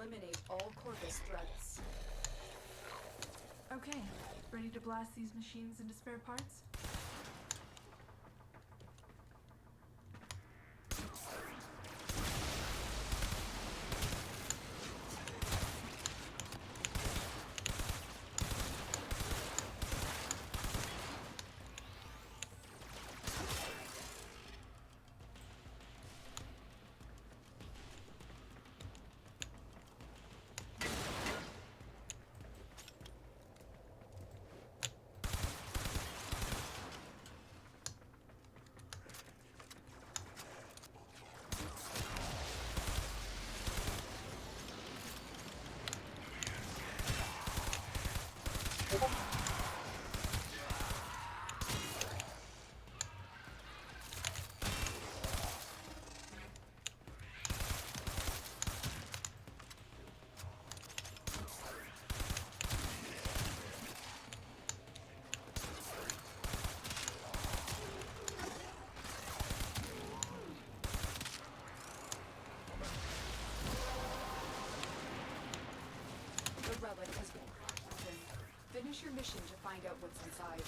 Eliminate all Corvus threats. Okay, ready to blast these machines into spare parts? The relic has been cracked open. Finish your mission to find out what's inside.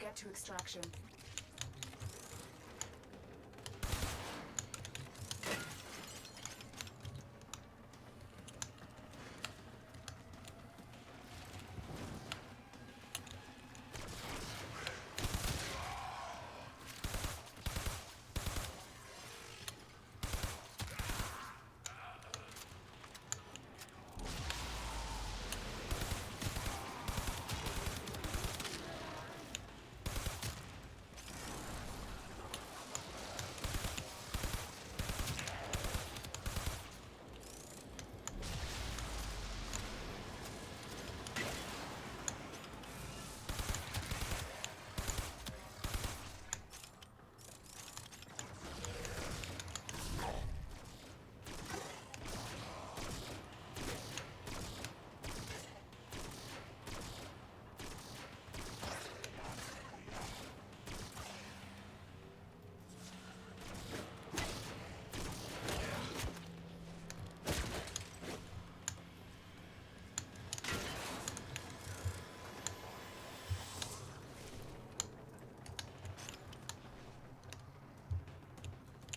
get to extraction.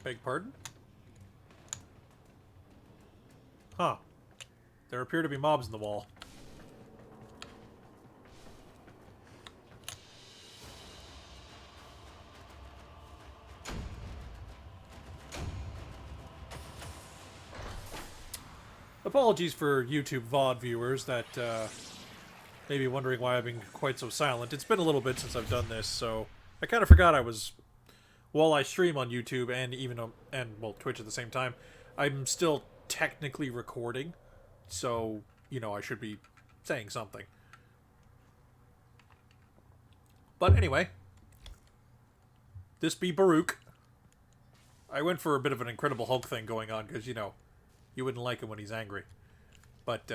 Beg pardon? Huh. There appear to be mobs in the wall. Apologies for YouTube VOD viewers that may be wondering why I've been quite so silent. It's been a little bit since I've done this, so I kind of forgot I was... While I stream on YouTube and even well, Twitch at the same time, I'm still technically recording, so, you know, I should be saying something. But anyway, this be Baruch. I went for a bit of an Incredible Hulk thing going on, because, you know, you wouldn't like him when he's angry. But,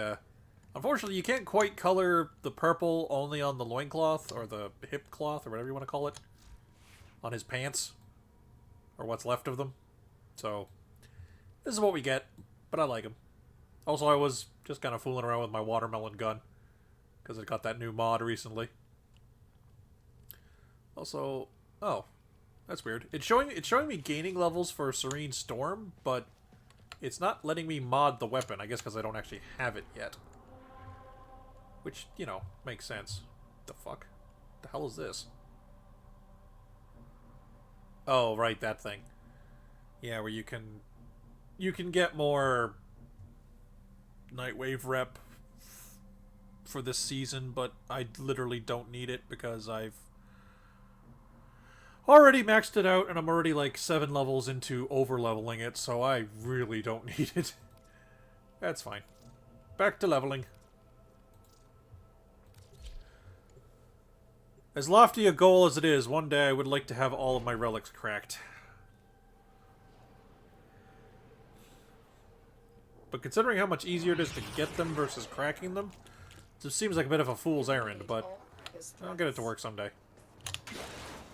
unfortunately, you can't quite color the purple only on the loincloth, or the hip cloth, or whatever you want to call it, on his pants. Or what's left of them. So, this is what we get, but I like him. Also, I was just kind of fooling around with my watermelon gun, because I got that new mod recently. Also, oh, that's weird. It's showing me gaining levels for Serene Storm, but it's not letting me mod the weapon, I guess because I don't actually have it yet. Which, you know, makes sense. The fuck? The hell is this? Oh, right, that thing. Yeah, where you can get more Nightwave rep for this season, but I literally don't need it because I've already maxed it out and I'm already like 7 levels into over-leveling it, so I really don't need it. That's fine. Back to leveling. As lofty a goal as it is, one day I would like to have all of my relics cracked. But considering how much easier it is to get them versus cracking them, it just seems like a bit of a fool's errand, but I'll get it to work someday.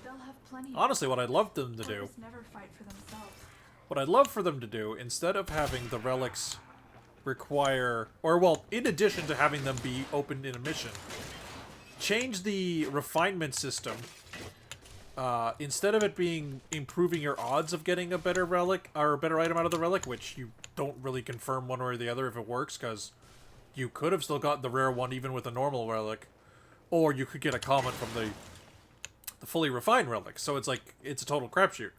They'll have plenty. Honestly, what I'd love them to do... Never fight for themselves. What I'd love for them to do, instead of having the relics require... Or, well, in addition to having them be opened in a mission... Change the refinement system. Instead of it being improving your odds of getting a better relic, or a better item out of the relic, which you don't really confirm one way or the other if it works, because you could have still got the rare one even with a normal relic, or you could get a common from the fully refined relic, so it's like, it's a total crapshoot.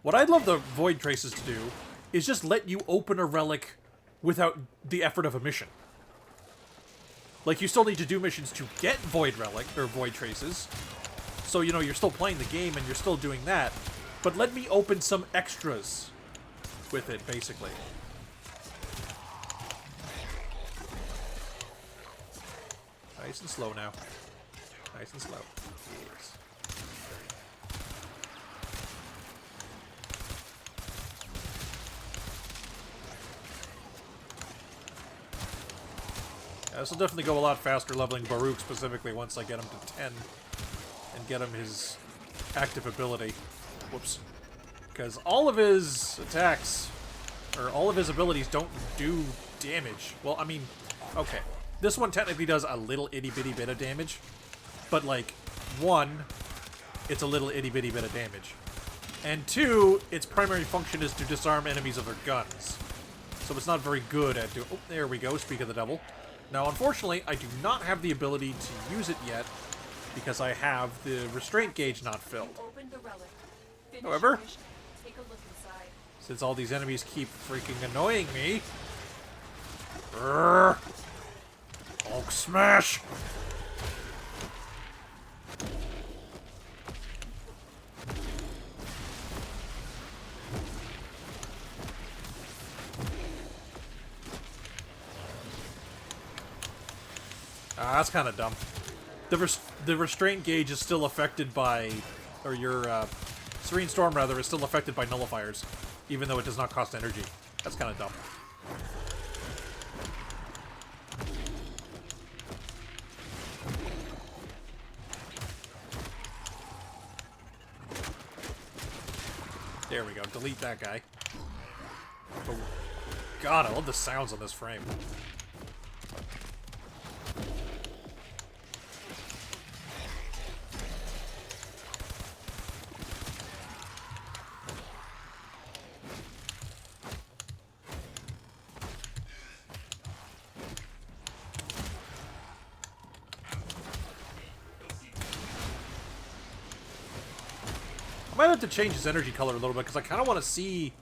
What I'd love the Void Traces to do is just let you open a relic without the effort of a mission. Like, you still need to do missions to get Void Relic, or Void Traces. So, you know, you're still playing the game and you're still doing that. But let me open some extras with it, basically. Nice and slow now. Nice and slow. Yes. This will definitely go a lot faster leveling Baruch specifically once I get him to 10 and get him his active ability. Whoops. Because all of his attacks, or all of his abilities don't do damage. Well, I mean, okay. This one technically does a little itty bitty bit of damage, but like, one, it's a little itty-bitty bit of damage. And 2, its primary function is to disarm enemies of their guns. So it's not very good at doing... Oh, there we go, speak of the devil. Now, unfortunately, I do not have the ability to use it yet, because I have the restraint gauge not filled. Open the relic. Finish However, your mission. Take a look inside. since all these enemies keep freaking annoying me... Hulk smash! That's kind of dumb. The restraint gauge is still affected by... Or your, Serene Storm, rather, is still affected by nullifiers, even though it does not cost energy. That's kind of dumb. There we go. Delete that guy. Oh, God, I love the sounds on this frame. I might have to change his energy color a little bit, because I kind of want to see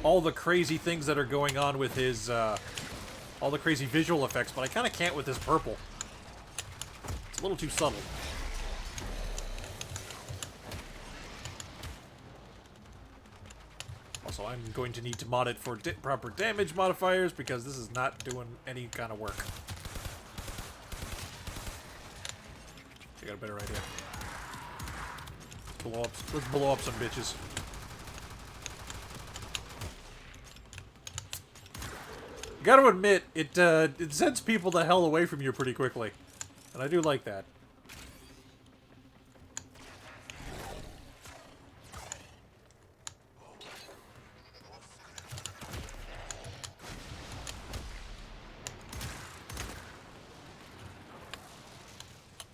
all the crazy things that are going on with his, all the crazy visual effects, but I kind of can't with this purple. It's a little too subtle. Also, I'm going to need to mod it for proper damage modifiers, because this is not doing any kind of work. I got a better idea. Let's blow up some bitches. Gotta admit, it sends people the hell away from you pretty quickly. And I do like that.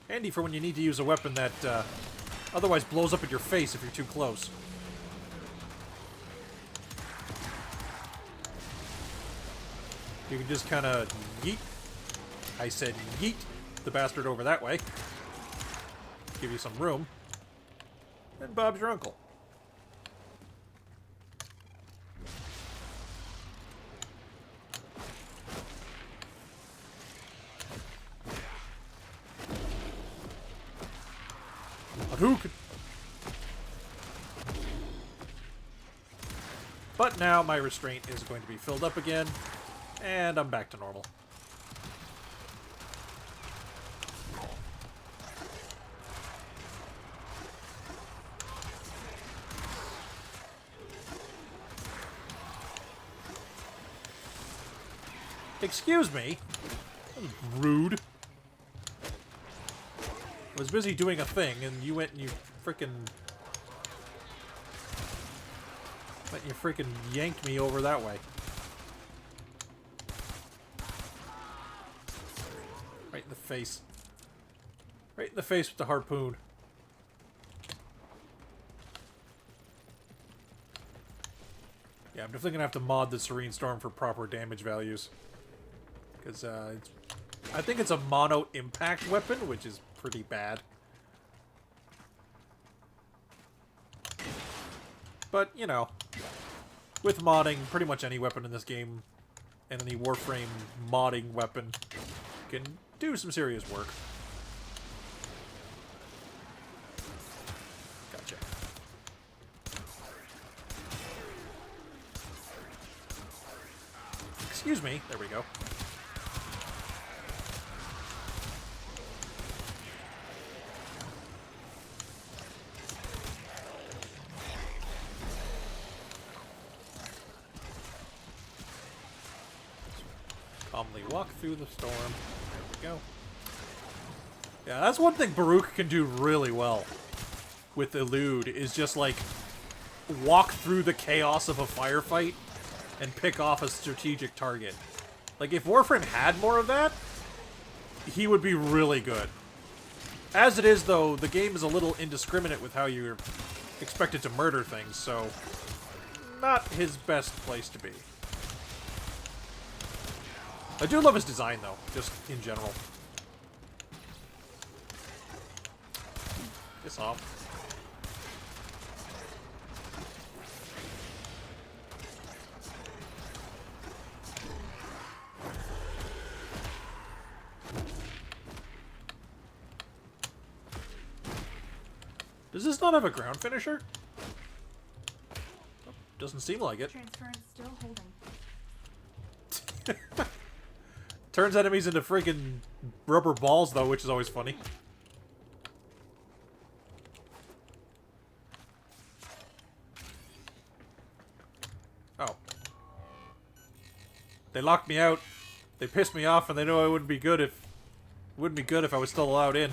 Handy for when you need to use a weapon that, otherwise blows up in your face if you're too close. You can just kind of yeet. I said yeet the bastard over that way. Give you some room. And Bob's your uncle. Hadouken! But now my restraint is going to be filled up again, and I'm back to normal. Excuse me? That was rude. I was busy doing a thing, and you went and you frickin' yanked me over that way. Right in the face. Right in the face with the harpoon. Yeah, I'm definitely gonna have to mod the Serene Storm for proper damage values. Because, I think it's a mono impact weapon, which is pretty bad. But, you know, with modding, pretty much any weapon in this game, and any Warframe modding weapon, can do some serious work. Gotcha. Excuse me. There we go. Calmly walk through the storm. There we go. Yeah, that's one thing Baruch can do really well with Elude, is just like walk through the chaos of a firefight and pick off a strategic target. Like, if Warframe had more of that, he would be really good. As it is, though, the game is a little indiscriminate with how you're expected to murder things, so not his best place to be. I do love his design, though, just in general. Piss off. Does this not have a ground finisher? Doesn't seem like it. Transference still holding. Turns enemies into freaking rubber balls, though, which is always funny. Oh. They locked me out. They pissed me off, and they know it wouldn't be good if I was still allowed in.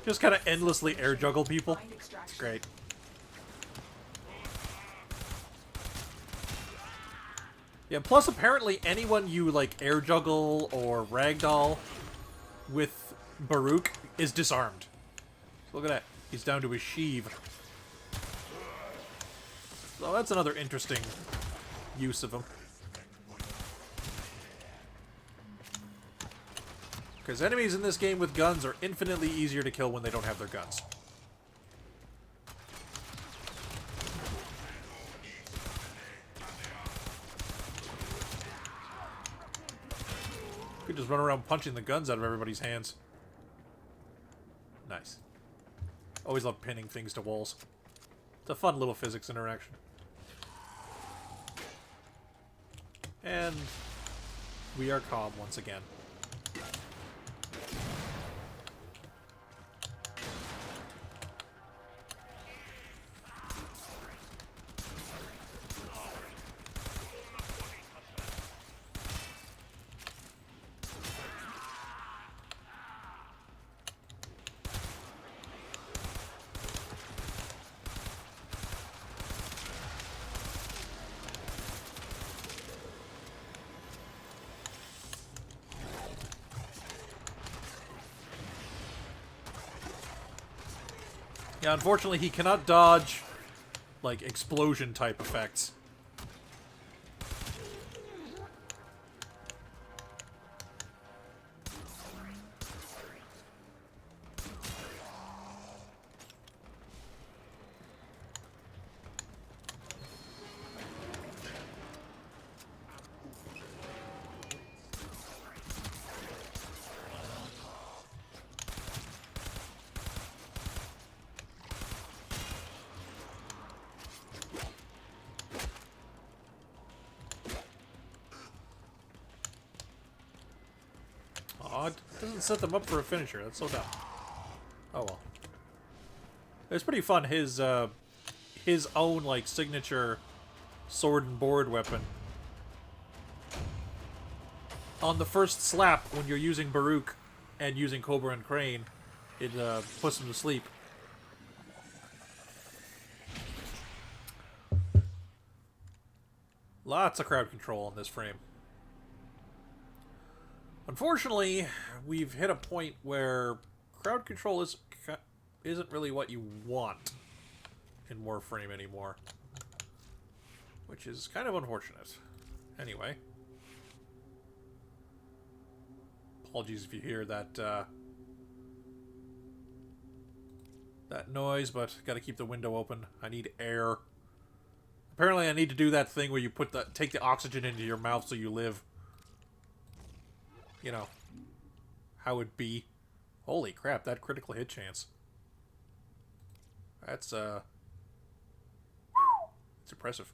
Just kind of endlessly air juggle people. It's great. Yeah, plus apparently anyone you like air juggle or ragdoll with Baruch is disarmed. Look at that. He's down to his sheave. So that's another interesting use of him. Because enemies in this game with guns are infinitely easier to kill when they don't have their guns. Could just run around punching the guns out of everybody's hands. Nice. Always love pinning things to walls. It's a fun little physics interaction. And we are calm once again. Yeah, unfortunately, he cannot dodge, like, explosion-type effects. Aw, it doesn't set them up for a finisher. That's so dumb. Oh well. It's pretty fun. His own, like, signature sword and board weapon. On the first slap, when you're using Baruch and using Cobra and Crane, it puts him to sleep. Lots of crowd control on this frame. Unfortunately, we've hit a point where crowd control isn't really what you want in Warframe anymore. Which is kind of unfortunate. Anyway. Apologies if you hear that that noise, but gotta keep the window open. I need air. Apparently I need to do that thing where you take the oxygen into your mouth so you live. You know, how it be. Holy crap, that critical hit chance. That's, it's impressive.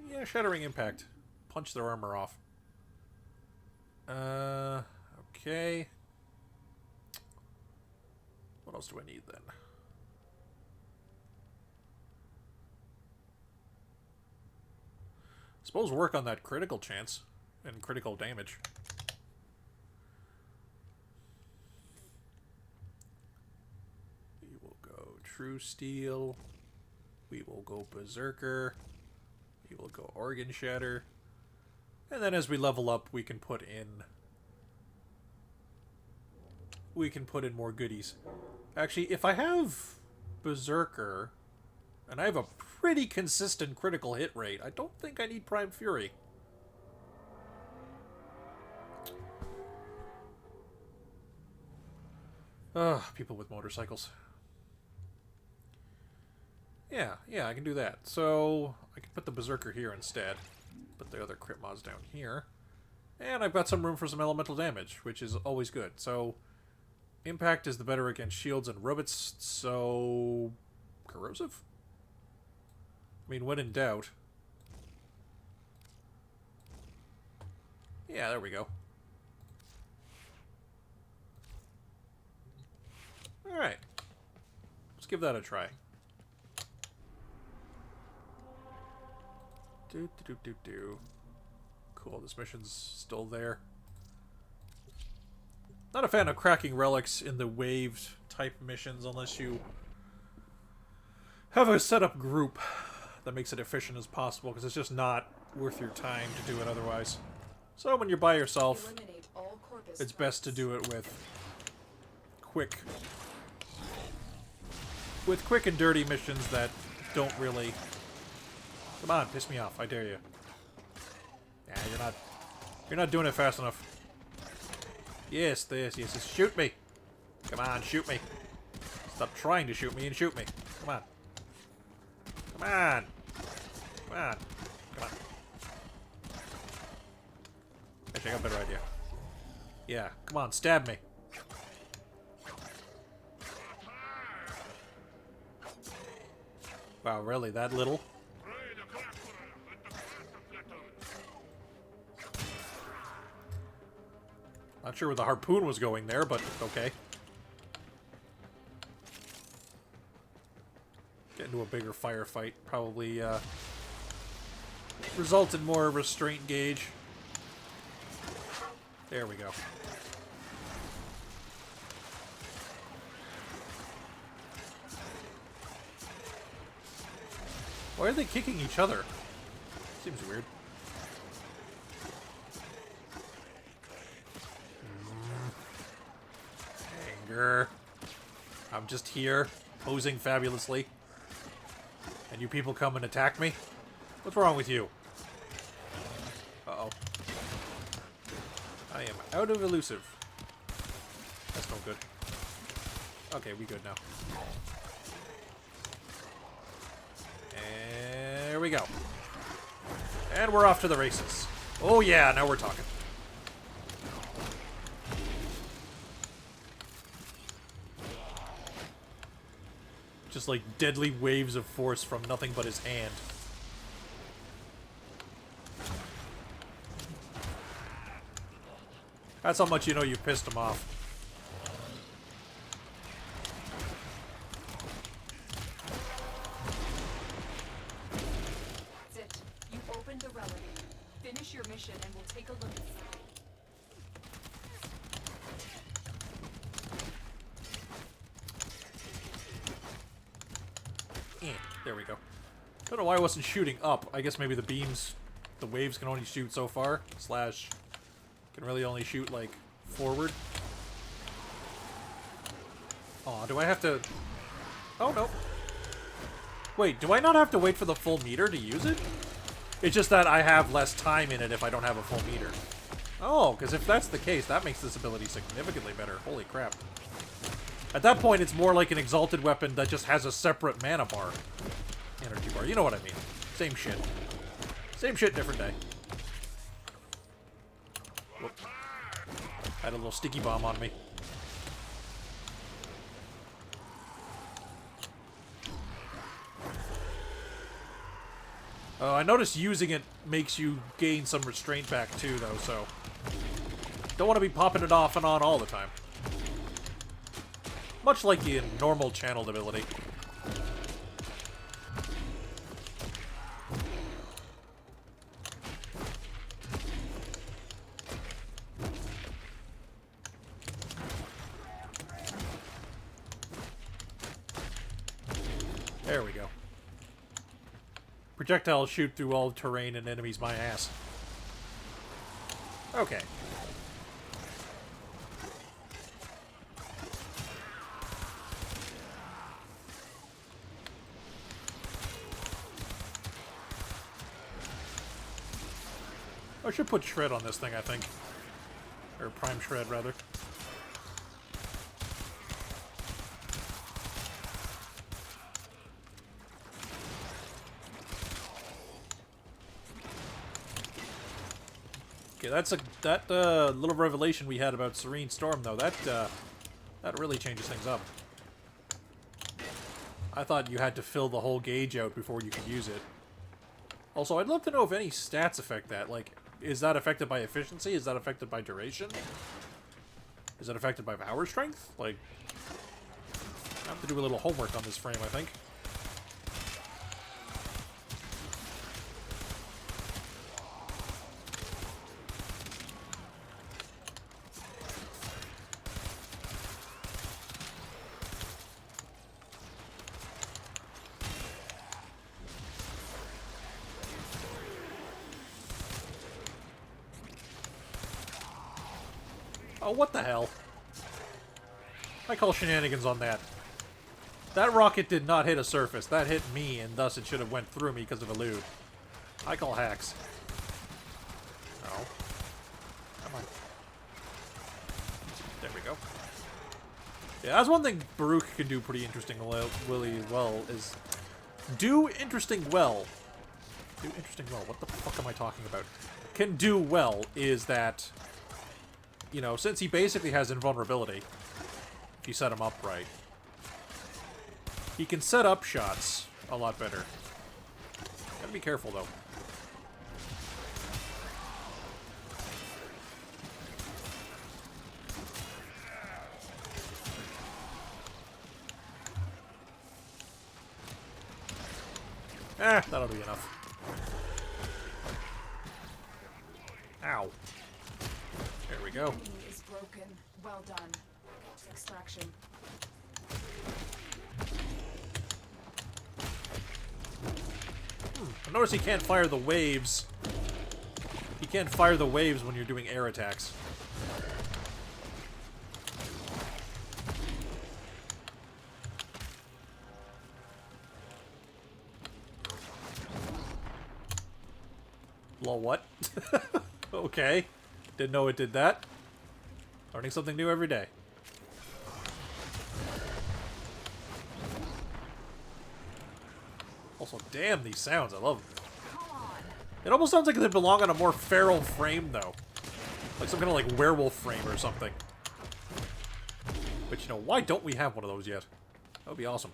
Yeah, Shattering Impact. Punch their armor off. Okay. What else do I need then? Suppose work on that critical chance and critical damage. We will go True Steel. We will go Berserker. We will go Organ Shatter. And then as we level up, we can put in more goodies. Actually, if I have Berserker, and I have a pretty consistent critical hit rate, I don't think I need Prime Fury. Ugh, people with motorcycles. Yeah, I can do that. So, I can put the Berserker here instead. Put the other crit mods down here. And I've got some room for some elemental damage, which is always good. So, Impact is the better against shields and robots, so... Corrosive? I mean, when in doubt. Yeah, there we go. Alright. Let's give that a try. Cool, this mission's still there. Not a fan of cracking relics in the waved type missions unless you have a setup group that makes it efficient as possible, because it's just not worth your time to do it otherwise. So when you're by yourself, it's best to do it with quick and dirty missions that don't really... Come on, piss me off, I dare you. Yeah, you're not doing it fast enough. Yes, yes, shoot me. Come on, shoot me. Stop trying to shoot me and shoot me. Come on. Come on. Come on. Come on. Actually, I got a better idea. Yeah, come on, stab me. Wow, really? That little? Not sure where the harpoon was going there, but okay. Get into a bigger firefight. Probably result in more restraint gauge. There we go. Why are they kicking each other? Seems weird. Anger. I'm just here, posing fabulously. And you people come and attack me? What's wrong with you? Uh-oh. I am out of elusive. That's no good. Okay, we good now. There we go. And we're off to the races. Oh yeah, now we're talking. Just like deadly waves of force from nothing but his hand. That's how much you know you pissed him off. That's it. You opened the relic. Finish your mission and we'll take a look inside. There we go. Don't know why I wasn't shooting up. I guess maybe the beams, the waves can only shoot so far. Slash, can really only shoot, like, forward. Aw, do I have to... Oh, no. Wait, do I not have to wait for the full meter to use it? It's just that I have less time in it if I don't have a full meter. Oh, because if that's the case, that makes this ability significantly better. Holy crap. At that point, it's more like an exalted weapon that just has a separate mana bar. Energy bar. You know what I mean. Same shit. Same shit, different day. Whoop. Had a little sticky bomb on me. I noticed using it makes you gain some restraint back too, though, so... Don't want to be popping it off and on all the time. Much like the normal channeled ability. There we go. Projectiles shoot through all terrain and enemies my ass. Okay. I should put Shred on this thing, I think. Or Prime Shred, rather. Okay, that little revelation we had about Serene Storm, though, that really changes things up. I thought you had to fill the whole gauge out before you could use it. Also, I'd love to know if any stats affect that. Like, is that affected by efficiency? Is that affected by duration? Is that affected by power strength? Like, I have to do a little homework on this frame, I think. Oh, what the hell? I call shenanigans on that. That rocket did not hit a surface. That hit me, and thus it should have went through me because of elude. I call hacks. Oh. Come on. There we go. Yeah, that's one thing Baruch can do pretty interesting Willy as well, is do interesting well. Do interesting well. What the fuck am I talking about? Can do well is that, you know, since he basically has invulnerability, if you set him up right, he can set up shots a lot better. Gotta be careful, though. That'll be enough. Ow. There we go. Is broken. Well done. Extraction. I notice he can't fire the waves. He can't fire the waves when you're doing air attacks. Lol, what? Okay. Didn't know it did that. Learning something new every day. Also, damn these sounds. I love them. It almost sounds like they belong on a more feral frame, though. Like some kind of like werewolf frame or something. But you know, why don't we have one of those yet? That would be awesome.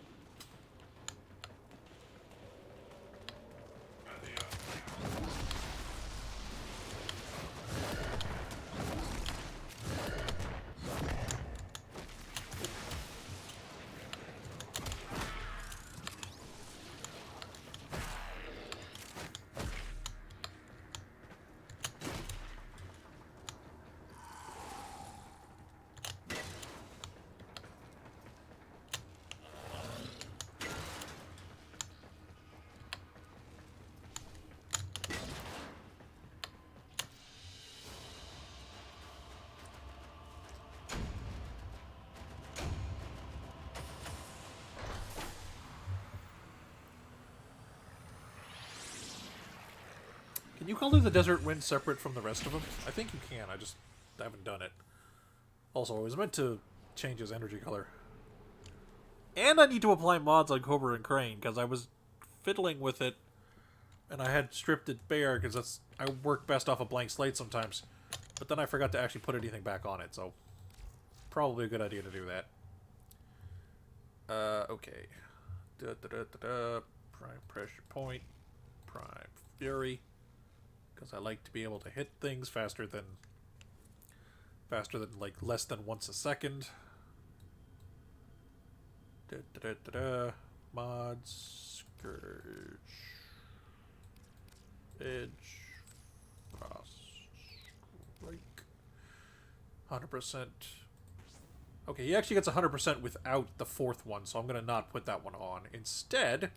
Can you color the Desert Wind separate from the rest of them? I think you can, I just haven't done it. Also, I was meant to change his energy color. And I need to apply mods on Cobra and Crane, because I was fiddling with it, and I had stripped it bare, because I work best off a blank slate sometimes. But then I forgot to actually put anything back on it, so probably a good idea to do that. Okay. Prime pressure point. Prime Fury, because I like to be able to hit things faster than like less than once a second. Mods, Scourge, Edge, Frost, Strike, 100%. Okay, he actually gets 100% without the fourth one, so I'm going to not put that one on. Instead,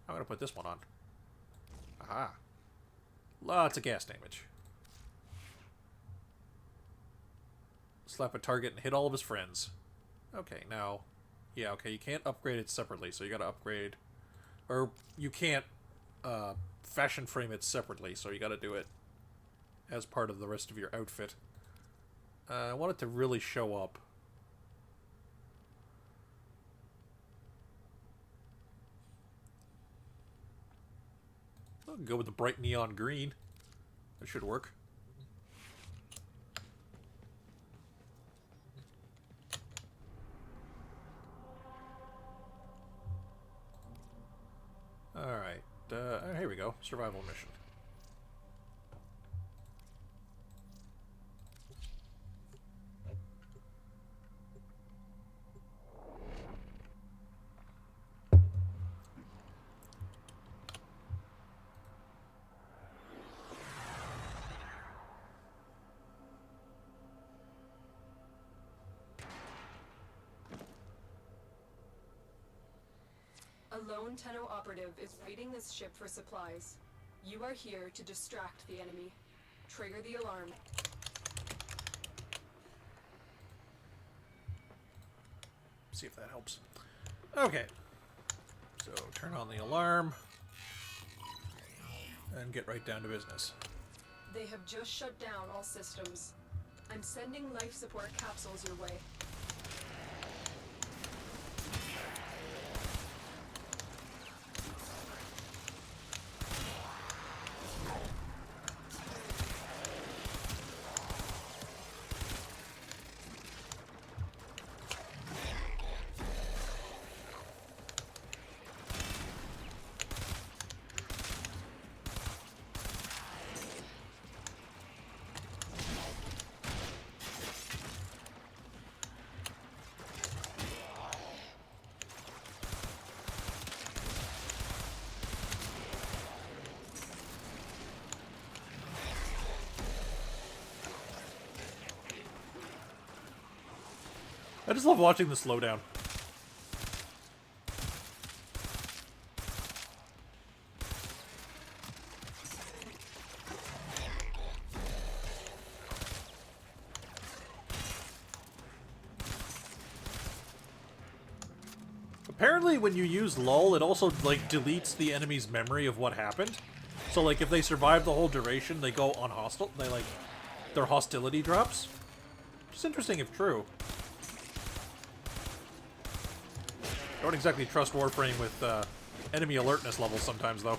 I'm going to put this one on. Aha. Lots of gas damage. Slap a target and hit all of his friends. Okay, now... Yeah, okay, you can't upgrade it separately, so you gotta upgrade... Or, you can't fashion frame it separately, so you gotta do it as part of the rest of your outfit. I want it to really show up. I'll go with the bright neon green. That should work. Alright, here we go. Survival mission. A lone Tenno operative is raiding this ship for supplies. You are here to distract the enemy. Trigger the alarm. See if that helps. Okay. So, turn on the alarm. And get right down to business. They have just shut down all systems. I'm sending life support capsules your way. I just love watching the slowdown. Apparently when you use lull, it also, like, deletes the enemy's memory of what happened. So, like, if they survive the whole duration, they go unhostile. They, like, their hostility drops. Which is interesting if true. Don't exactly trust Warframe with enemy alertness levels sometimes, though.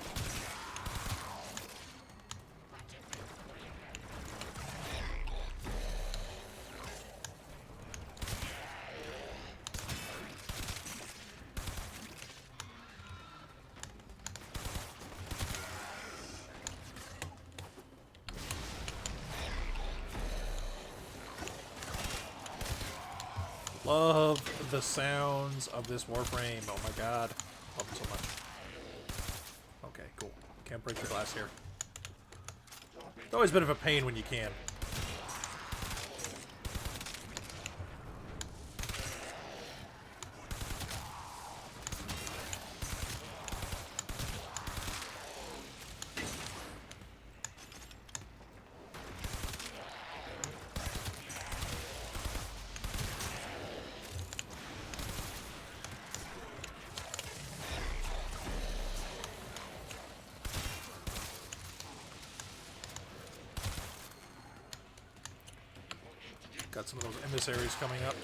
Love the sounds of this Warframe. Oh my god. Love it so much. Okay, cool. Can't break the glass here. It's always a bit of a pain when you can. Got some of those emissaries coming up.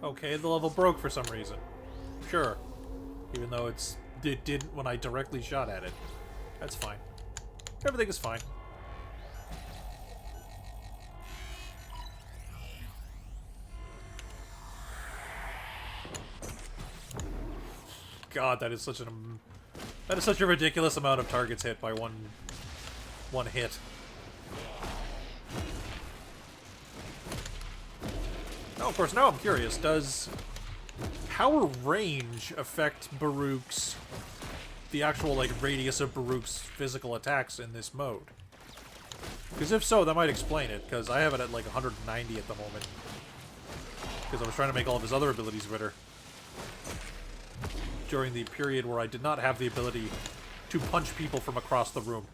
Okay, the level broke for some reason. Sure. Even though it didn't when I directly shot at it. That's fine. Everything is fine. god, that is such a ridiculous amount of targets hit by one hit. Now, of course, now I'm curious, does power range affect the actual, like, radius of Baruch's physical attacks in this mode? Because if so, that might explain it, because I have it at, like, 190 at the moment. Because I was trying to make all of his other abilities better during the period where I did not have the ability to punch people from across the room.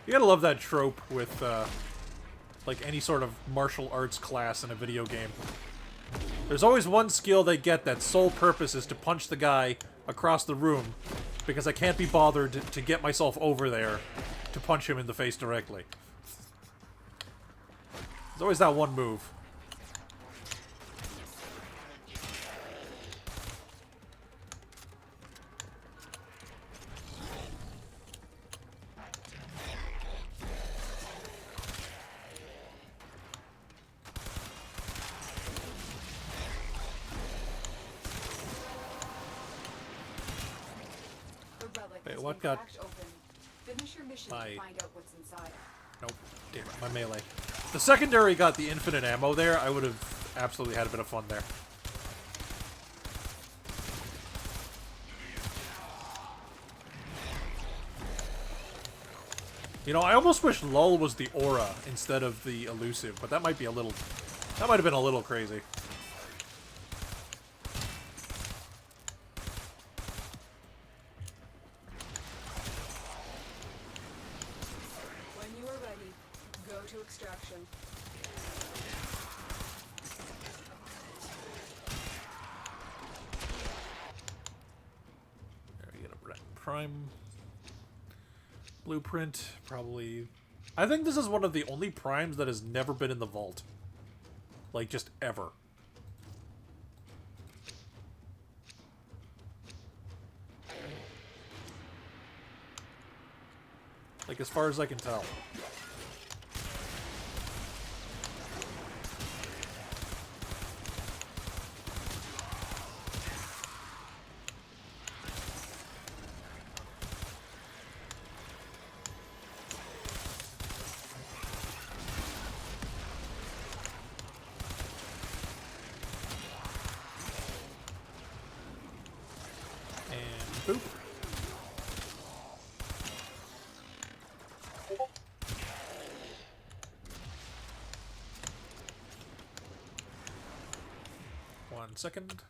You gotta love that trope with, like, any sort of martial arts class in a video game. There's always one skill they get that's sole purpose is to punch the guy across the room, because I can't be bothered to get myself over there to punch him in the face directly. There's always that one move. Wait, what got... Finish your mission to find out what's inside. Nope. Damn it, my melee. If the secondary got the infinite ammo there, I would have absolutely had a bit of fun there. You know, I almost wish Lull was the aura instead of the elusive, but that might be a little... That might have been a little crazy. Extraction. There we get a prime blueprint. Probably. I think this is one of the only primes that has never been in the vault. Like, just ever. Like, as far as I can tell. Boop. One second.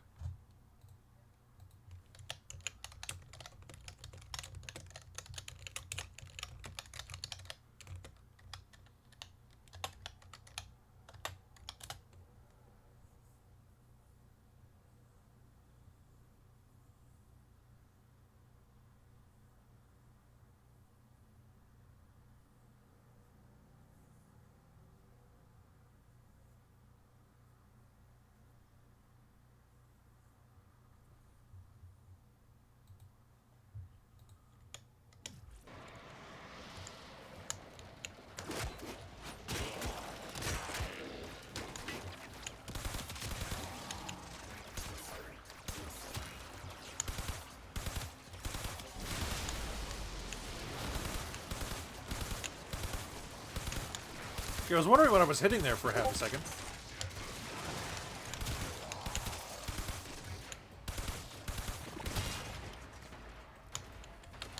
I was wondering what I was hitting there for half a second.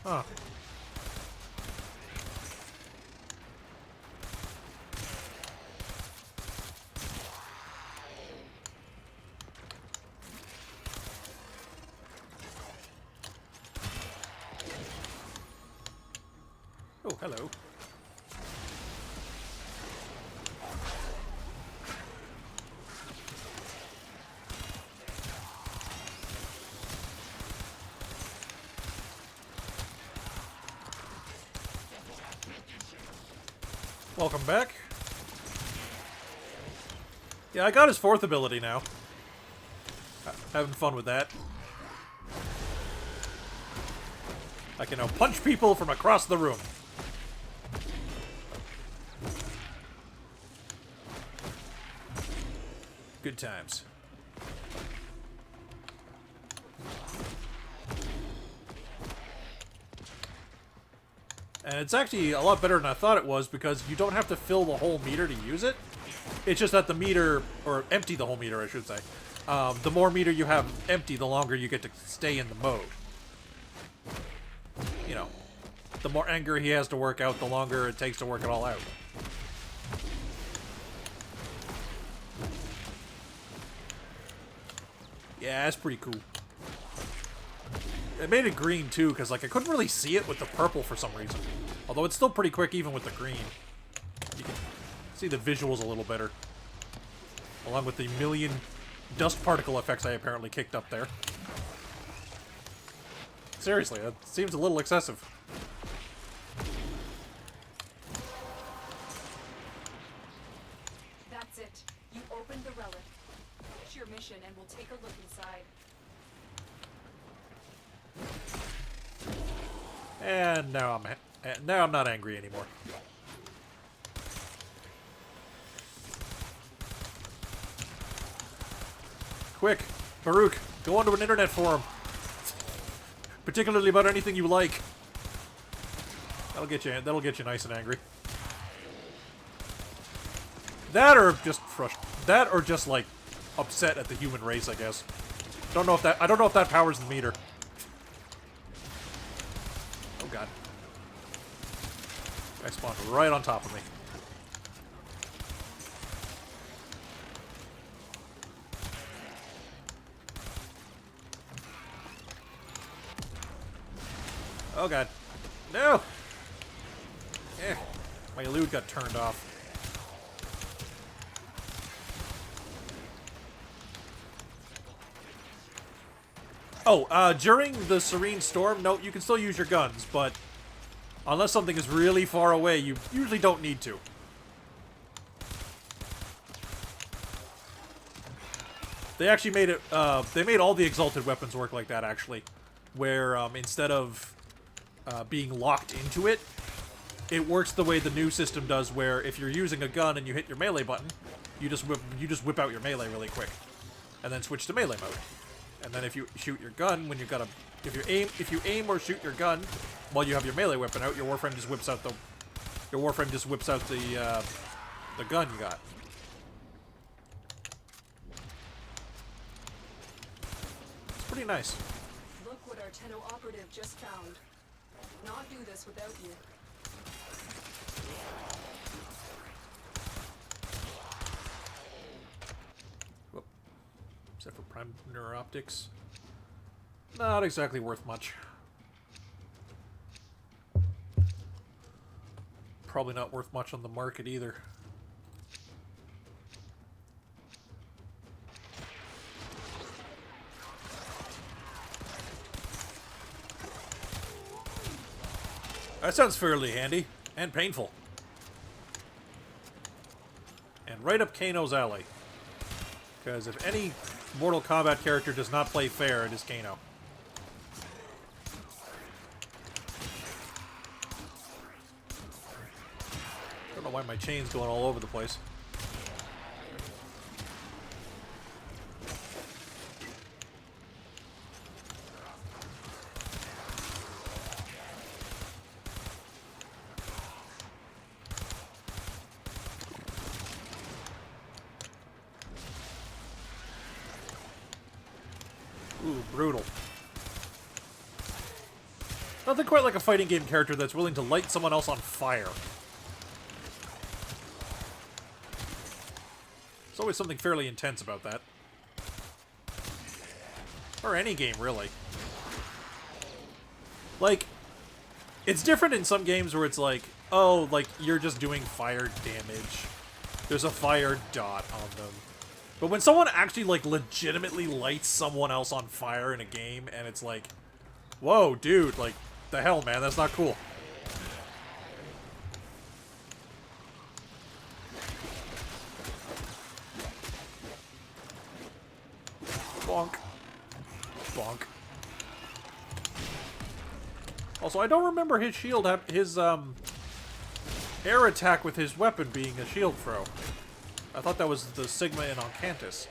Huh. Oh, hello. Welcome back. Yeah, I got his fourth ability now. Having fun with that. I can now punch people from across the room. Good times. And it's actually a lot better than I thought it was because you don't have to fill the whole meter to use it. It's just that the meter, or empty the whole meter, I should say. The more meter you have empty, the longer you get to stay in the mode. You know, the more anger he has to work out, the longer it takes to work it all out. Yeah, that's pretty cool. It made it green too, because like I couldn't really see it with the purple for some reason. Although it's still pretty quick even with the green. You can see the visuals a little better. Along with the million dust particle effects I apparently kicked up there. Seriously, that seems a little excessive. That's it. You opened the relic. Finish your mission and we'll take a look inside. And now I'm not angry anymore. Quick, Baruch, go onto an internet forum. Particularly about anything you like. That'll get you nice and angry. That or just like upset at the human race, I guess. I don't know if that powers the meter. Oh god. Guy spawned right on top of me. Oh god. No! Eh. My elude got turned off. Oh, during the Serene Storm, no, you can still use your guns, but unless something is really far away, you usually don't need to. They actually made it, they made all the Exalted weapons work like that, actually. Where, instead of being locked into it, it works the way the new system does, where if you're using a gun and you hit your melee button, you just whip out your melee really quick, and then switch to melee mode. And then if you shoot your gun when you got if you aim or shoot your gun while you have your melee weapon out, your Warframe just whips out the gun you got. It's pretty nice. Look what our Tenno operative just found. Not do this without you. Whoop. Except for prime neuroptics. Not exactly worth much. Probably not worth much on the market either. That sounds fairly handy and painful. And right up Kano's alley. Because if any Mortal Kombat character does not play fair, it is Kano. I don't know why my chain's going all over the place. Ooh, brutal. Nothing quite like a fighting game character that's willing to light someone else on fire. There's always something fairly intense about that. Or any game, really. Like, it's different in some games where it's like, oh, like, you're just doing fire damage. There's a fire dot on them. But when someone actually, like, legitimately lights someone else on fire in a game, and it's like, whoa, dude, like, the hell, man, that's not cool. Bonk. Bonk. Also, I don't remember his shield, his, air attack with his weapon being a shield throw. I thought that was the Sigma in Oncantus.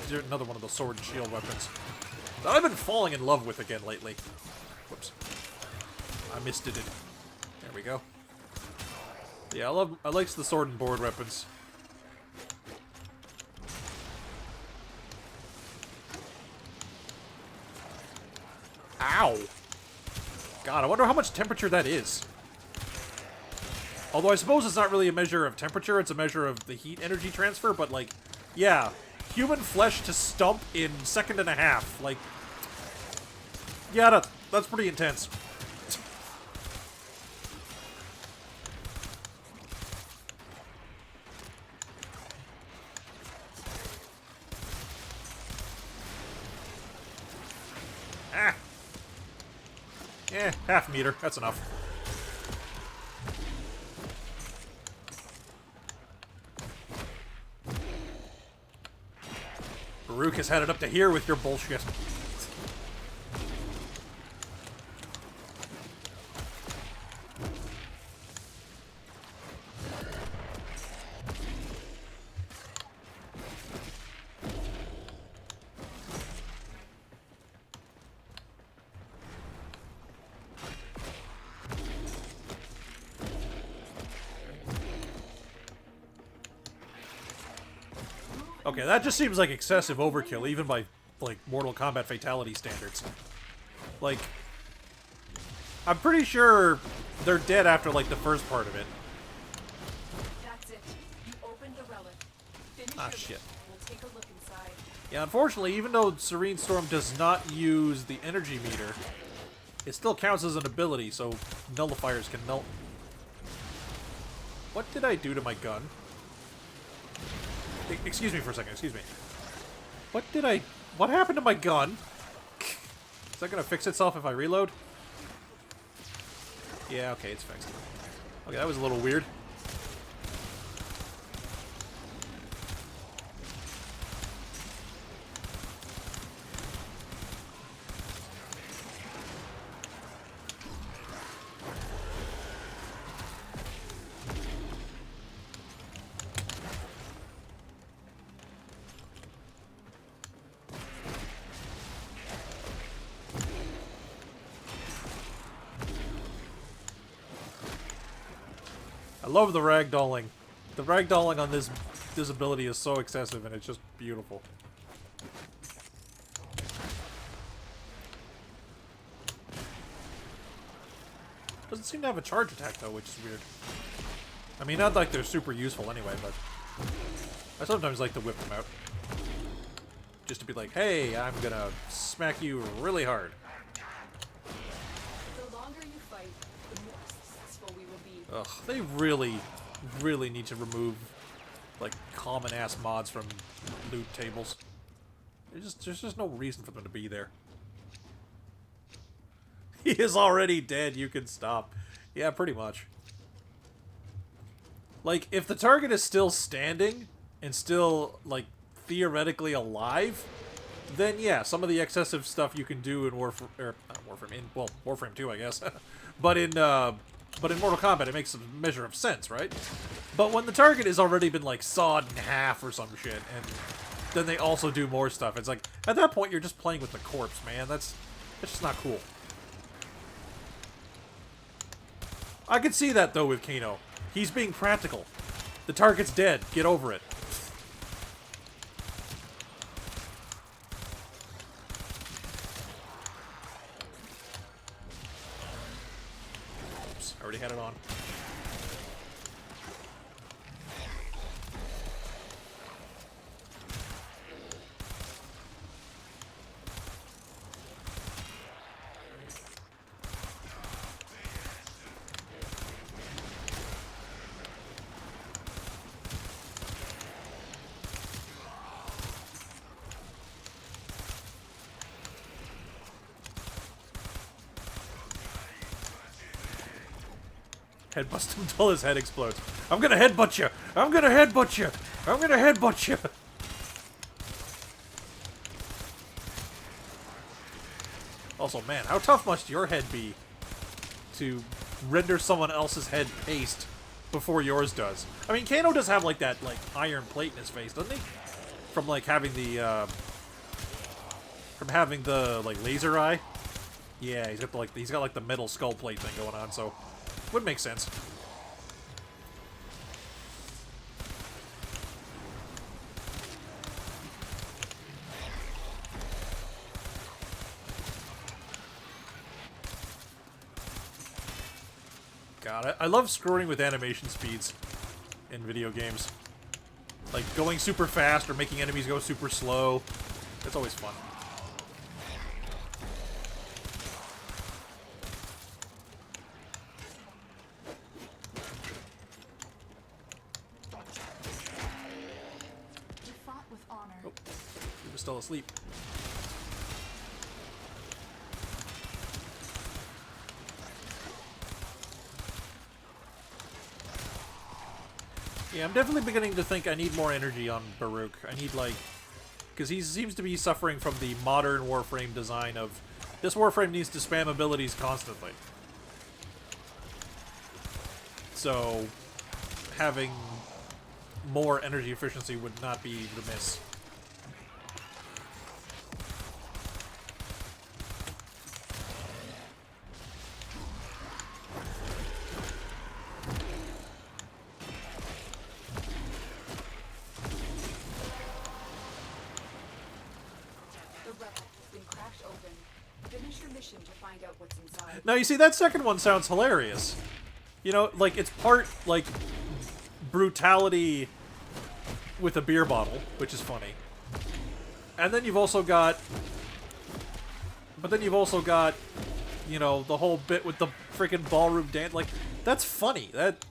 Another one of the sword and shield weapons that I've been falling in love with again lately. Whoops. I missed it. There we go. Yeah, I like the sword and board weapons. Ow! God, I wonder how much temperature that is. Although I suppose it's not really a measure of temperature, it's a measure of the heat energy transfer, but like, yeah. Human flesh to stump in 1.5 seconds. Like, yeah, that's pretty intense. Ah. Half meter. That's enough. Baruch has had it up to here with your bullshit. Okay, that just seems like excessive overkill, even by, like, Mortal Kombat fatality standards. Like, I'm pretty sure they're dead after, like, the first part of it. That's it. You opened the relic. Finish Ah, your shit. mission. We'll take a look inside. Yeah, unfortunately, even though Serene Storm does not use the energy meter, it still counts as an ability, so nullifiers can null... What did I do to my gun? Excuse me for a second, excuse me. What happened to my gun? Is that gonna fix itself if I reload? Yeah, okay, it's fixed. Okay, that was a little weird. I love the ragdolling. The ragdolling on this ability is so excessive, and it's just beautiful. Doesn't seem to have a charge attack, though, which is weird. I mean, not like they're super useful anyway, but I sometimes like to whip them out. Just to be like, hey, I'm gonna smack you really hard. The longer you fight, the more successful we will be. Ugh, they really, really need to remove, like, common-ass mods from loot tables. There's just no reason for them to be there. He is already dead, you can stop. Yeah, pretty much. Like, if the target is still standing, and still, like, theoretically alive, then yeah, some of the excessive stuff you can do in Warframe 2, I guess. But in Mortal Kombat, it makes a measure of sense, right? But when the target has already been, like, sawed in half or some shit, and then they also do more stuff, it's like, at that point, you're just playing with the corpse, man. That's just not cool. I could see that, though, with Kano. He's being practical. The target's dead. Get over it. Oops, I already had it on. Headbust him until his head explodes. I'm gonna headbutt you! I'm gonna headbutt you! I'm gonna headbutt you! Also, man, how tough must your head be to render someone else's head paste before yours does. I mean, Kano does have like that like iron plate in his face, doesn't he? From like having the like laser eye. Yeah, he's got like the metal skull plate thing going on, so would make sense. God, I love screwing with animation speeds in video games. Like going super fast or making enemies go super slow. It's always fun. You fought with honor. Oh, he was still asleep. Yeah, I'm definitely beginning to think I need more energy on Baruch. I need, like... Because he seems to be suffering from the modern Warframe design of... This Warframe needs to spam abilities constantly. So, having more energy efficiency would not be remiss. Now, you see, that second one sounds hilarious. You know, like, it's part, like, brutality with a beer bottle, which is funny. And then you've also got... But then you've also got, you know, the whole bit with the freaking ballroom dance. Like, that's funny. That...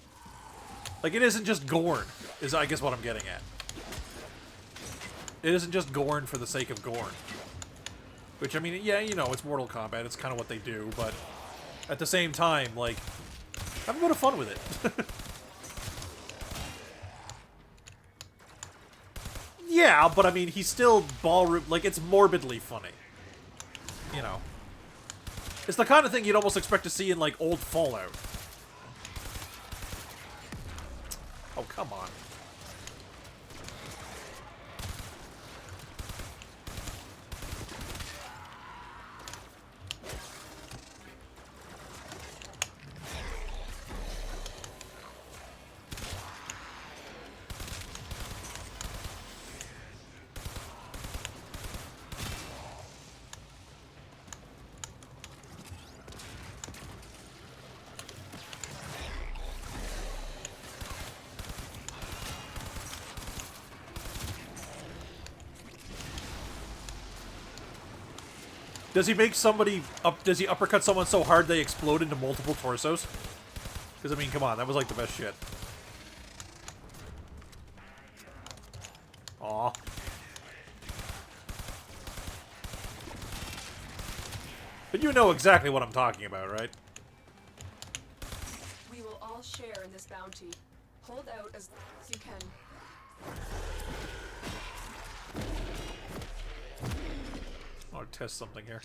Like, it isn't just Gorn, is, I guess, what I'm getting at. It isn't just Gorn for the sake of Gorn. Which, I mean, yeah, you know, it's Mortal Kombat. It's kind of what they do, but... At the same time, like, have a bit of fun with it. Yeah, but I mean, he's still ballroom, like, it's morbidly funny. You know. It's the kind of thing you'd almost expect to see in, like, old Fallout. Oh, come on. Does he make somebody up? Does he uppercut someone so hard they explode into multiple torsos? Because, I mean, come on, that was like the best shit. Aw. But you know exactly what I'm talking about, right? We will all share in this bounty. Hold out as long as you can. I'll test something here.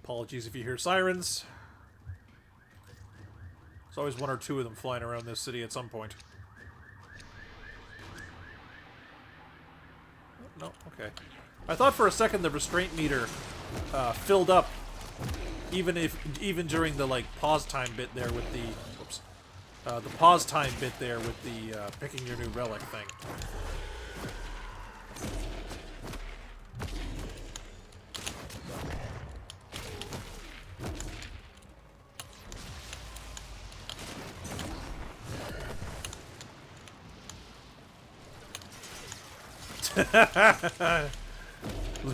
Apologies if you hear sirens. There's always one or two of them flying around this city at some point. No, okay. I thought for a second the restraint meter filled up, even during the like pause time bit there with the the pause time bit there with the picking your new relic thing.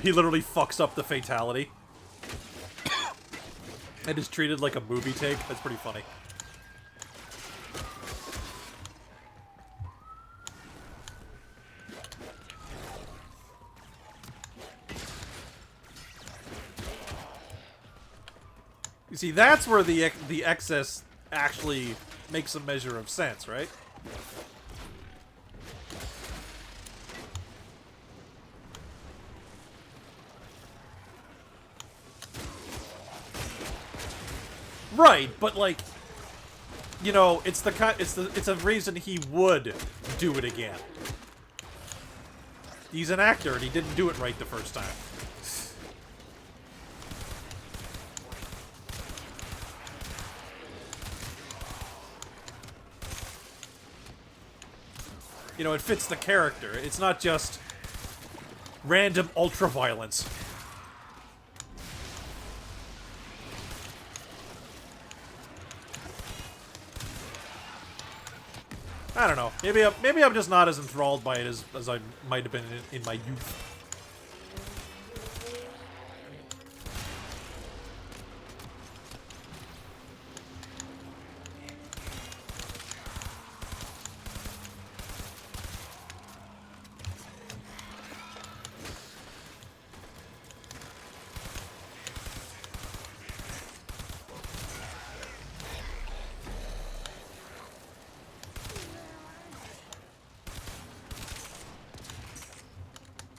He literally fucks up the fatality. And is treated like a movie take. That's pretty funny. You see, that's where the excess actually makes a measure of sense, right? Right, but like, you know, it's a reason he would do it again. He's an actor and he didn't do it right the first time. You know, it fits the character. It's not just random ultra-violence. I don't know. Maybe I'm just not as enthralled by it as I might have been in my youth.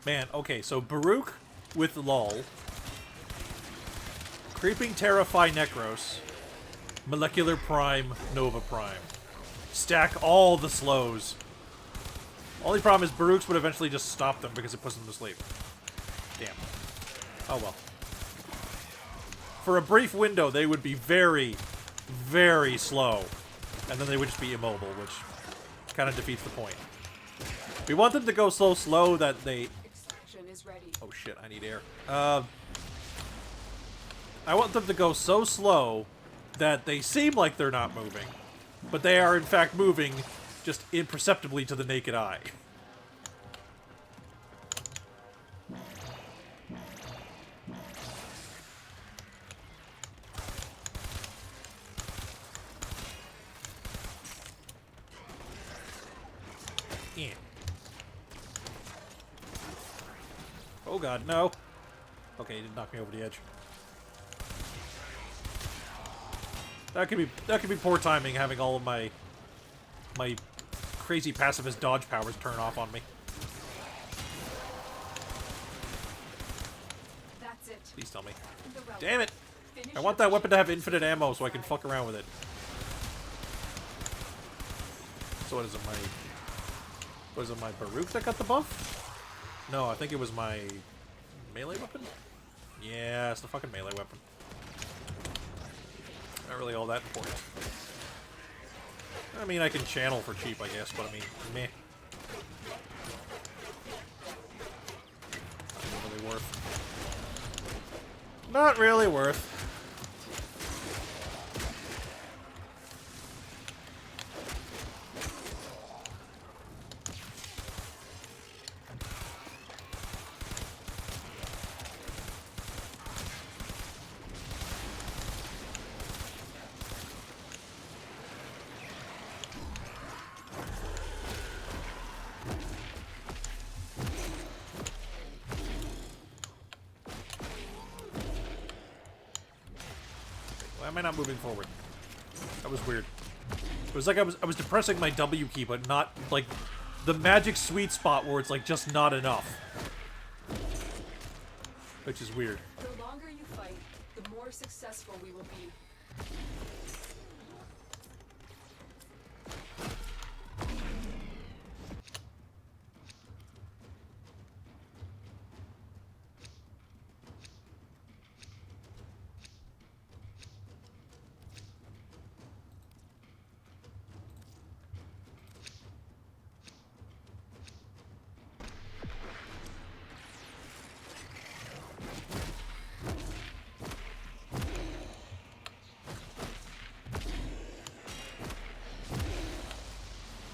Man, okay, so Baruch with Lull, Creeping Terrify Necros, Molecular Prime, Nova Prime. Stack all the slows. Only problem is Baruch's would eventually just stop them because it puts them to sleep. Damn. Oh well. For a brief window, they would be very, very slow. And then they would just be immobile, which kind of defeats the point. We want them to go so slow that they... Is ready. Oh shit, I need air. I want them to go so slow that they seem like they're not moving, but they are in fact moving just imperceptibly to the naked eye. Yeah. Oh god, no. Okay, he didn't knock me over the edge. That could be poor timing, having all of my crazy pacifist dodge powers turn off on me. That's it. Please tell me. The relic. Damn it! Finish I want your that weapon to have infinite ammo so I can fuck around with it. So what is it, was it my Baruch that got the buff? No, I think it was my melee weapon? Yeah, it's the fucking melee weapon. Not really all that important. I mean, I can channel for cheap, I guess, but I mean, meh. Not really worth. Not really worth. Why am I not moving forward? That was weird. It was like I was depressing my W key, but not like the magic sweet spot where it's like just not enough. Which is weird. The longer you fight, the more successful we will be.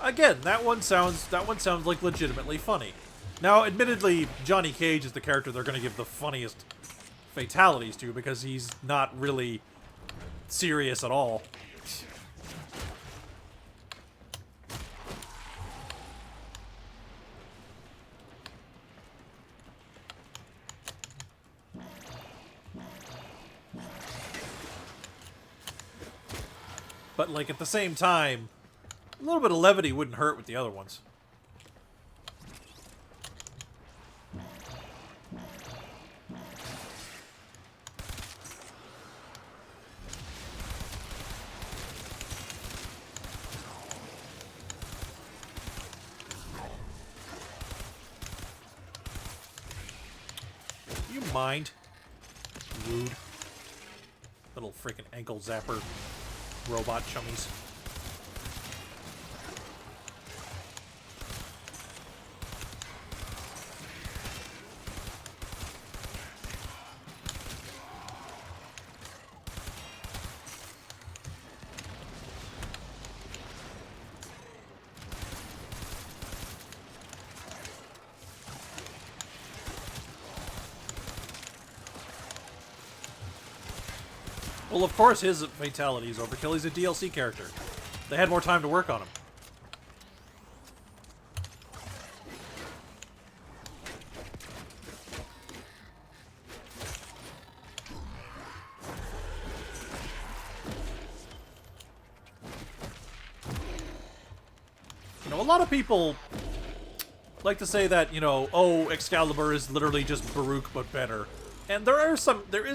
Again, that one sounds like legitimately funny. Now, admittedly, Johnny Cage is the character they're going to give the funniest fatalities to because he's not really serious at all. But, like, at the same time, a little bit of levity wouldn't hurt with the other ones. mind. Rude. Little freaking ankle zapper robot chummies. Well, of course his fatality is overkill. He's a DLC character. They had more time to work on him. You know, a lot of people like to say that, you know, oh, Excalibur is literally just Baruch but better. And there is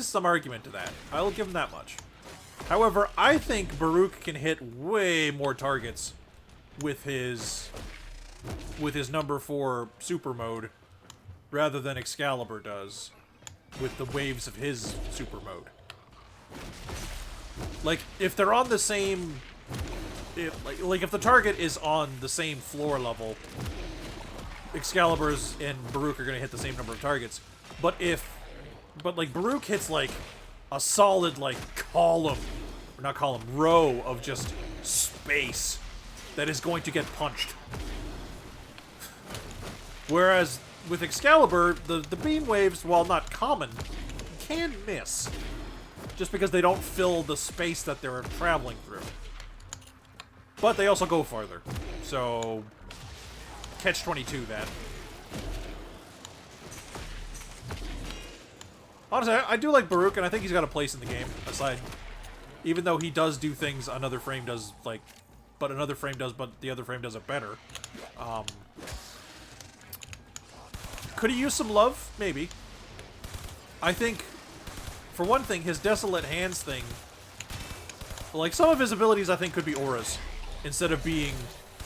some argument to that. I will give him that much. However, I think Baruch can hit way more targets with his number 4 super mode rather than Excalibur does with the waves of his super mode. Like, if they're on the same if the target is on the same floor level, Excalibur's and Baruch are going to hit the same number of targets. But like, Baruch hits, like, a solid, like, column, or not column, row of just space that is going to get punched. Whereas, with Excalibur, the beam waves, while not common, can miss. Just because they don't fill the space that they're traveling through. But they also go farther. So, catch-22 that. Honestly, I do like Baruch, and I think he's got a place in the game, aside. Even though he does do things Another Frame does, like, but Another Frame does, but the other frame does it better. Could he use some love? Maybe. I think, for one thing, his Desolate Hands thing, like, some of his abilities I think could be auras, instead of being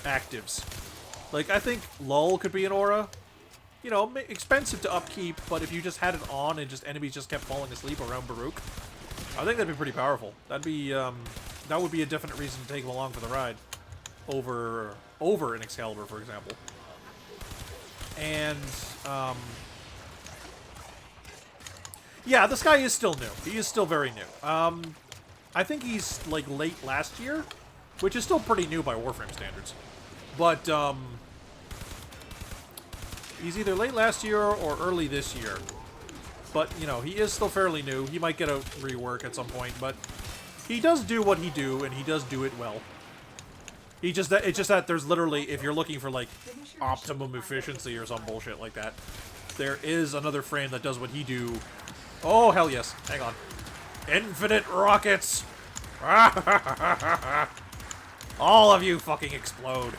actives. Like, I think Lull could be an aura. You know, expensive to upkeep, but if you just had it on and just enemies just kept falling asleep around Baruch, I think that'd be pretty powerful. That'd be, that would be a definite reason to take him along for the ride. Over an Excalibur, for example. And, yeah, this guy is still new. He is still very new. I think he's, like, late last year, which is still pretty new by Warframe standards. But, he's either late last year or early this year. But, you know, he is still fairly new. He might get a rework at some point, but he does do what he do, and he does do it well. It's just that there's literally, if you're looking for, like, optimum efficiency or some bullshit like that, there is another frame that does what he do. Oh, hell yes. Hang on. Infinite rockets! All of you fucking explode.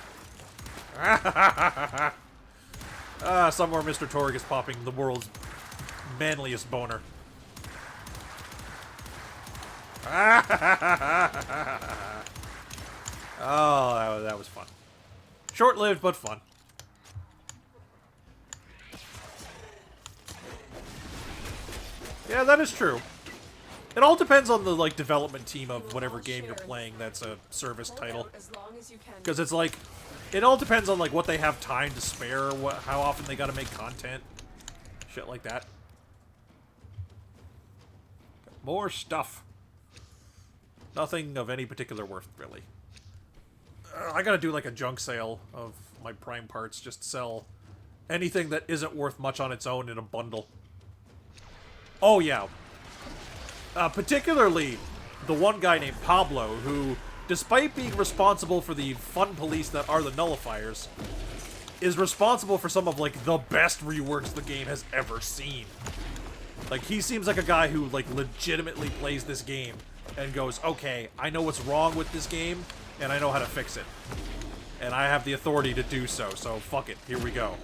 Somewhere Mr. Torg is popping the world's manliest boner. Oh, that was fun. Short-lived, but fun. Yeah, that is true. It all depends on the, like, development team of whatever game you're playing that's a service title. Because it's like, it all depends on, like, what they have time to spare, how often they gotta make content. Shit like that. More stuff. Nothing of any particular worth, really. I gotta do, like, a junk sale of my Prime parts. Just sell anything that isn't worth much on its own in a bundle. Oh, yeah. Particularly the one guy named Pablo, who, despite being responsible for the fun police that are the nullifiers, is responsible for some of, like, the best reworks the game has ever seen. Like, he seems like a guy who, like, legitimately plays this game and goes, okay, I know what's wrong with this game, and I know how to fix it. And I have the authority to do so, so fuck it, here we go.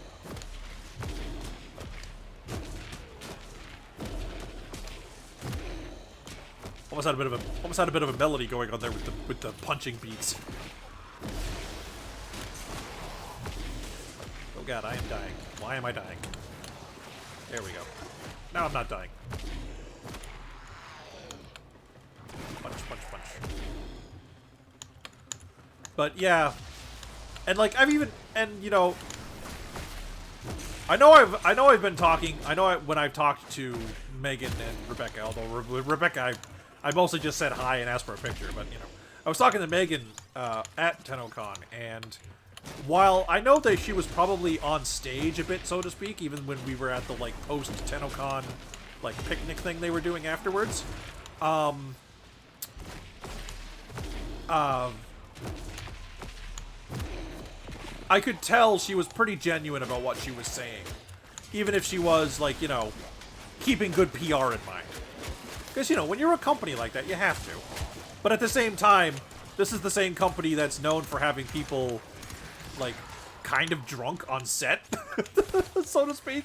Almost had a bit of a melody going on there with the punching beats. Oh god, I am dying. Why am I dying? There we go. Now I'm not dying. Punch, punch, punch. But yeah, and like I've even, and you know, I know I've been talking. I know when I've talked to Megan and Rebecca, although Rebecca, I mostly just said hi and asked for a picture. But you know, I was talking to Megan at TennoCon, and while I know that she was probably on stage a bit, so to speak, even when we were at the like post TennoCon like picnic thing they were doing afterwards, I could tell she was pretty genuine about what she was saying. Even if she was, like, you know, keeping good PR in mind. Because, you know, when you're a company like that, you have to. But at the same time, this is the same company that's known for having people, like, kind of drunk on set, so to speak.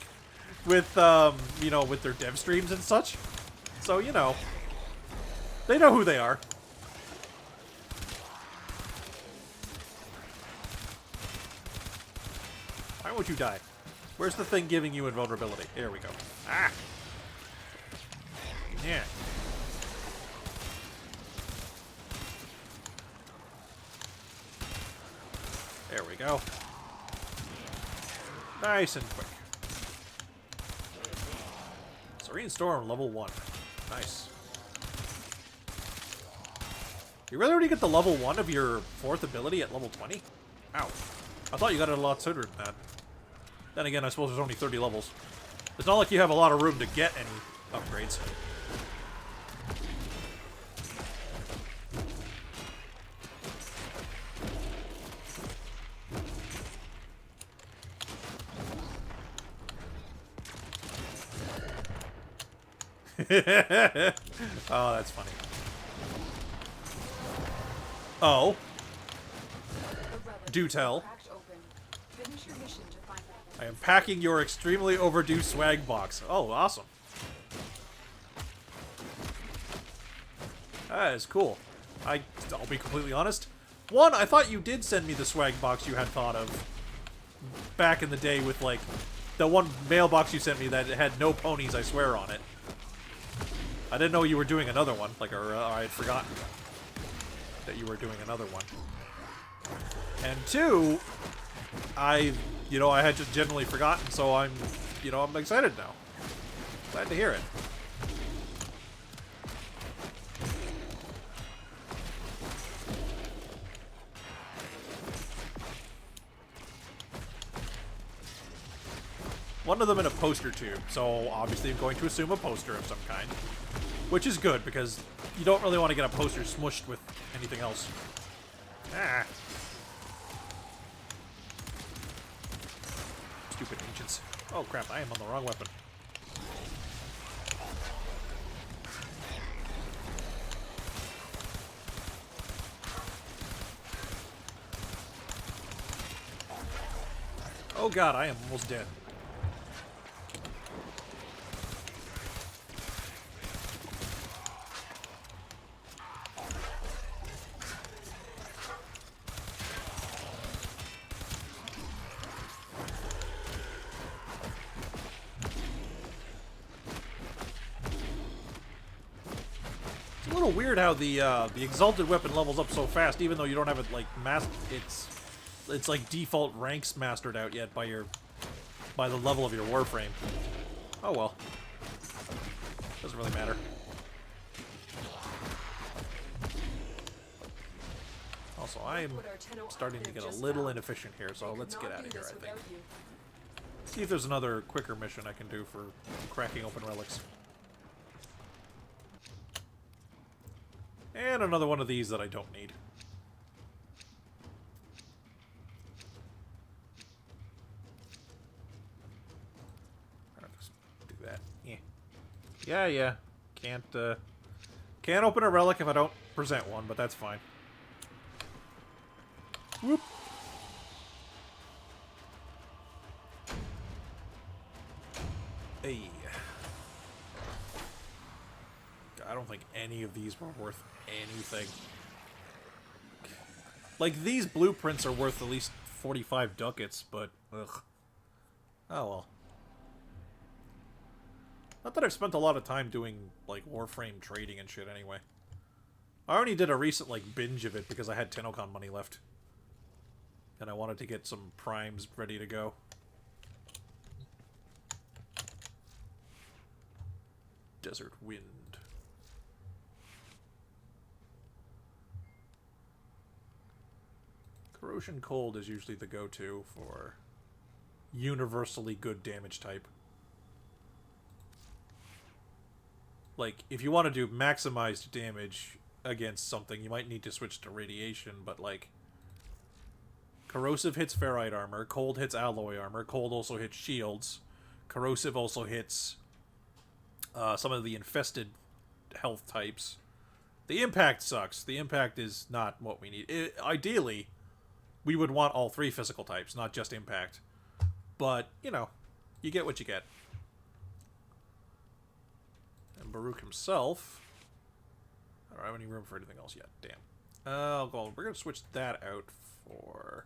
With, you know, with their dev streams and such. So, you know, they know who they are. Why won't you die? Where's the thing giving you invulnerability? Here we go. Ah! Yeah. There we go. Nice and quick. Serene Storm, level 1. Nice. You really already get the level 1 of your 4th ability at level 20? Ow. I thought you got it a lot sooner than that. Then again, I suppose there's only 30 levels. It's not like you have a lot of room to get any upgrades. Oh, that's funny. Oh. Do tell. I am packing your extremely overdue swag box. Oh, awesome. That is cool. I'll be completely honest. One, I thought you did send me the swag box you had thought of back in the day with, like, the one mailbox you sent me that had no ponies, I swear, on it. I didn't know you were doing another one, like, or I had forgotten that you were doing another one. And two, you know, I had just generally forgotten, so I'm excited now. Glad to hear it. One of them in a poster tube, so obviously I'm going to assume a poster of some kind. Which is good, because you don't really want to get a poster smushed with anything else. Ah. Stupid ancients. Oh crap, I am on the wrong weapon. Oh god, I am almost dead. Weird how the exalted weapon levels up so fast, even though you don't have it like it's like default ranks mastered out yet by the level of your Warframe. Oh well, doesn't really matter. Also, I'm starting to get a little inefficient here, so let's get out of here. I think. See if there's another quicker mission I can do for cracking open relics. And another one of these that I don't need. Alright, let's do that. Yeah. Yeah. Can't open a relic if I don't present one, but that's fine. Whoop. Hey. I don't think any of these were worth anything. Like, these blueprints are worth at least 45 ducats, but ugh. Oh well. Not that I've spent a lot of time doing, like, Warframe trading and shit anyway. I only did a recent, like, binge of it because I had Tennokan money left. And I wanted to get some primes ready to go. Desert Wind. Corrosion Cold is usually the go-to for universally good damage type. Like, if you want to do maximized damage against something, you might need to switch to Radiation, but, like, Corrosive hits Ferrite Armor, Cold hits Alloy Armor, Cold also hits Shields, Corrosive also hits some of the infested health types. The Impact sucks. The Impact is not what we need. Ideally, we would want all three physical types, not just Impact. But, you know, you get what you get. And Baruch himself... I don't have any room for anything else yet. Damn. Well, we're going to switch that out for...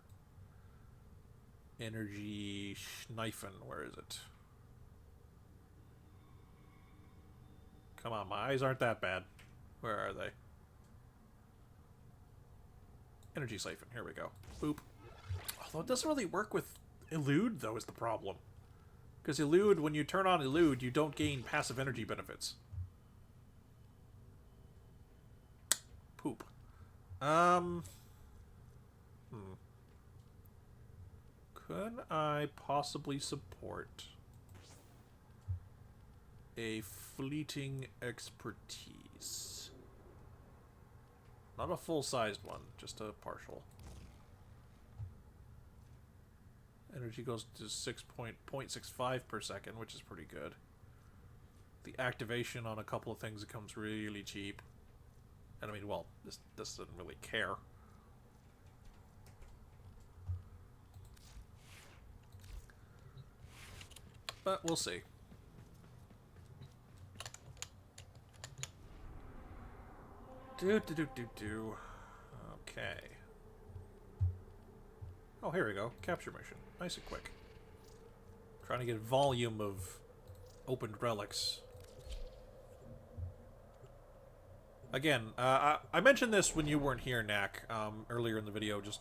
Energy Schneifin. Where is it? Come on, my eyes aren't that bad. Where are they? Energy Siphon. Here we go. Boop. Although it doesn't really work with Elude, though, is the problem. Because Elude, when you turn on Elude, you don't gain passive energy benefits. Poop. Could I possibly support a fleeting expertise? Not a full-sized one, just a partial. Energy goes to 0.65 per second, which is pretty good. The activation on a couple of things comes really cheap. And I mean, well, this doesn't really care. But we'll see. Okay. Oh, here we go. Capture mission. Nice and quick. Trying to get volume of opened relics. Again, I mentioned this when you weren't here, Knack, earlier in the video, just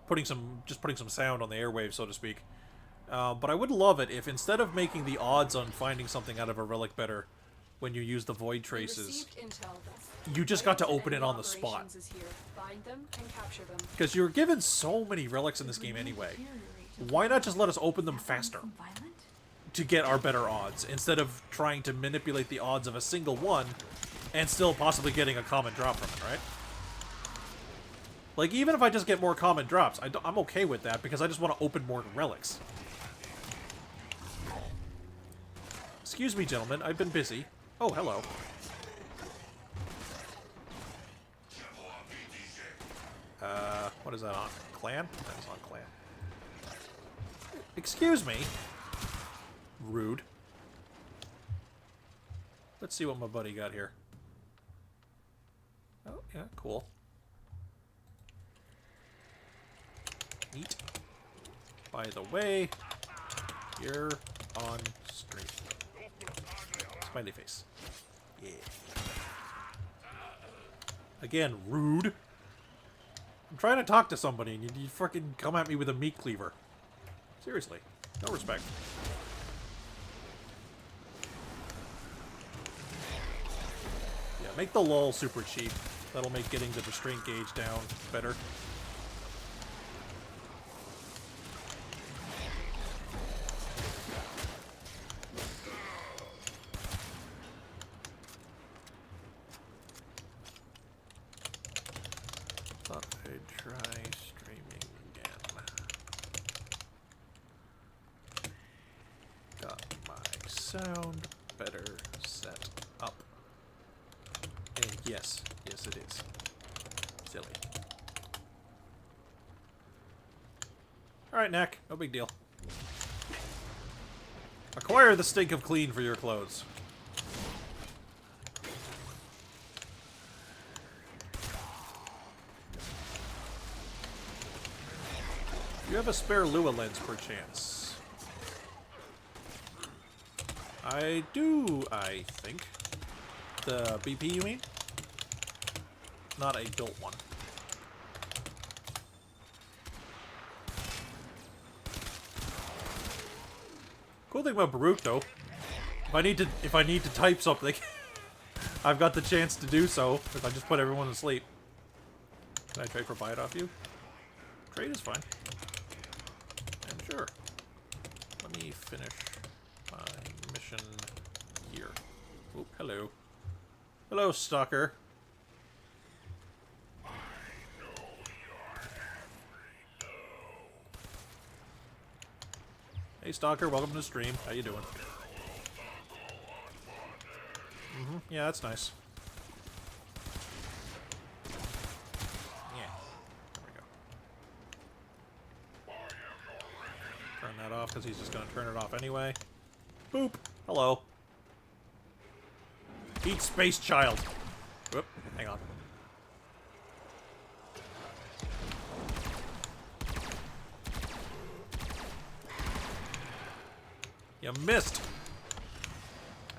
putting some sound on the airwaves, so to speak. But I would love it if instead of making the odds on finding something out of a relic better when you use the void traces, you just got to open it on the spot. Because you're given so many relics in this game anyway. Why not just let us open them faster to get our better odds, instead of trying to manipulate the odds of a single one and still possibly getting a common drop from it, right? Like, even if I just get more common drops, I'm okay with that, because I just want to open more relics. Excuse me, gentlemen, I've been busy. Oh, hello. What is that on? Clan? That is on Clan. Excuse me. Rude. Let's see what my buddy got here. Oh, yeah, cool. Neat. By the way, you're on stream. Smiley face. Yeah. Again, rude. I'm trying to talk to somebody and you fucking come at me with a meat cleaver. Seriously. No respect. Yeah, make the lull super cheap. That'll make getting the restraint gauge down better. Thought I'd try streaming again. Got my sound better set up. And yes, yes it is. Silly. Alright, Knack, no big deal. Acquire the stink of clean for your clothes. You have a spare Lua lens, perchance. I do, I think. The BP, you mean? Not a built one. Cool thing about Baruch, though, if I need to type something, I've got the chance to do so if I just put everyone to sleep. Can I trade for buy it off you? Trade is fine. And sure. Let me finish my mission here. Oh, hello. Hello, stalker. Hey, stalker, welcome to the stream. How you doing? Yeah, that's nice. Yeah. There we go. Turn that off, because he's just going to turn it off anyway. Boop. Hello. Eat space child. Whoop. Hang on. You missed.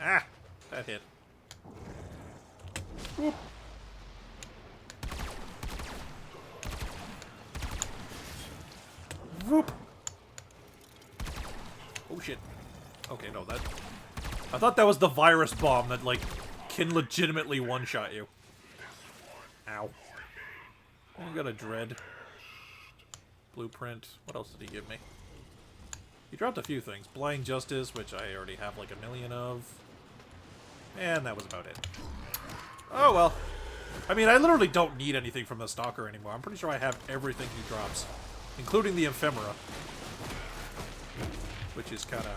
Ah. That hit. Whoop. Whoop. Oh shit. Okay, no, that... I thought that was the virus bomb that, like, can legitimately one-shot you. Ow. I got a dread. Blueprint. What else did he give me? He dropped a few things. Blind Justice, which I already have like 1,000,000 of. And that was about it. Oh well. I mean, I literally don't need anything from the Stalker anymore. I'm pretty sure I have everything he drops. Including the Ephemera. Which is kinda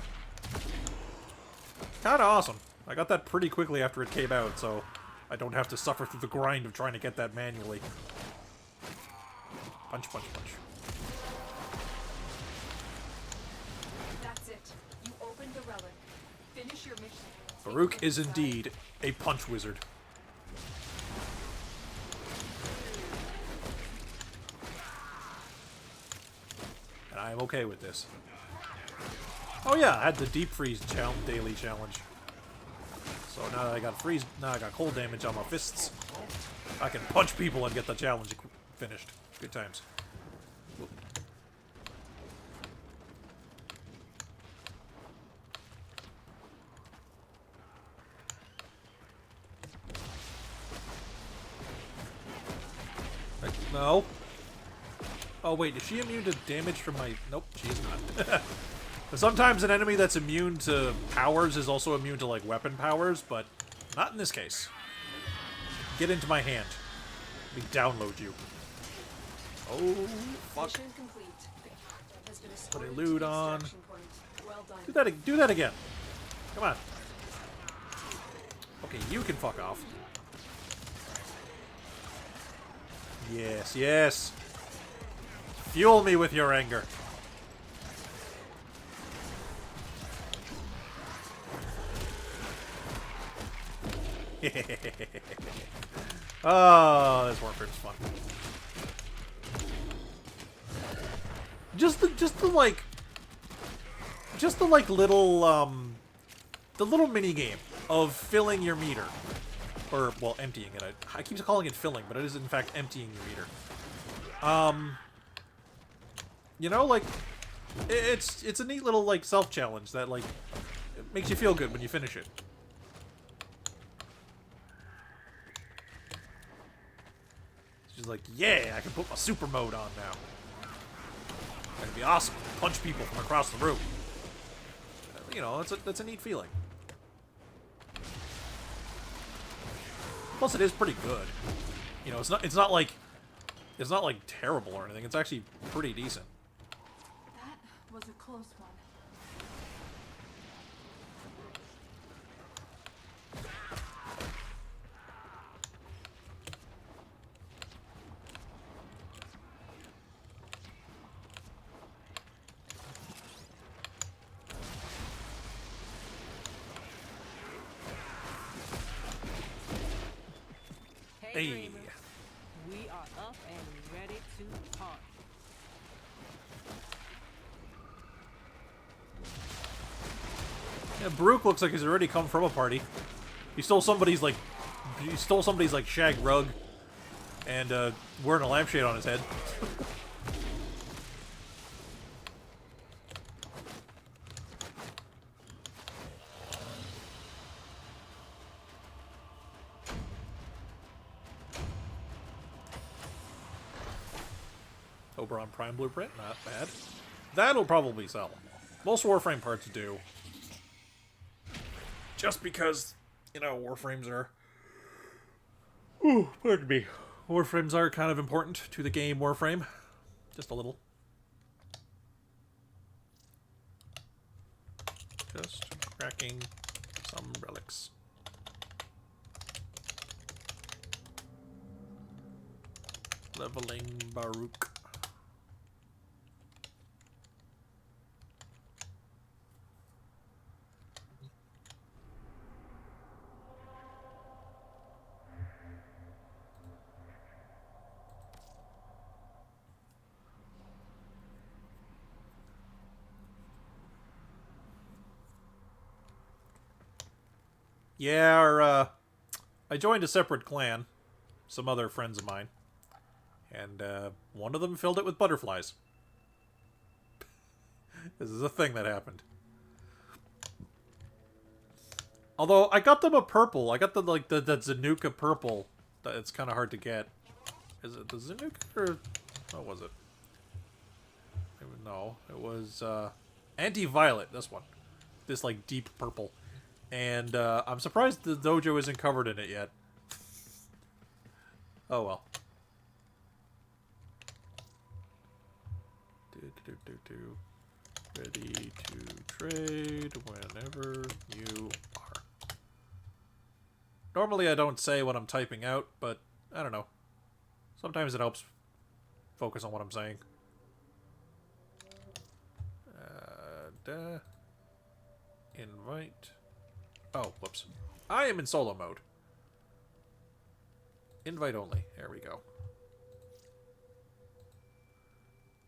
awesome. I got that pretty quickly after it came out, so I don't have to suffer through the grind of trying to get that manually. Punch, punch, punch. That's it. You opened the relic. Finish your mission. Baruch is indeed a punch wizard. And I am okay with this. Oh yeah, I had the deep freeze daily challenge. So now that I got cold damage on my fists, I can punch people and get the challenge finished. Good times. Whoop. No. Oh wait, is she immune to damage from my... Nope, she is not. Sometimes an enemy that's immune to powers is also immune to, like, weapon powers, but not in this case. Get into my hand. Let me download you. Oh, fuck. Mission complete. Has been Put a escorted loot to the on. extraction point. Well done. Do that again. Come on. Okay, you can fuck off. Yes, yes. Fuel me with your anger. Oh, this Warframe's fun. Just the little mini game of filling your meter, or well, emptying it. I keep calling it filling, but it is in fact emptying your meter. You know, like it's a neat little like self challenge that like it makes you feel good when you finish it. She's like, yeah, I can put my super mode on now. That'd be awesome. Punch people from across the room. You know, that's a neat feeling. Plus, it is pretty good. You know, it's not like terrible or anything. It's actually pretty decent. That was a close one. Hey. Dreamers, we are up and ready to party. Yeah, Baruch looks like he's already come from a party. He stole somebody's like shag rug and wearing a lampshade on his head. Oberon Prime Blueprint, not bad. That'll probably sell. Most Warframe parts do. Just because, you know, Warframes are... Ooh, pardon me. Warframes are kind of important to the game Warframe. Just a little. Just cracking some relics. Leveling Baruch. Yeah, I joined a separate clan, some other friends of mine, and one of them filled it with butterflies. This is a thing that happened. Although I got them a purple, I got the Zanuka purple. It's kind of hard to get. Is it the Zanuka or what was it? No, it was anti-violet. This one, this like deep purple. And I'm surprised the dojo isn't covered in it yet. Oh well. Ready to trade whenever you are. Normally I don't say what I'm typing out, but I don't know. Sometimes it helps focus on what I'm saying. Invite. Oh, whoops. I am in solo mode. Invite only. There we go.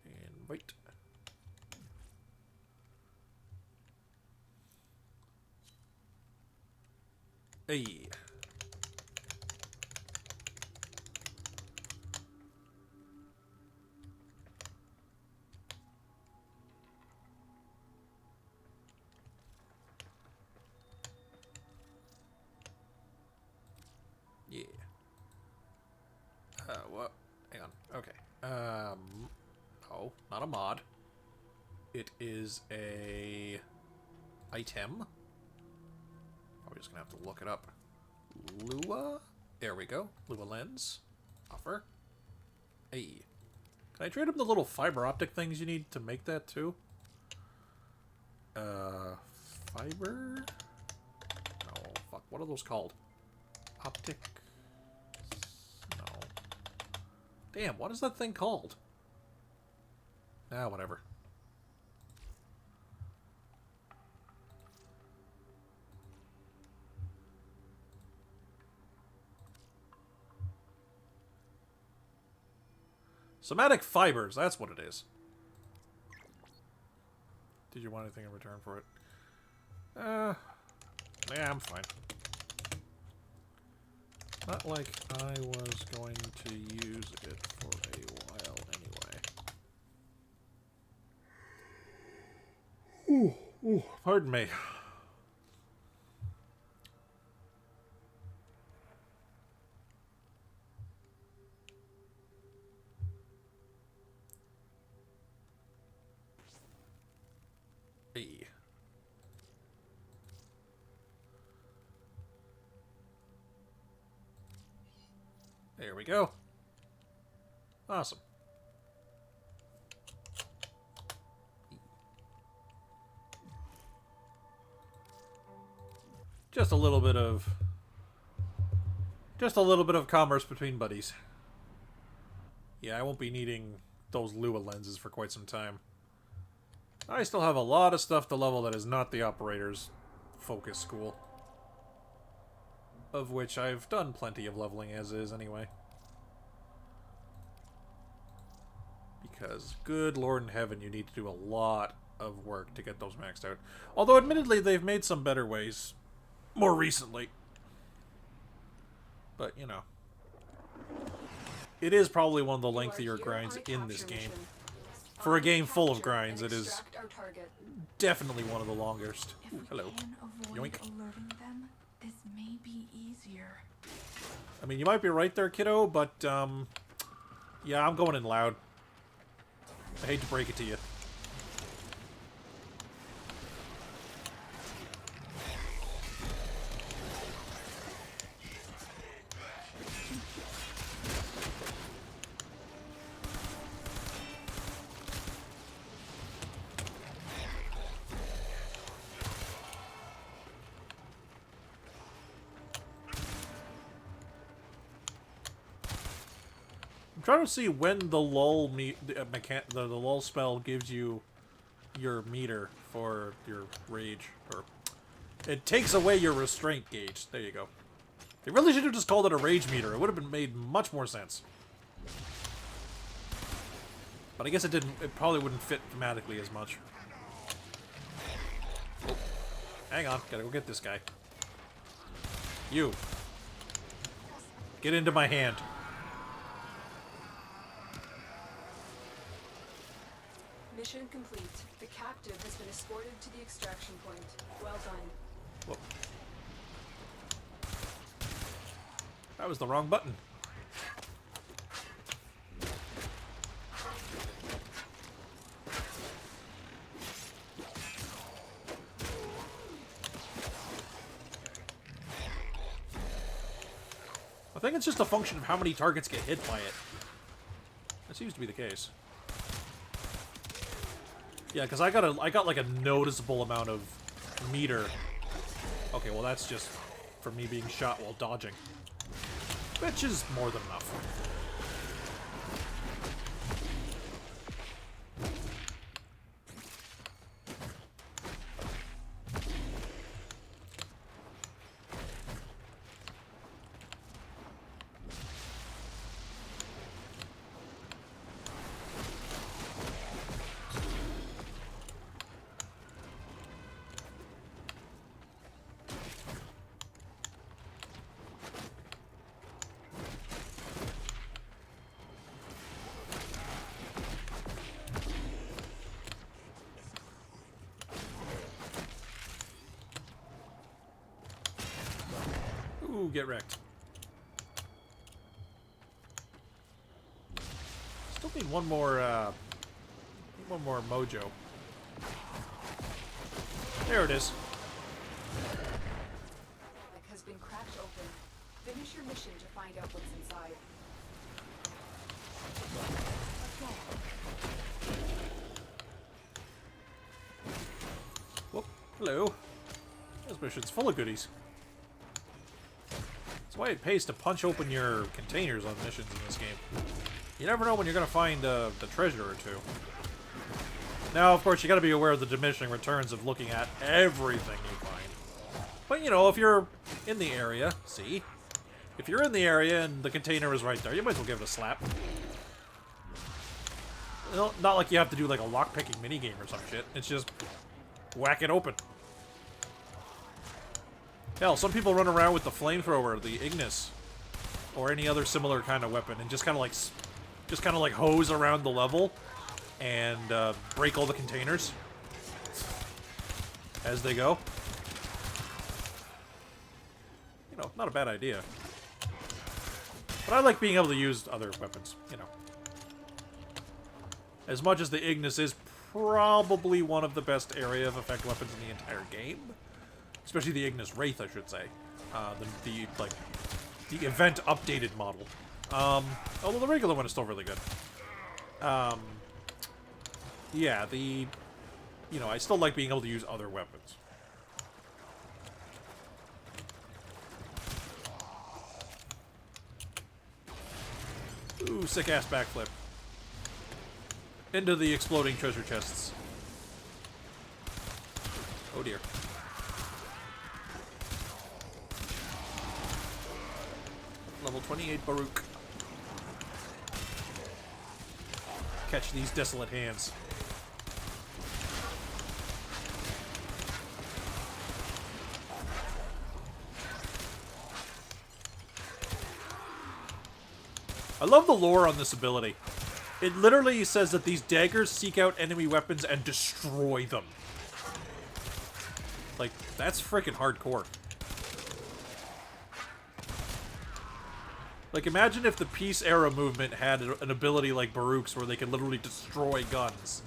Invite. Hey. Yeah. What? Hang on. Okay. No, not a mod. It is a item. I'm just gonna have to look it up. Lua? There we go. Lua lens. Offer. Hey. Can I trade him the little fiber optic things you need to make that too? Fiber? No, fuck. What are those called? Optic? No. Damn, what is that thing called? Ah, whatever. Somatic fibers, that's what it is. Did you want anything in return for it? Yeah, I'm fine. Not like I was going to use it for a while anyway. Ooh, pardon me. Hey. There we go. Awesome. Just a little bit of commerce between buddies. Yeah, I won't be needing those Lua lenses for quite some time. I still have a lot of stuff to level that is not the operator's focus school. Of which I've done plenty of leveling as is anyway. Because, good lord in heaven, you need to do a lot of work to get those maxed out. Although, admittedly, they've made some better ways more recently. But, you know. It is probably one of the lengthier grinds in this game. For a game full of grinds, it is definitely one of the longest. If we Hello. can avoid Yoink. alerting them, this may be easier. I mean, you might be right there, kiddo, but, yeah, I'm going in loud. I hate to break it to you. I'm trying to see when the lull the lull spell gives you your meter for your rage, or it takes away your restraint gauge. There you go. They really should have just called it a rage meter. It would have been made much more sense. But I guess it didn't. It probably wouldn't fit thematically as much. Oh, hang on, gotta go get this guy. You get into my hand. Mission complete. The captive has been escorted to the extraction point. Well done. Whoa. That was the wrong button. I think it's just a function of how many targets get hit by it. That seems to be the case. Yeah, because I got like a noticeable amount of meter. Okay, well that's just from me being shot while dodging, which is more than enough. Ooh, get wrecked. Still need one more mojo. There it is. Has been cracked open. Finish your mission to find out what's inside. Whoop. Hello. This mission's full of goodies. That's why it pays to punch open your containers on missions in this game. You never know when you're going to find the treasure or two. Now, of course, you got to be aware of the diminishing returns of looking at everything you find. But, you know, if you're in the area, see? If you're in the area and the container is right there, you might as well give it a slap. Not like you have to do like a lockpicking minigame or some shit. It's just whack it open. Hell, some people run around with the flamethrower, the Ignis, or any other similar kind of weapon, and just kind of like hose around the level and break all the containers as they go. You know, not a bad idea. But I like being able to use other weapons, you know. As much as the Ignis is probably one of the best area of effect weapons in the entire game. Especially the Ignis Wraith, I should say. The event updated model. Although the regular one is still really good. Yeah, you know, I still like being able to use other weapons. Ooh, sick-ass backflip. Into the exploding treasure chests. Oh dear. Level 28 Baruch. Catch these desolate hands. I love the lore on this ability. It literally says that these daggers seek out enemy weapons and destroy them. Like, that's freaking hardcore. Like, imagine if the Peace Era movement had an ability like Baruch's where they could literally destroy guns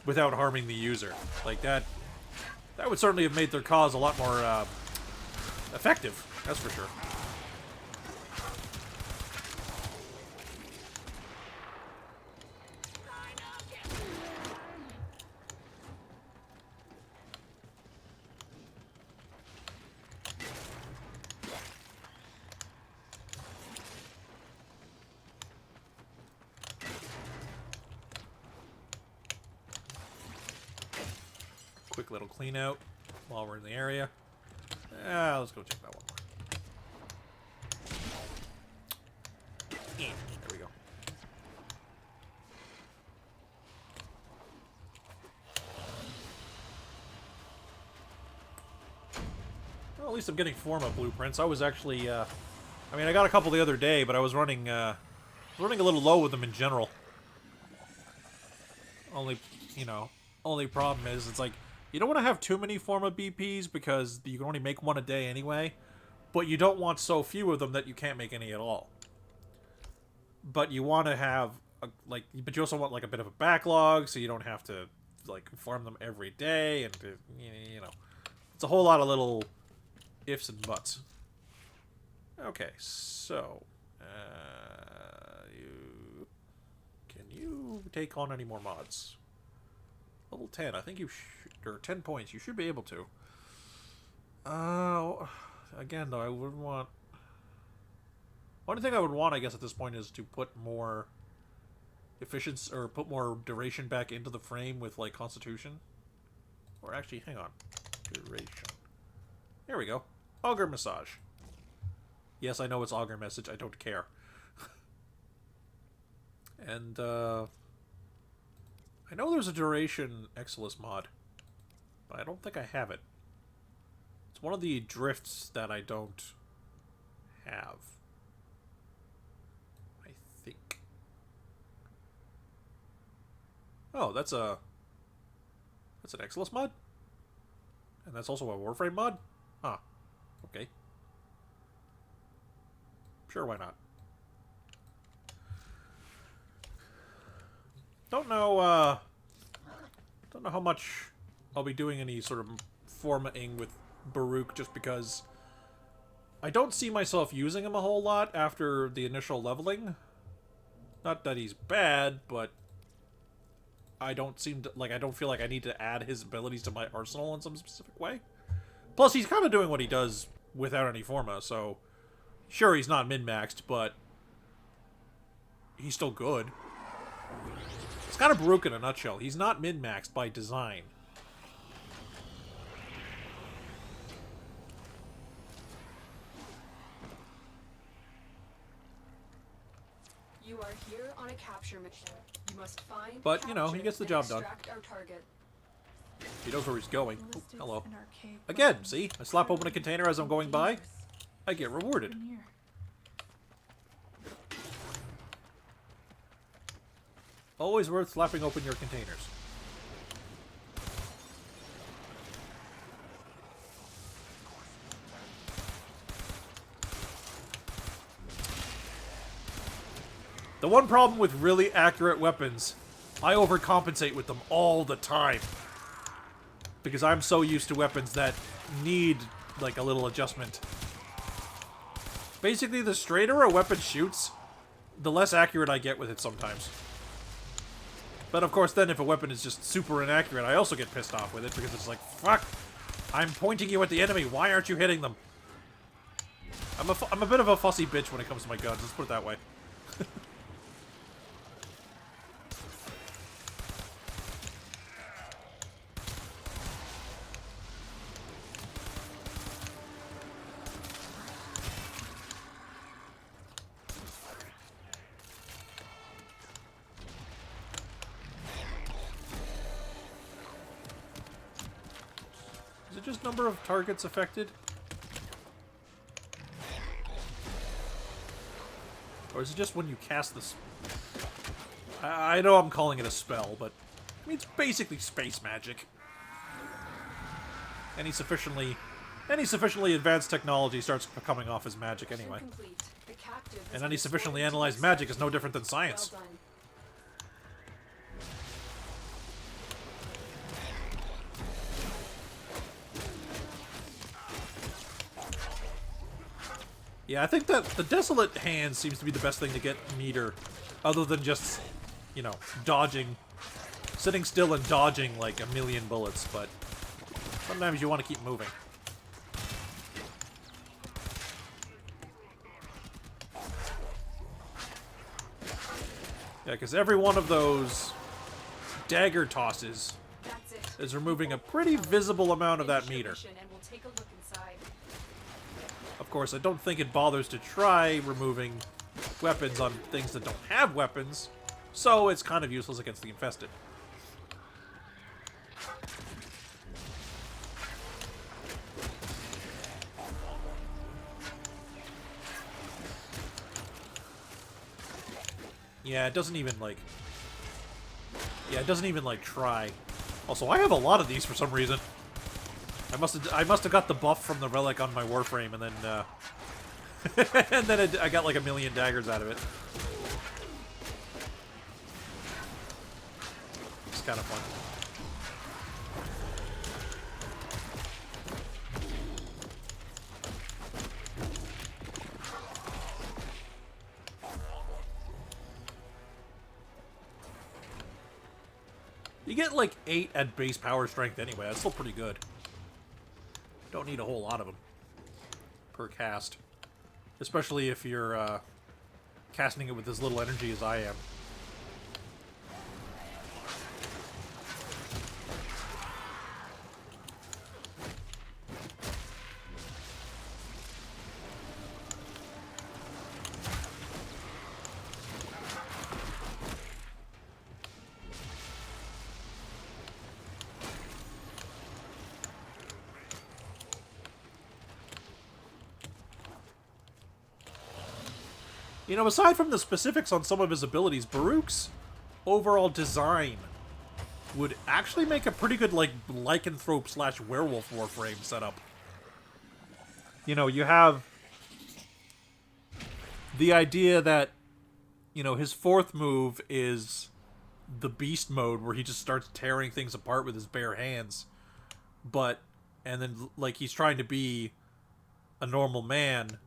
without harming the user. Like, that would certainly have made their cause a lot more effective. That's for sure. Quick little clean out while we're in the area. Let's go check that one more. There we go. Well, at least I'm getting Forma blueprints. I was actually, I mean, I got a couple the other day, but I was running a little low with them in general. Only problem is, it's like, you don't want to have too many Forma BPs because you can only make one a day anyway, but you don't want so few of them that you can't make any at all. But you want to have, but you also want, like, a bit of a backlog, so you don't have to, like, farm them every day, and, you know, it's a whole lot of little ifs and buts. Okay, so, can you take on any more mods? Level 10, I think you should, or 10 points, you should be able to. Again, though, I wouldn't want... One thing I would want, I guess, at this point is to put more efficiency, or put more duration back into the frame with, like, Constitution. Or actually, hang on. Duration. There we go. Auger Massage. Yes, I know it's Auger Message, I don't care. And, I know there's a duration Exilus mod, but I don't think I have it. It's one of the drifts that I don't have. I think. Oh, that's an Exilus mod? And that's also a Warframe mod? Huh. Okay. Sure, why not? Don't know how much I'll be doing any sort of formatting with Baruch, just because I don't see myself using him a whole lot after the initial leveling. Not that he's bad, but I don't feel like I need to add his abilities to my arsenal in some specific way. Plus, he's kind of doing what he does without any Forma, so sure, he's not min-maxed, but he's still good. It's kind of Baruch in a nutshell. He's not min-maxed by design. You are here on a capture mission. You must find, but, you know, he capture, gets the and job done. extract our target. He knows where he's going. Oh, hello. An arcade Again, button. see? I slap open a container as I'm going by. I get rewarded. In here. Always worth slapping open your containers. The one problem with really accurate weapons, I overcompensate with them all the time. Because I'm so used to weapons that need, like, a little adjustment. Basically, the straighter a weapon shoots, the less accurate I get with it sometimes. But of course, then if a weapon is just super inaccurate, I also get pissed off with it, because it's like, fuck! I'm pointing you at the enemy, why aren't you hitting them? I'm a bit of a fussy bitch when it comes to my guns, let's put it that way. Is it just number of targets affected? Or Or is it just when you cast this? I know I'm calling it a spell, but I mean, it's basically space magic. Any sufficiently advanced technology starts coming off as magic anyway. Complete. The captive has And any been sufficiently destroyed to analyzed be magic is no extracted. different than science. Well done. Yeah, I think that the Desolate Hand seems to be the best thing to get meter, other than just, you know, dodging, sitting still and dodging like a million bullets, but sometimes you want to keep moving. Yeah, because every one of those dagger tosses That's it. is removing a pretty visible amount of that Finish your meter. mission and we'll take a look inside. Of course, I don't think it bothers to try removing weapons on things that don't have weapons, so it's kind of useless against the infested. Yeah, it doesn't even, like... Yeah, it doesn't even, like, try. Also, I have a lot of these for some reason. I must have got the buff from the relic on my Warframe, and then, and then I got, like, a million daggers out of it. It's kind of fun. You get like 8 at base power strength anyway. That's still pretty good. Don't need a whole lot of them per cast. Especially if you're casting it with as little energy as I am. You know, aside from the specifics on some of his abilities, Baruch's overall design would actually make a pretty good, like, lycanthrope / werewolf Warframe setup. You know, you have the idea that, you know, his fourth move is the beast mode, where he just starts tearing things apart with his bare hands. And then, like, he's trying to be a normal man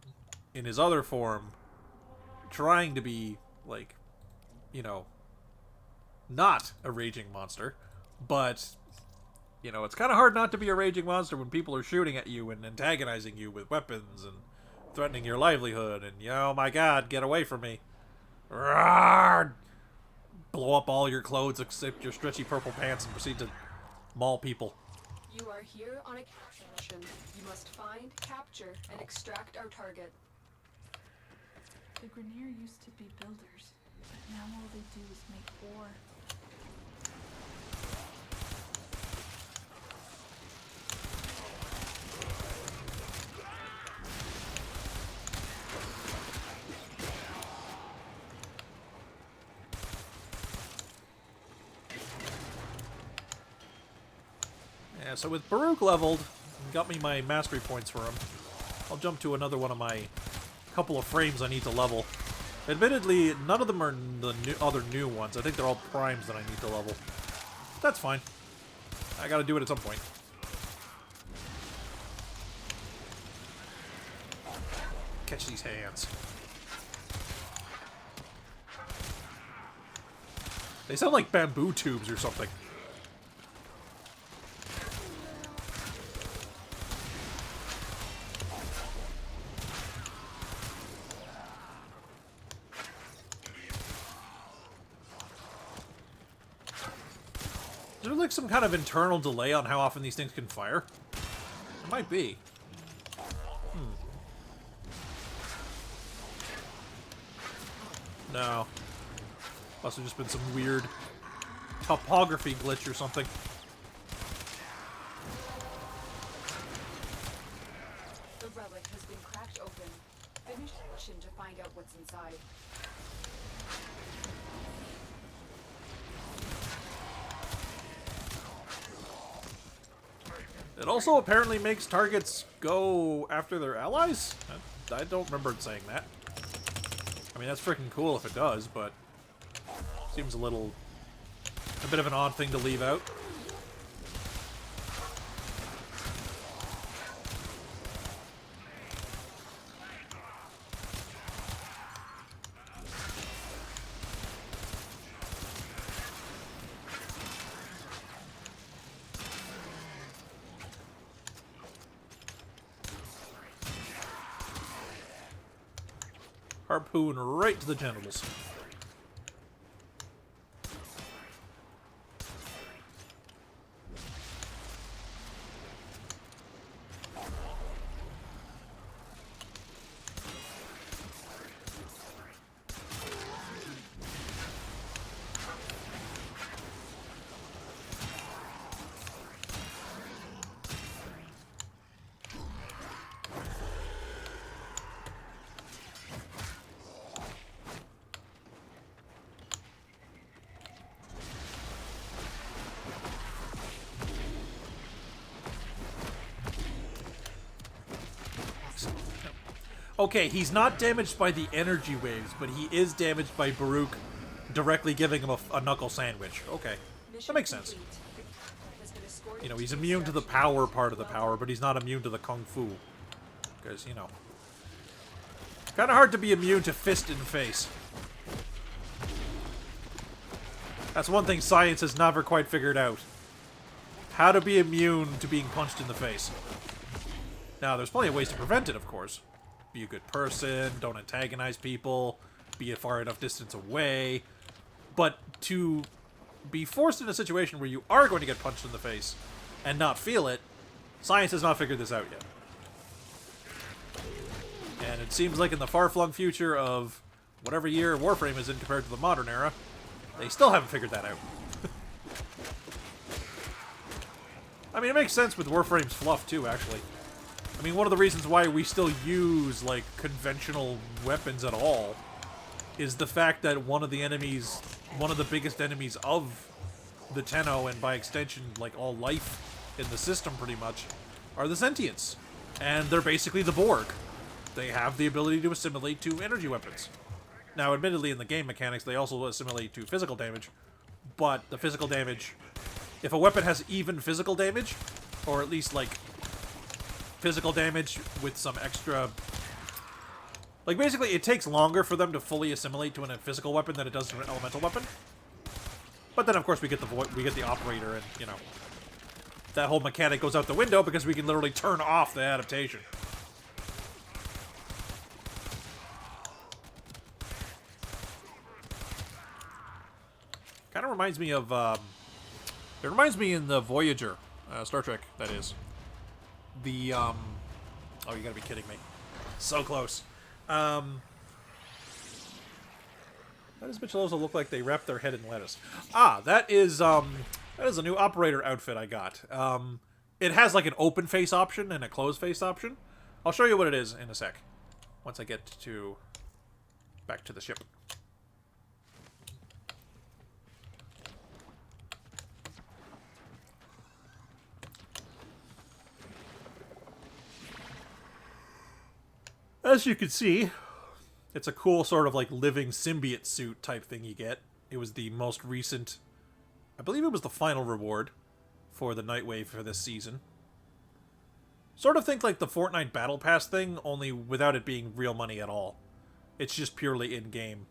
in his other form, trying to be, like, you know, not a raging monster, but, you know, it's kind of hard not to be a raging monster when people are shooting at you and antagonizing you with weapons and threatening your livelihood and, oh my god, get away from me. Roar! Blow up all your clothes except your stretchy purple pants and proceed to maul people. You are here on a capture mission. You must find, capture, and extract our target. The Grenier used to be builders, but now all they do is make war. Yeah, so with Baruch leveled, got me my mastery points for him, I'll jump to another one of my couple of frames I need to level. Admittedly, none of them are the other new ones. I think they're all primes that I need to level. That's fine. I gotta do it at some point. Catch these hands. They sound like bamboo tubes or something. Is there like some kind of internal delay on how often these things can fire? It might be. No. Must have just been some weird topography glitch or something. The relic has been cracked open. Finish the mission to find out what's inside. It also apparently makes targets go after their allies? I don't remember it saying that. I mean, that's freaking cool if it does, but seems a bit of an odd thing to leave out. Harpoon right to the genitals. Okay, he's not damaged by the energy waves, but he is damaged by Baruch directly giving him a knuckle sandwich. Okay, that makes sense. You know, he's immune to the power part of the power, but he's not immune to the kung fu. Because, you know, kind of hard to be immune to fist in the face. That's one thing science has never quite figured out. How to be immune to being punched in the face. Now, there's plenty of ways to prevent it, of course. Be a good person, don't antagonize people, be a far enough distance away. But to be forced in a situation where you are going to get punched in the face and not feel it, science has not figured this out yet. And it seems like in the far-flung future of whatever year Warframe is in compared to the modern era, they still haven't figured that out. I mean, it makes sense with Warframe's fluff, too, actually. I mean, one of the reasons why we still use, like, conventional weapons at all is the fact that one of the biggest enemies of the Tenno, and by extension, like, all life in the system, pretty much, are the Sentients. And they're basically the Borg. They have the ability to assimilate to energy weapons. Now, admittedly, in the game mechanics, they also assimilate to physical damage, but the physical damage... If a weapon has even physical damage, or at least, like, physical damage with some extra... Like, basically, it takes longer for them to fully assimilate to a physical weapon than it does to an elemental weapon. But then, of course, we get the operator, and, you know, that whole mechanic goes out the window because we can literally turn off the adaptation. Kind of reminds me of, it reminds me in the Voyager, Star Trek, that is. The, oh, you gotta be kidding me. So close. How does Michelozzo look like they wrap their head in lettuce? Ah, that is a new operator outfit I got. It has like an open face option and a closed face option. I'll show you what it is in a sec. Once I get to back to the ship. As you can see, it's a cool sort of like living symbiote suit type thing you get. It was the most recent, I believe it was the final reward for the Nightwave for this season. Sort of think like the Fortnite Battle Pass thing, only without it being real money at all. It's just purely in-game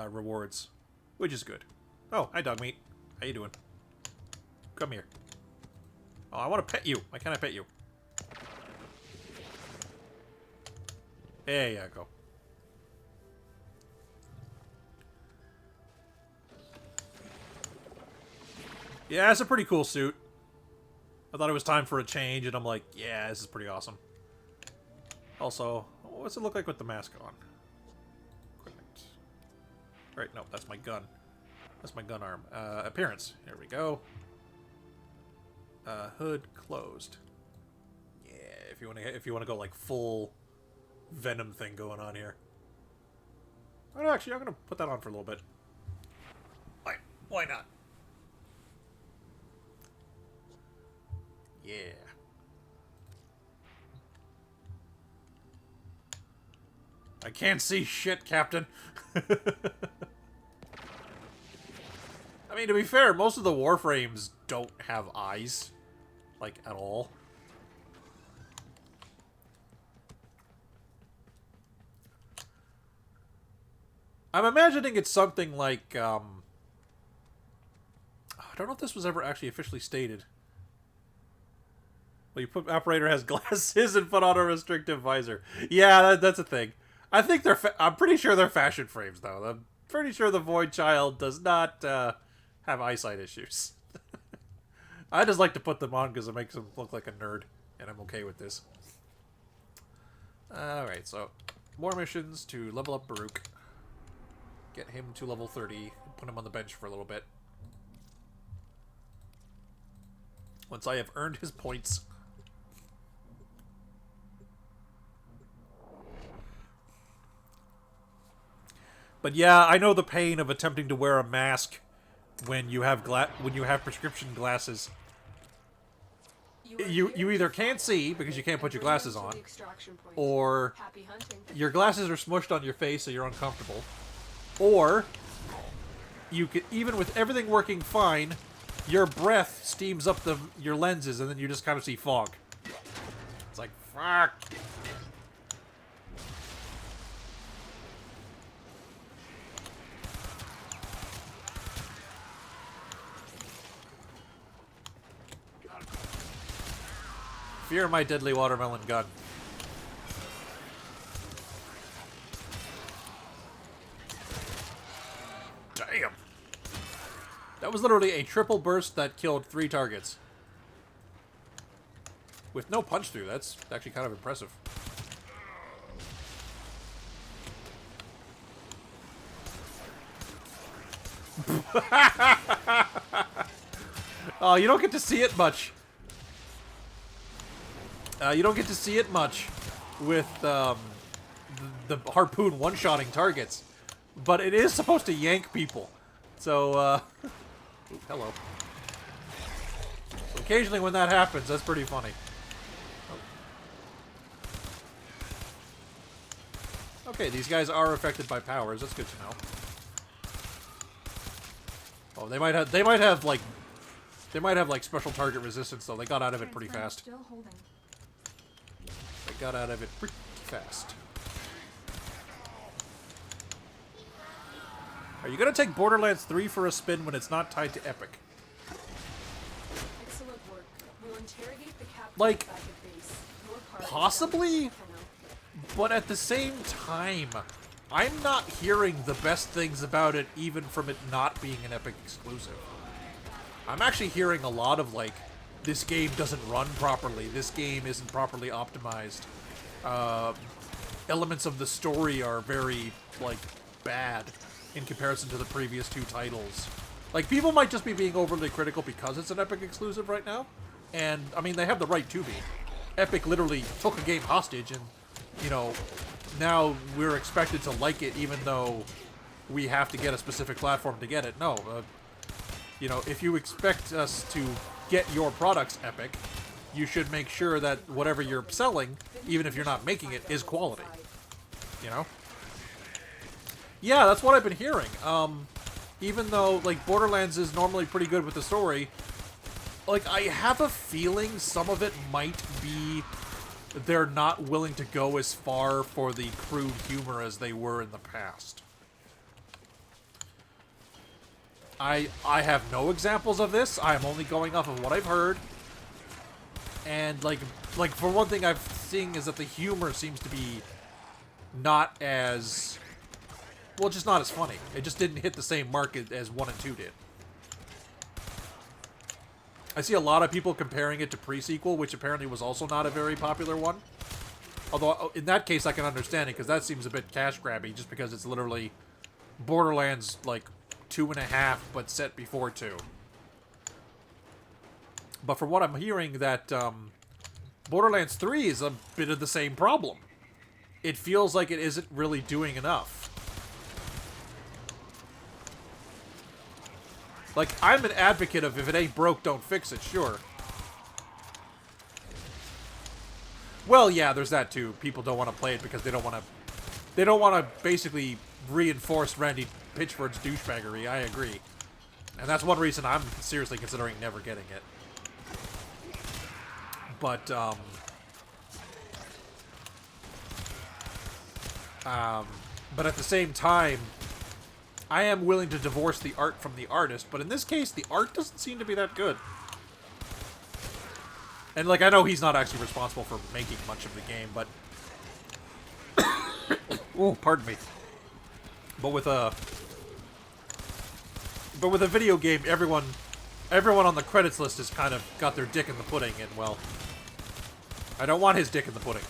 rewards, which is good. Oh, hi Dogmeat. How you doing? Come here. Oh, I want to pet you. Why can't I pet you? There you go. Yeah, it's a pretty cool suit. I thought it was time for a change, and I'm like, yeah, this is pretty awesome. Also, what's it look like with the mask on? Equipment. Right, no, that's my gun. That's my gun arm. Appearance. Here we go. Hood closed. Yeah, if you want to go like full Venom thing going on here. Oh, actually, I'm gonna put that on for a little bit. Why not? Yeah. can't see shit, Captain. I mean, to be fair, most of the Warframes don't have eyes. Like, at all. I'm imagining it's something like, I don't know if this was ever actually officially stated. Well, you put operator has glasses and put on a restrictive visor. Yeah, that's a thing. I think I'm pretty sure they're fashion frames, though. I'm pretty sure the Void Child does not have eyesight issues. I just like to put them on because it makes him look like a nerd, and I'm okay with this. Alright, so more missions to level up Baruch. Get him to level 30, put him on the bench for a little bit. Once I have earned his points. But yeah, I know the pain of attempting to wear a mask when you have prescription glasses. You either can't see because you can't put your glasses on, or your glasses are smushed on your face so you're uncomfortable, or you could, even with everything working fine, your breath steams up your lenses and then you just kind of see fog. It's like, fuck. Fear my deadly watermelon gun. Damn. That was literally a triple burst that killed 3 targets. With no punch through. That's actually kind of impressive. Oh, you don't get to see it much. You don't get to see it much with the harpoon one-shotting targets. But it is supposed to yank people. So, ooh, hello. So occasionally when that happens, that's pretty funny. Oh. Okay, these guys are affected by powers. That's good to know. Oh, they might have like special target resistance though. They got out of it pretty fast. Still holding. They got out of it pretty fast. Are you gonna take Borderlands 3 for a spin when it's not tied to Epic? Excellent work. We'll interrogate the captain Like, back at base. Your part is possibly, done. but at the same time, I'm not hearing the best things about it, even from it not being an Epic exclusive. I'm actually hearing a lot of, like, this game doesn't run properly, this game isn't properly optimized, elements of the story are very, like, bad in comparison to the previous 2 titles. Like, people might just be being overly critical because it's an Epic exclusive right now, and, I mean, they have the right to be. Epic literally took a game hostage, and, you know, now we're expected to like it even though we have to get a specific platform to get it. No, you know, if you expect us to get your products Epic, you should make sure that whatever you're selling, even if you're not making it, is quality. You know? Yeah, that's what I've been hearing. Even though, like, Borderlands is normally pretty good with the story, like, I have a feeling some of it might be they're not willing to go as far for the crude humor as they were in the past. I have no examples of this. I'm only going off of what I've heard. And, like for one thing I've seen is that the humor seems to be not as... well, just not as funny. It just didn't hit the same mark as 1 and 2 did. I see a lot of people comparing it to Pre-Sequel, which apparently was also not a very popular one. Although, in that case, I can understand it, because that seems a bit cash-grabby, just because it's literally Borderlands, like, 2.5, but set before 2. But from what I'm hearing, that Borderlands 3 is a bit of the same problem. It feels like it isn't really doing enough. Like, I'm an advocate of if it ain't broke, don't fix it, sure. Well, yeah, there's that too. People don't want to play it because they don't want to They don't want to basically reinforce Randy Pitchford's douchebaggery. I agree. And that's one reason I'm seriously considering never getting it. But, but at the same time, I am willing to divorce the art from the artist, but in this case, the art doesn't seem to be that good. And, like, I know he's not actually responsible for making much of the game, but... oh, pardon me. But with a video game, everyone on the credits list has kind of got their dick in the pudding, and, well... I don't want his dick in the pudding.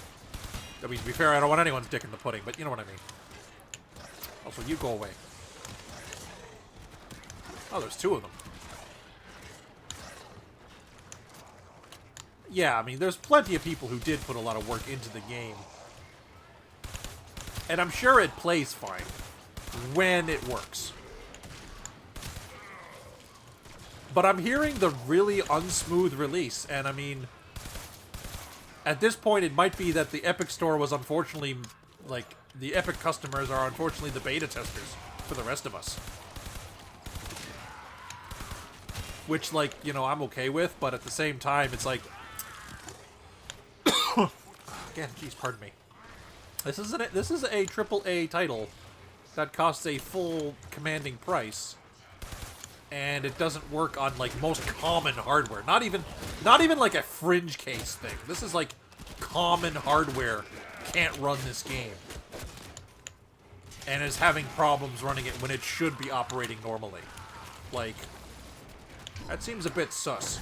I mean, to be fair, I don't want anyone's dick in the pudding, but you know what I mean. Also, you go away. Oh, there's two of them. Yeah, I mean, there's plenty of people who did put a lot of work into the game. And I'm sure it plays fine when it works. But I'm hearing the really unsmooth release, and I mean... At this point, it might be that the Epic Store was unfortunately... Like, the Epic customers are unfortunately the beta testers for the rest of us. Which, like, you know, I'm okay with, but at the same time, it's like... Again, jeez, pardon me. This is a AAA title that costs a full commanding price, and it doesn't work on like most common hardware. Not even like a fringe case thing. This is like common hardware can't run this game, and is having problems running it when it should be operating normally. Like, that seems a bit sus.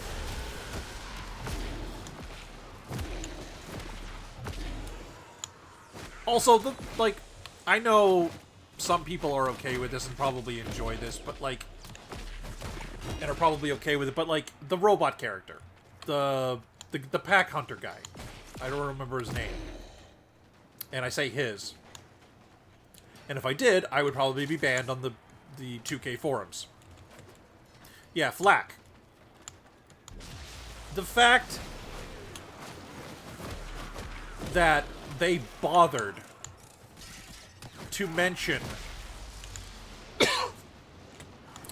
Also, like, I know some people are okay with this and probably enjoy this, but, like, and are probably okay with it, but, like, the robot character, the pack hunter guy, I don't remember his name, and I say his, and if I did, I would probably be banned on the 2K forums. Yeah, Flack. The fact that they bothered to mention...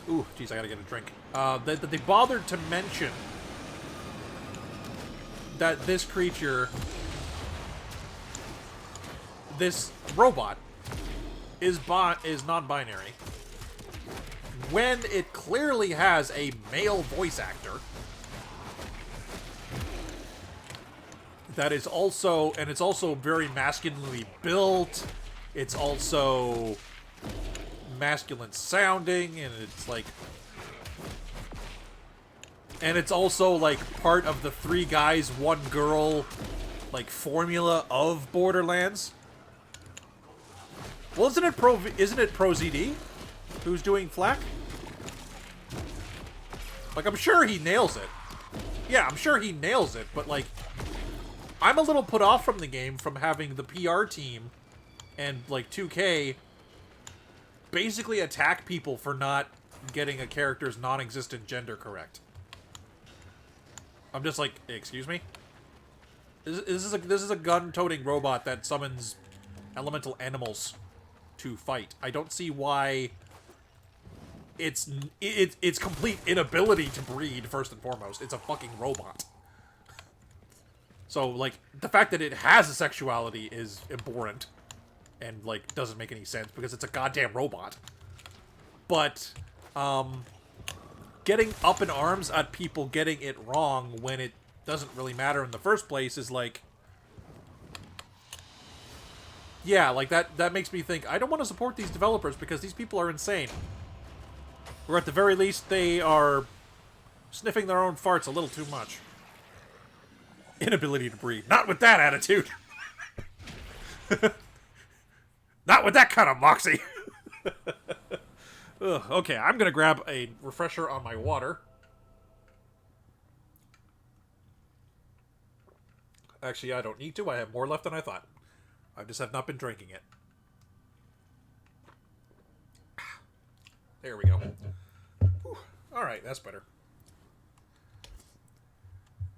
Ooh, jeez, I gotta get a drink. That they bothered to mention that this creature, this robot, is non-binary, when it clearly has a male voice actor that is also, and it's also very masculinely built, it's also masculine sounding, and it's like, and it's also like part of the 3 guys, 1 girl, like, formula of Borderlands. Well, isn't it Pro ZD who's doing Flack? Like, I'm sure he nails it. Yeah, I'm sure he nails it, but like, I'm a little put off from the game from having the PR team and, like, 2K basically attack people for not getting a character's non-existent gender correct. I'm just like, excuse me? This is a gun-toting robot that summons elemental animals to fight. I don't see why its complete inability to breed, first and foremost. It's a fucking robot. So, like, the fact that it has a sexuality is abhorrent and, like, doesn't make any sense because it's a goddamn robot. But, getting up in arms at people getting it wrong when it doesn't really matter in the first place is, like... Yeah, like, that makes me think, I don't want to support these developers because these people are insane. Or at the very least, they are sniffing their own farts a little too much. Inability to breathe. Not with that attitude. Not with that kind of moxie. Ugh, okay, I'm going to grab a refresher on my water. Actually, I don't need to. I have more left than I thought. I just have not been drinking it. There we go. Whew. All right, that's better.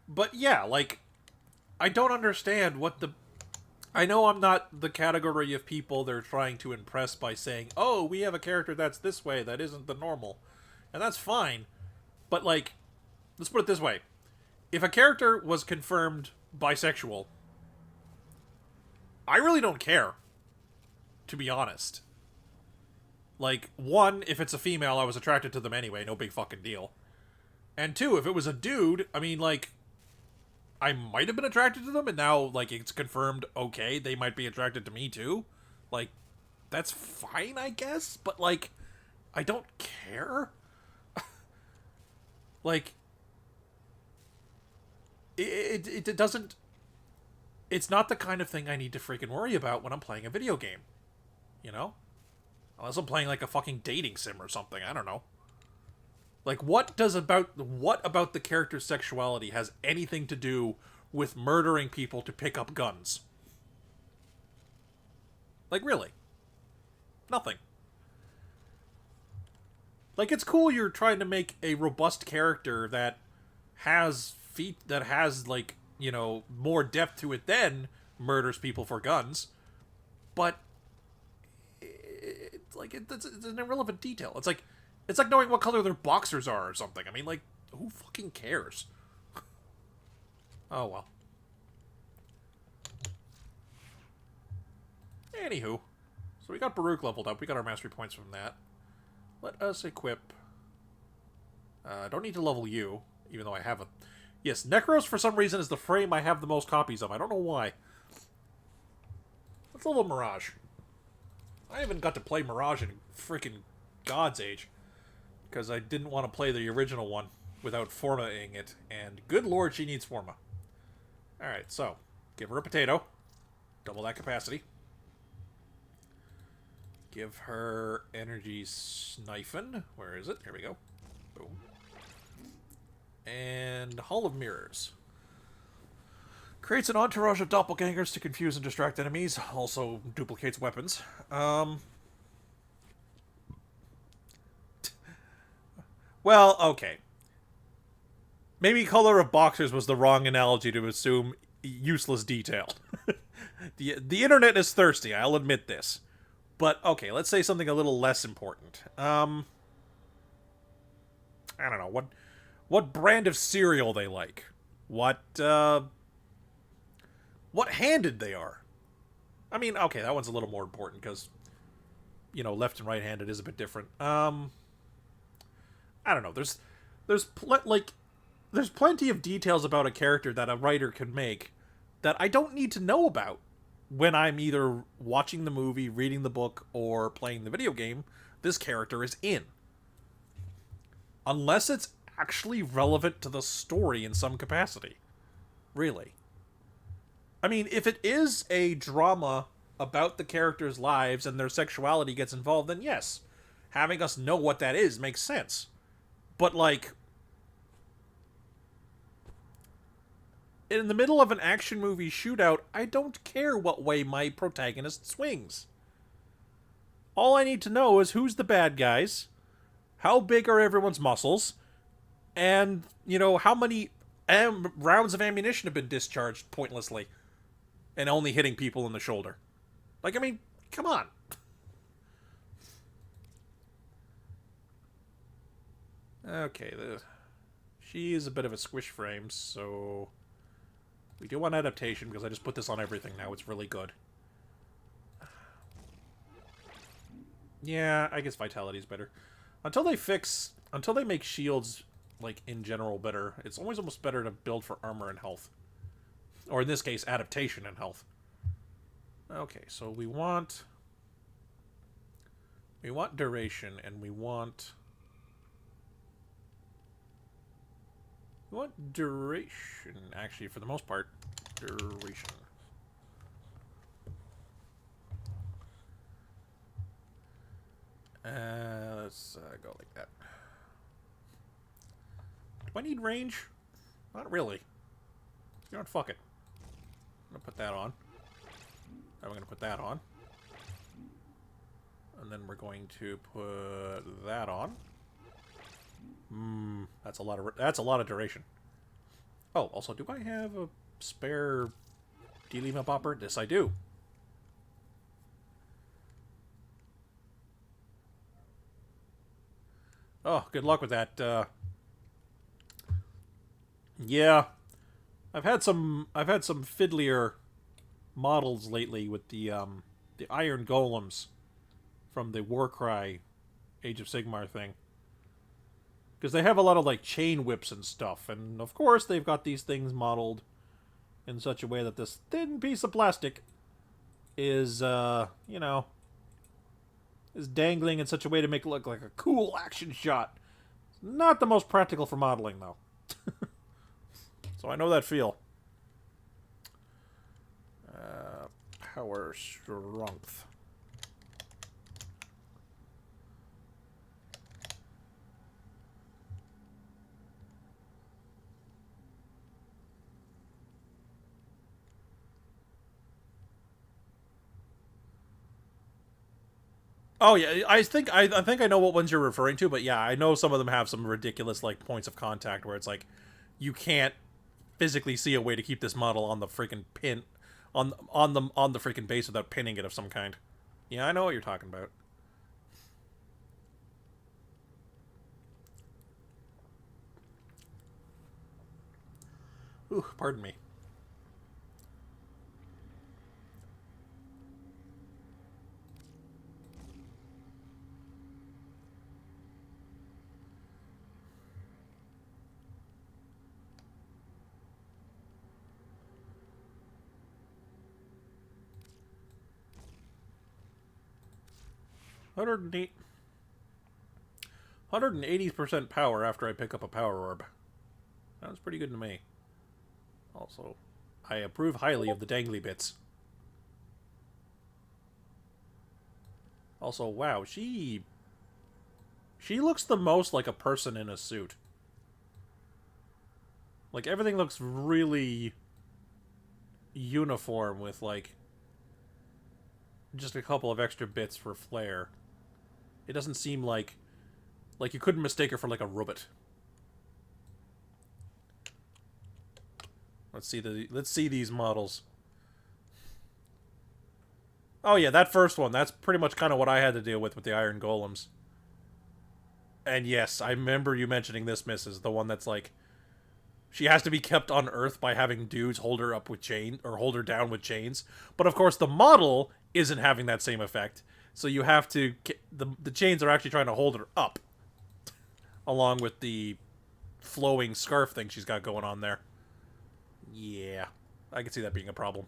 But yeah, like, I don't understand what the... I know I'm not the category of people they're trying to impress by saying, oh, we have a character that's this way, that isn't the normal. And that's fine. But, like, let's put it this way. If a character was confirmed bisexual, I really don't care, to be honest. Like, one, if it's a female, I was attracted to them anyway, no big fucking deal. And two, if it was a dude, I mean, like, I might have been attracted to them, and now, like, it's confirmed, okay, they might be attracted to me, too. Like, that's fine, I guess, but, like, I don't care. Like, it doesn't... It's not the kind of thing I need to freaking worry about when I'm playing a video game. You know? Unless I'm playing, like, a fucking dating sim or something, I don't know. Like, what about the character's sexuality has anything to do with murdering people to pick up guns? Like, really? Nothing. Like, it's cool you're trying to make a robust character that has like, you know, more depth to it than murders people for guns. But, it's an irrelevant detail. It's like knowing what color their boxers are or something. I mean, like, who fucking cares? Oh, well. Anywho. So we got Baruch leveled up. We got our mastery points from that. Let us equip... don't need to level you, even though I have a... Yes, Necros, for some reason, is the frame I have the most copies of. I don't know why. Let's level Mirage. I haven't got to play Mirage in freaking God's age. Because I didn't want to play the original one without formatting it. And good lord, she needs forma. Alright, so. Give her a potato. Double that capacity. Give her energy sniping. Where is it? Here we go. Boom. And Hall of Mirrors. Creates an entourage of doppelgangers to confuse and distract enemies. Also duplicates weapons. Well, okay. Maybe color of boxers was the wrong analogy to assume useless detail. The internet is thirsty, I'll admit this. But, okay, let's say something a little less important. I don't know, what brand of cereal they like. What handed they are. I mean, okay, that one's a little more important, because, you know, left and right-handed is a bit different. I don't know. There's plenty of details about a character that a writer can make that I don't need to know about when I'm either watching the movie, reading the book, or playing the video game this character is in. Unless it's actually relevant to the story in some capacity. Really. I mean, if it is a drama about the characters' lives and their sexuality gets involved, then yes. Having us know what that is makes sense. But, like, in the middle of an action movie shootout, I don't care what way my protagonist swings. All I need to know is who's the bad guys, how big are everyone's muscles, and, you know, how many rounds of ammunition have been discharged pointlessly and only hitting people in the shoulder. Like, I mean, come on. Okay, she is a bit of a squish frame, so we do want adaptation because I just put this on everything now. It's really good. Yeah, I guess vitality is better. Until they make shields, like, in general better, it's always almost better to build for armor and health. Or in this case, adaptation and health. Okay, so we want duration, and we want duration, actually, for the most part. Duration. Let's go like that. Do I need range? Not really. You know what, fuck it. I'm gonna put that on. Now we're gonna put that on. And then we're going to put that on. That's a lot of duration. Oh, also, do I have a spare Dealing up opera? Yes, I do. Oh, good luck with that. Yeah, I've had some fiddlier models lately with the iron golems from the Warcry Age of Sigmar thing. Because they have a lot of, like, chain whips and stuff. And, of course, they've got these things modeled in such a way that this thin piece of plastic is, you know, is dangling in such a way to make it look like a cool action shot. Not the most practical for modeling, though. So I know that feel. Power strength. Oh yeah, I think I know what ones you're referring to, but yeah, I know some of them have some ridiculous like points of contact where it's like you can't physically see a way to keep this model on the freaking pin on the freaking base without pinning it of some kind. Yeah, I know what you're talking about. Ooh, pardon me. $180 180% power after I pick up a power orb. Sounds pretty good to me. Also, I approve highly of the dangly bits. Also, wow, she looks the most like a person in a suit. Like, everything looks really uniform with, like, just a couple of extra bits for flair. It doesn't seem like you couldn't mistake her for, like, a robot. Let's see these models. Oh yeah, that first one, that's pretty much kind of what I had to deal with the iron golems. And yes, I remember you mentioning this, Mrs. The one that's like, she has to be kept on Earth by having dudes hold her up with or hold her down with chains. But of course, the model isn't having that same effect. So you have to, the chains are actually trying to hold her up. Along with the flowing scarf thing she's got going on there. Yeah, I can see that being a problem.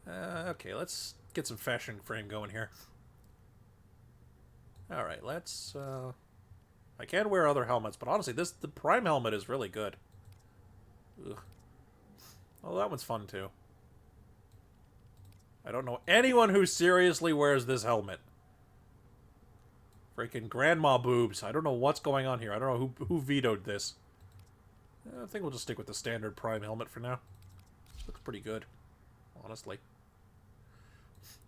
Okay, let's get some fashion frame going here. Alright, let's, I can wear other helmets, but honestly, the Prime helmet is really good. Ugh. Oh, that one's fun, too. I don't know anyone who seriously wears this helmet. Freaking grandma boobs. I don't know what's going on here. I don't know who vetoed this. I think we'll just stick with the standard Prime helmet for now. Looks pretty good, honestly.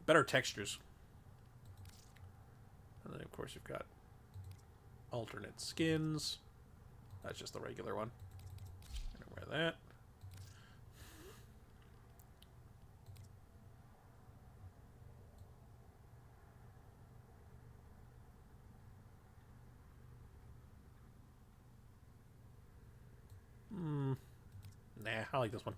Better textures. And then, of course, you've got alternate skins. That's just the regular one. I'm gonna wear that. Nah, I like this one.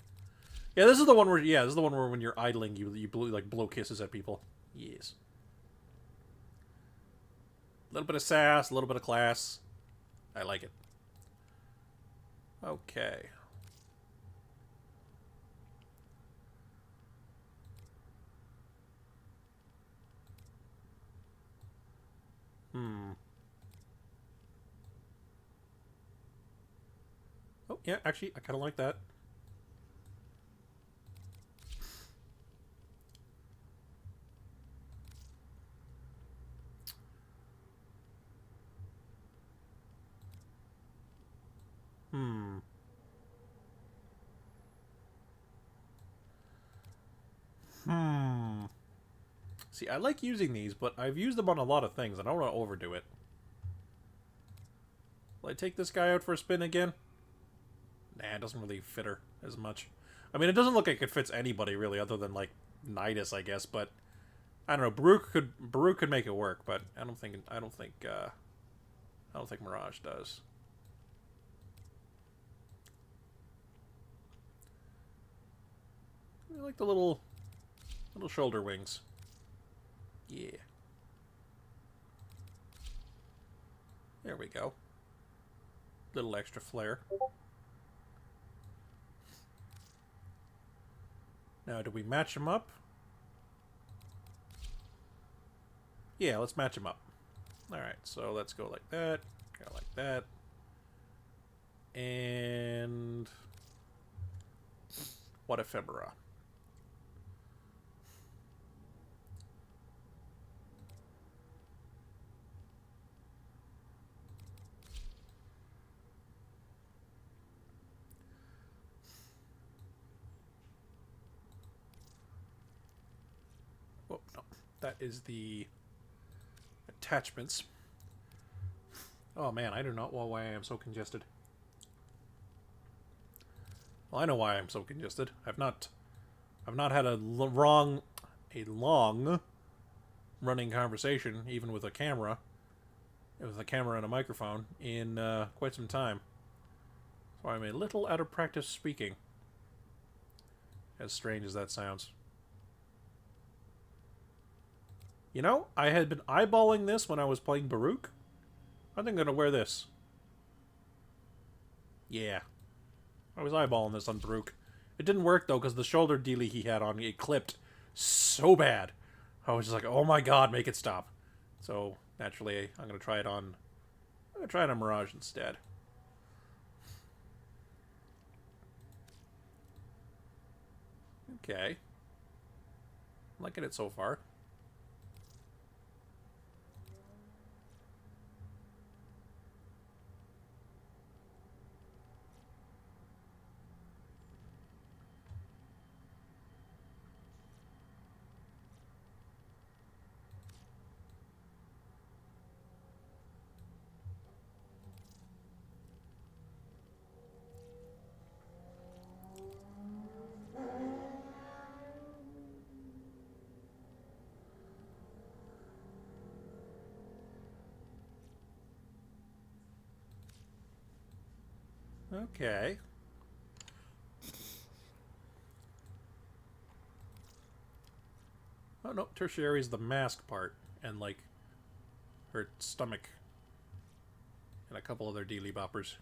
Yeah, this is the one where when you're idling, you blow kisses at people. Yes. A little bit of sass, a little bit of class. I like it. Okay. Oh, yeah, actually, I kind of like that. See, I like using these, but I've used them on a lot of things. I don't want to overdo it. Will I take this guy out for a spin again? Nah, it doesn't really fit her as much. I mean, it doesn't look like it fits anybody really, other than like Nidus, I guess. But I don't know. Baruch could make it work, but I don't think Mirage does. I like the little shoulder wings. Yeah. There we go. Little extra flair. Now, do we match them up? Yeah, let's match them up. Alright, so let's go like that. Go like that. And... what ephemera? Oh, no. That is the attachments. Oh man, I do not know why I am so congested. Well, I know why I'm so congested. I've not had a long running conversation, even with a camera and a microphone, in quite some time. So I'm a little out of practice speaking. As strange as that sounds. You know, I had been eyeballing this when I was playing Baruch. I think I'm going to wear this. Yeah. I was eyeballing this on Baruch. It didn't work, though, because the shoulder dealie he had on me, it clipped so bad. I was just like, oh my god, make it stop. So, naturally, I'm going to try it on... I'm going to try it on Mirage instead. Okay. I'm liking it so far. Okay. Oh, no. Tertiary is the mask part. And, like, her stomach. And a couple other dealy boppers.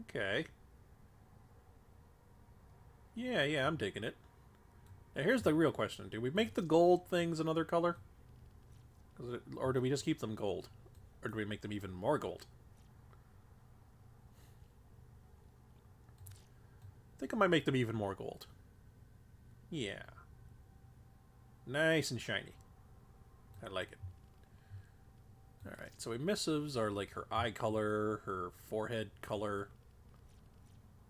Okay. Yeah, I'm digging it. Now, here's the real question. Do we make the gold things another color? Or do we just keep them gold? Or do we make them even more gold? I think I might make them even more gold. Yeah. Nice and shiny. I like it. Alright, so emissives are like her eye color, her forehead color.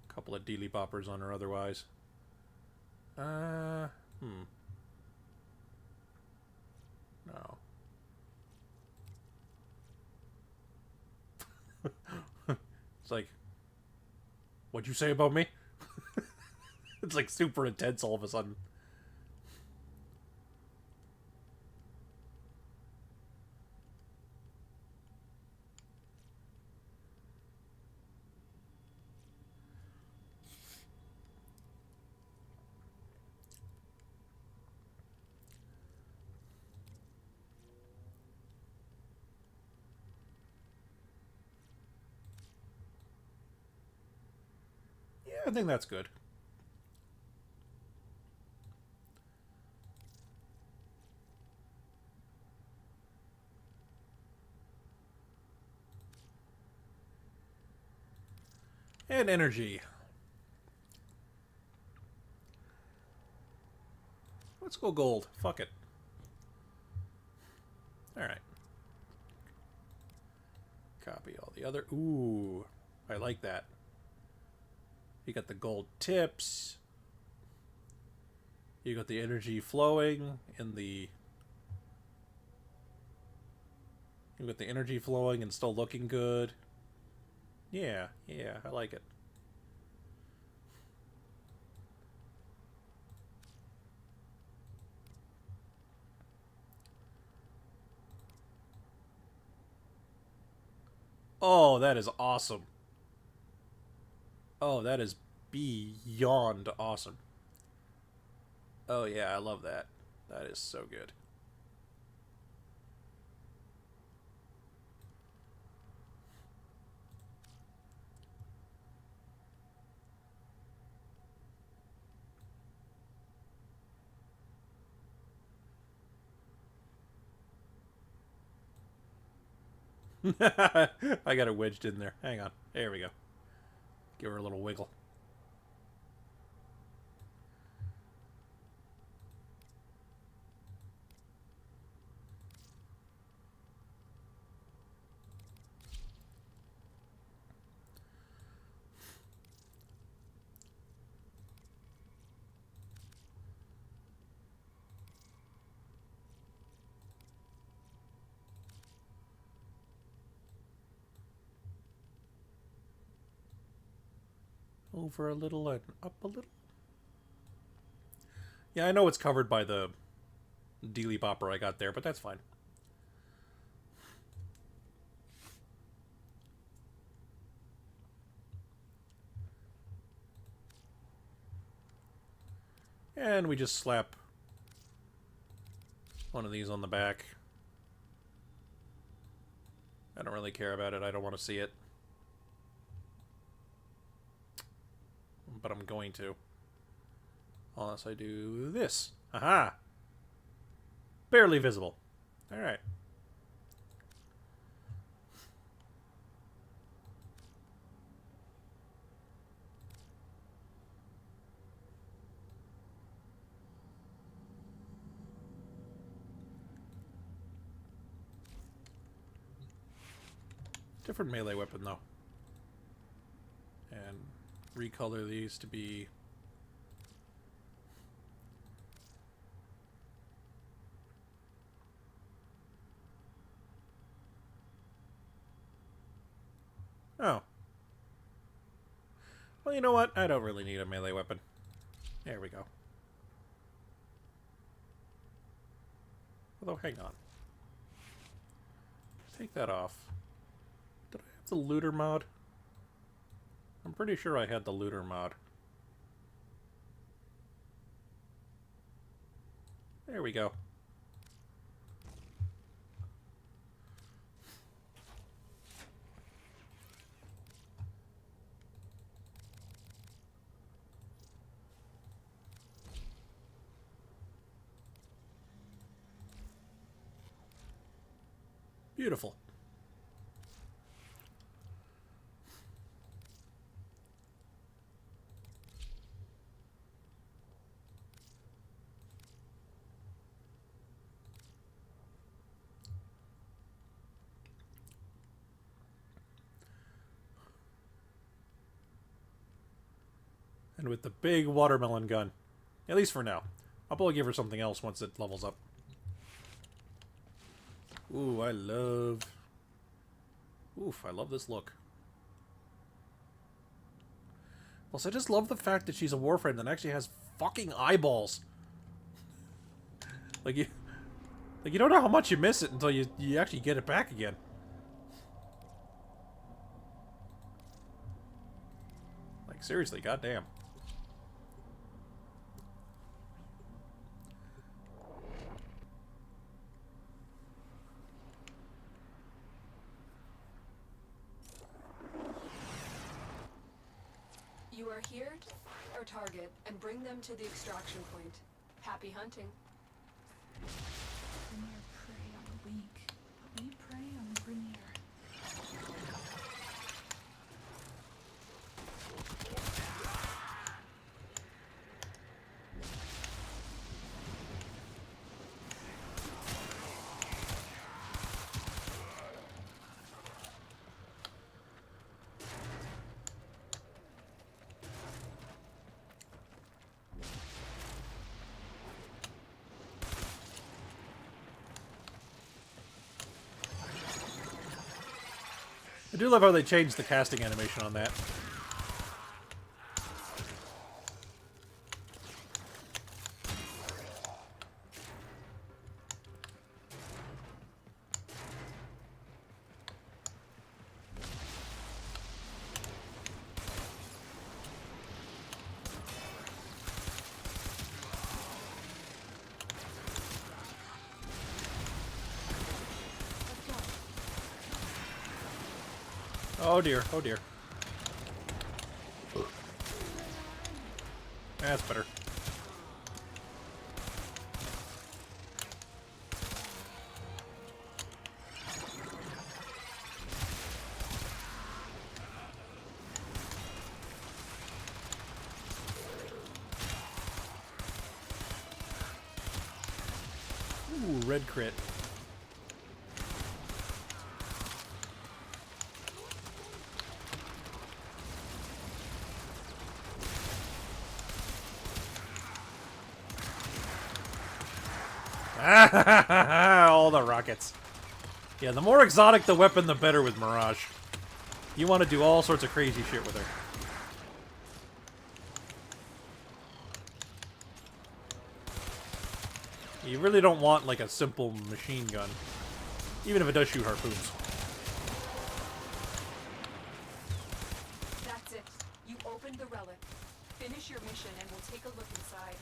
A couple of dealy boppers on her otherwise. No. It's like, what'd you say about me? It's like super intense all of a sudden. Yeah, I think that's good. And energy. Let's go gold. Fuck it. Alright. Copy all the other... Ooh. I like that. You got the gold tips. You got the energy flowing in the... You got the energy flowing and still looking good. Yeah, yeah, I like it. Oh, that is awesome. Oh, that is beyond awesome. Oh, yeah, I love that. That is so good. I got it wedged in there. Hang on. There we go. Give her a little wiggle. Over a little and up a little. Yeah, I know it's covered by the dealy bopper I got there, but that's fine. And we just slap one of these on the back. I don't really care about it. I don't want to see it. But I'm going to. Unless I do this. Aha! Barely visible. Alright. Different melee weapon, though. And recolor these to be... Oh. Well, you know what? I don't really need a melee weapon. There we go. Although, hang on. Take that off. Did I have the looter mod? I'm pretty sure I had the looter mod. There we go. Beautiful. And with the big watermelon gun. At least for now. I'll probably give her something else once it levels up. Ooh, I love... Oof, I love this look. Plus, I just love the fact that she's a Warframe that actually has fucking eyeballs. Like, you don't know how much you miss it until you actually get it back again. Like, seriously, goddamn. You are here to find our target and bring them to the extraction point. Happy hunting. Grineer prey on the weak, but we prey on the Grineer. I do love how they changed the casting animation on that. Oh dear, oh dear. That's better. Ooh, red crit. All the rockets. Yeah, the more exotic the weapon, the better with Mirage. You want to do all sorts of crazy shit with her. You really don't want, like, a simple machine gun. Even if it does shoot harpoons. That's it. You opened the relic. Finish your mission and we'll take a look inside.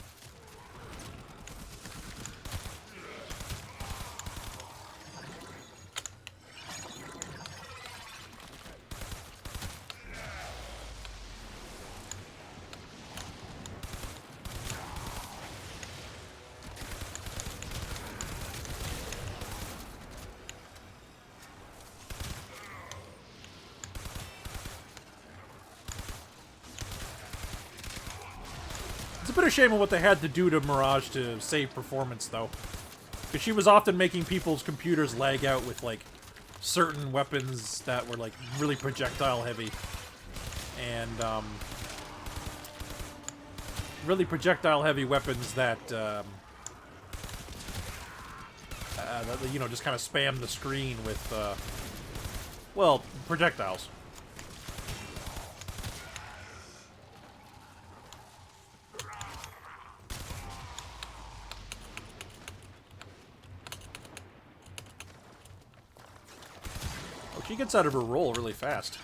It's a bit of shame of what they had to do to Mirage to save performance, though. Because she was often making people's computers lag out with, like, certain weapons that were, like, really projectile heavy. And, really projectile heavy weapons that, you know, just kind of spam the screen with, well, projectiles. Oh, she gets out of her roll really fast.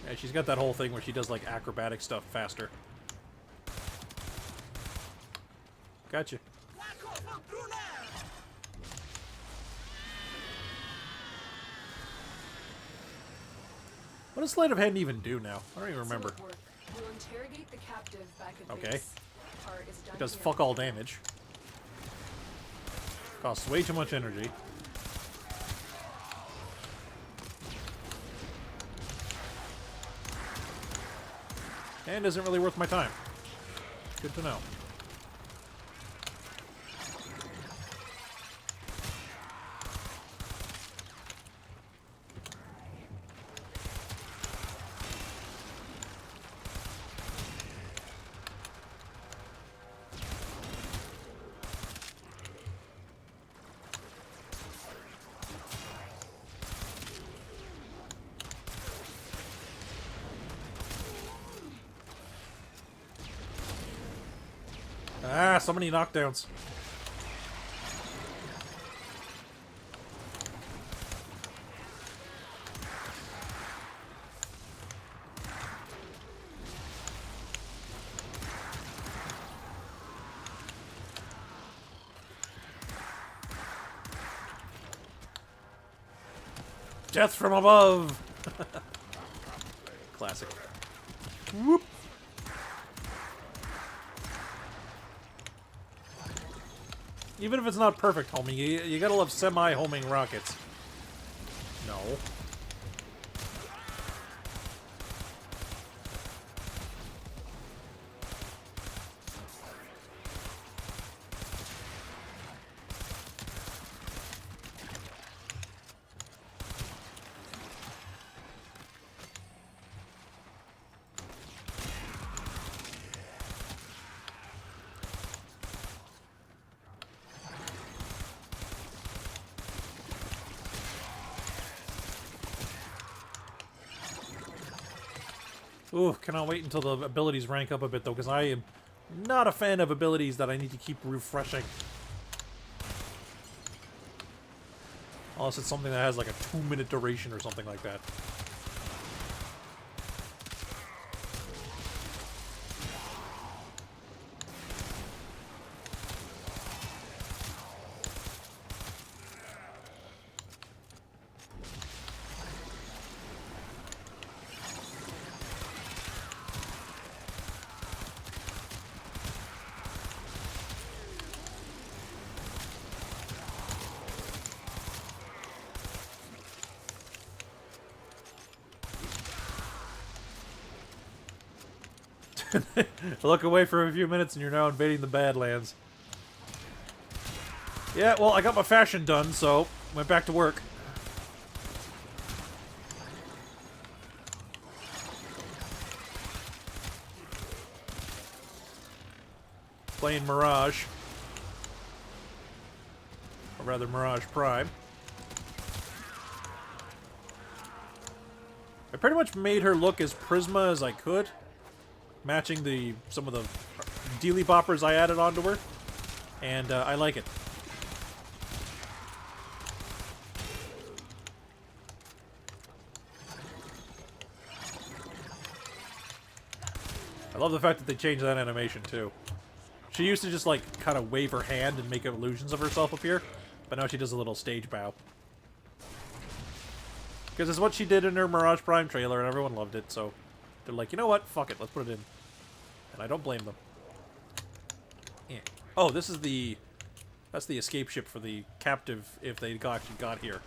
Yeah, she's got that whole thing where she does, like, acrobatic stuff faster. Gotcha. What does Sleight of Hand even do now? I don't even remember. Excellent work. We'll interrogate the captive back at Okay. base. Part is done It does here. fuck all damage. Costs way too much energy. And isn't really worth my time. Good to know. Ah, so many knockdowns. Death from above! Classic. Whoop! Even if it's not perfect homing, you gotta love semi-homing rockets. No. Ooh, cannot wait until the abilities rank up a bit, though, because I am not a fan of abilities that I need to keep refreshing. Unless it's something that has like a 2-minute duration or something like that. Look away for a few minutes and you're now invading the Badlands. Yeah, well, I got my fashion done, so went back to work. Playing Mirage. Or rather, Mirage Prime. I pretty much made her look as Prisma as I could. Matching some of the dealy boppers I added onto her. And I like it. I love the fact that they changed that animation too. She used to just like kind of wave her hand and make illusions of herself appear, but now she does a little stage bow. Because it's what she did in her Mirage Prime trailer and everyone loved it, so they're like, you know what? Fuck it, let's put it in. And I don't blame them. Yeah. Oh, this is that's the escape ship for the captive if they actually got here.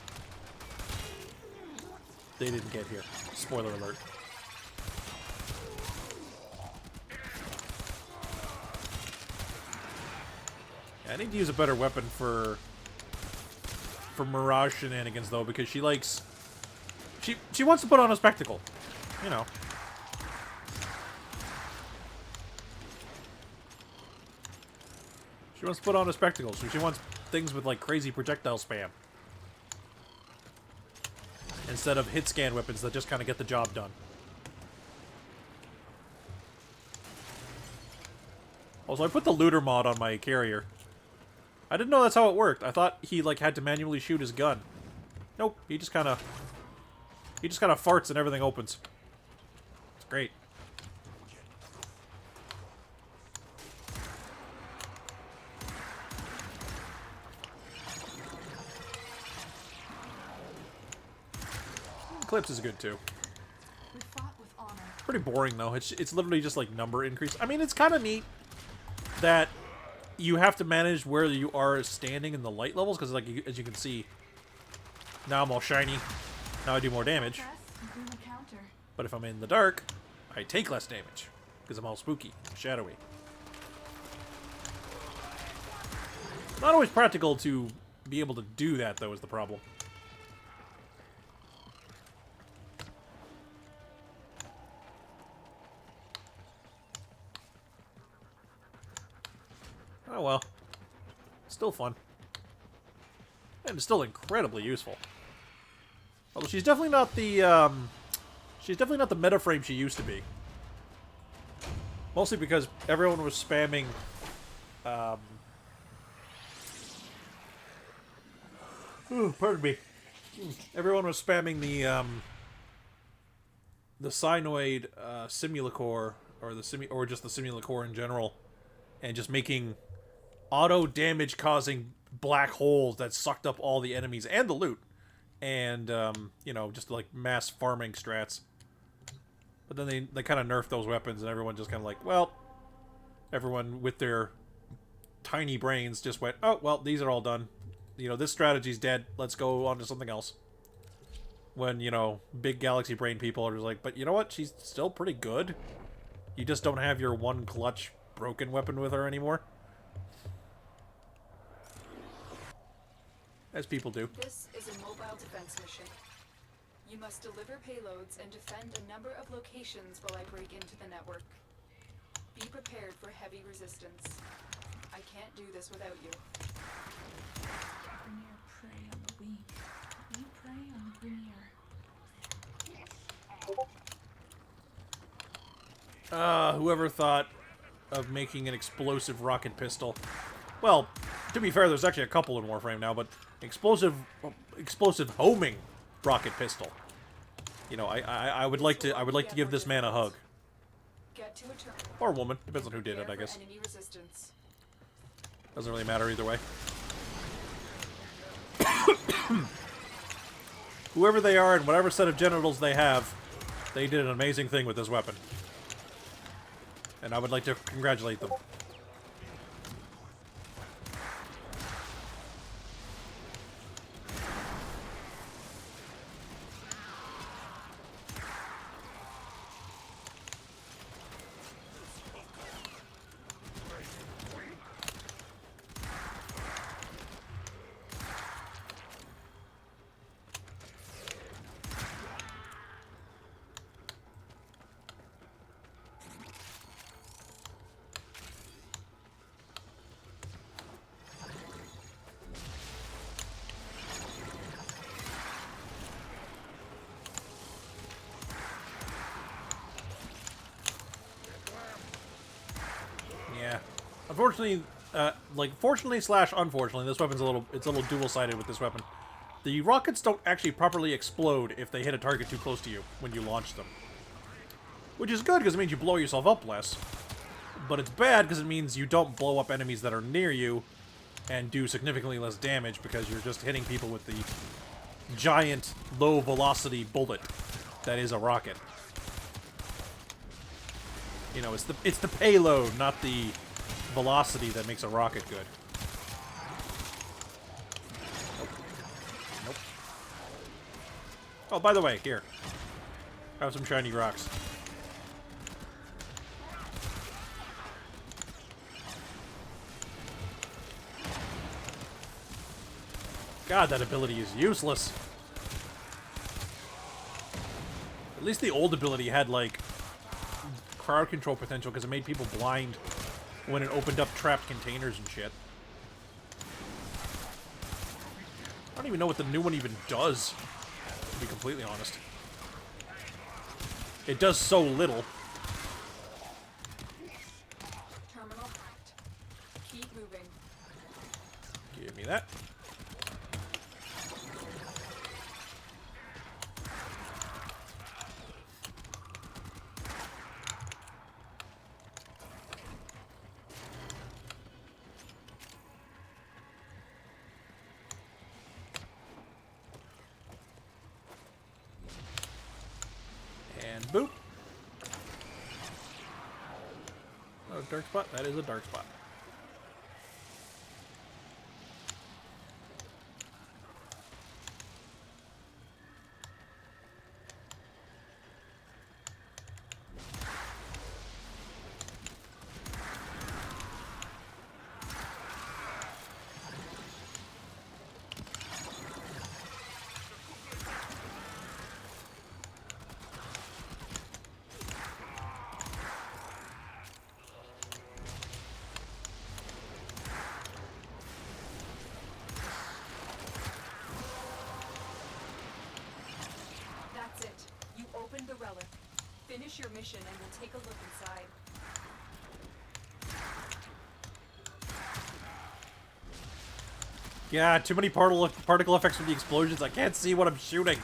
They didn't get here. Spoiler alert. Yeah, I need to use a better weapon for Mirage shenanigans though, because she likes she wants to put on a spectacle. You know. She wants to put on a spectacle, so she wants things with like crazy projectile spam. Instead of hit scan weapons that just kind of get the job done. Also, I put the looter mod on my carrier. I didn't know that's how it worked. I thought he like had to manually shoot his gun. Nope, he just kind of farts and everything opens. It's great. Eclipse is good too. We fought with honor. Pretty boring though. It's literally just like number increase. I mean, it's kind of neat that you have to manage where you are standing in the light levels because, like, as you can see, now I'm all shiny. Now I do more damage. Press and boom a counter. But if I'm in the dark, I take less damage because I'm all spooky, shadowy. Not always practical to be able to do that though is the problem. Oh well. Still fun. And it's still incredibly useful. Although she's definitely not the meta frame she used to be. Mostly because everyone was spamming pardon me. Everyone was spamming the Cynoid Simulacore or just the Simulacore in general, and just making auto damage causing black holes that sucked up all the enemies and the loot, and you know, just like mass farming strats. But then they kind of nerfed those weapons, and everyone just kind of like, well, everyone with their tiny brains just went, oh well, these are all done. You know, this strategy's dead. Let's go on to something else. When, you know, big galaxy brain people are just like, but you know what? She's still pretty good. You just don't have your one clutch broken weapon with her anymore. As people do. This is a mobile defense mission. You must deliver payloads and defend a number of locations while I break into the network. Be prepared for heavy resistance. I can't do this without you. Grineer prey on the weak. We prey on the Grineer. Whoever thought of making an explosive rocket pistol. Well, to be fair, there's actually a couple in Warframe now, but explosive homing rocket pistol. You know, I would like to give this man a hug. Get to a terminal. Or a woman, depends on who did it, I Prepare for guess. enemy resistance. Doesn't really matter either way. Whoever they are and whatever set of genitals they have, they did an amazing thing with this weapon. And I would like to congratulate them. Yeah. Unfortunately, fortunately / unfortunately, this weapon's a little dual-sided with this weapon. The rockets don't actually properly explode if they hit a target too close to you when you launch them. Which is good, because it means you blow yourself up less. But it's bad, because it means you don't blow up enemies that are near you and do significantly less damage, because you're just hitting people with the giant, low-velocity bullet that is a rocket. You know, it's the payload, not the velocity that makes a rocket good. Nope. Nope. Oh, by the way, here. Have some shiny rocks. God, that ability is useless. At least the old ability had, like, crowd control potential because it made people blind when it opened up trapped containers and shit. I don't even know what the new one even does, to be completely honest. It does so little. Terminal hacked. Keep moving. Give me that. And boop. Oh, dark spot? That is a dark spot. That's it. You opened the relic. Finish your mission and we'll take a look inside. Yeah, too many particle effects from the explosions. I can't see what I'm shooting.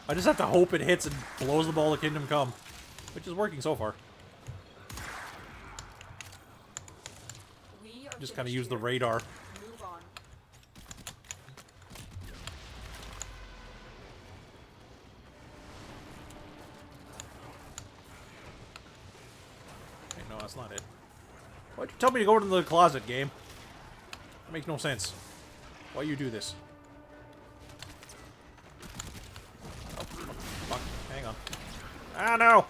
I just have to hope it hits and blows them all to Kingdom Come. Which is working so far. We are Just kind of finished use the here. radar. Move on. Okay, no, that's not it. Why'd you tell me to go into the closet, game? It makes no sense. Why you do this? Oh, fuck. Hang on. Ah, no!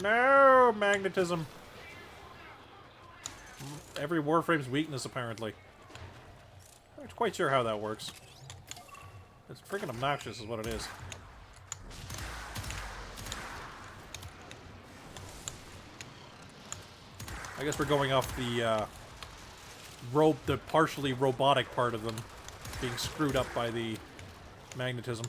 No! Magnetism. Every Warframe's weakness, apparently. I'm not quite sure how that works. It's freaking obnoxious is what it is. I guess we're going off the, the partially robotic part of them being screwed up by the magnetism.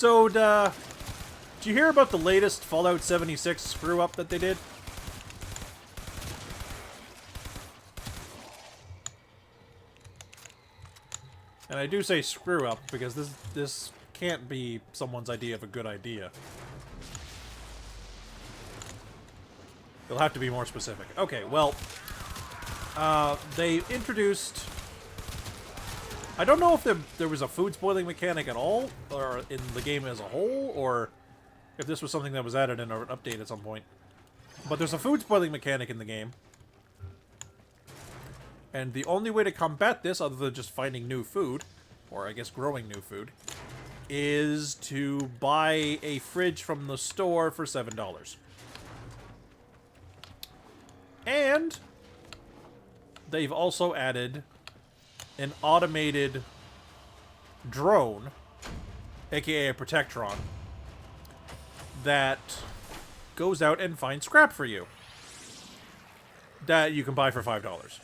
So, did you hear about the latest Fallout 76 screw-up that they did? And I do say screw-up because this can't be someone's idea of a good idea. You'll have to be more specific. Okay, well, they introduced... I don't know if there was a food spoiling mechanic at all, or in the game as a whole, or if this was something that was added in an update at some point. But there's a food spoiling mechanic in the game. And the only way to combat this, other than just finding new food, or I guess growing new food, is to buy a fridge from the store for $7. And they've also added an automated drone, aka a Protectron, that goes out and finds scrap for you that you can buy for $5.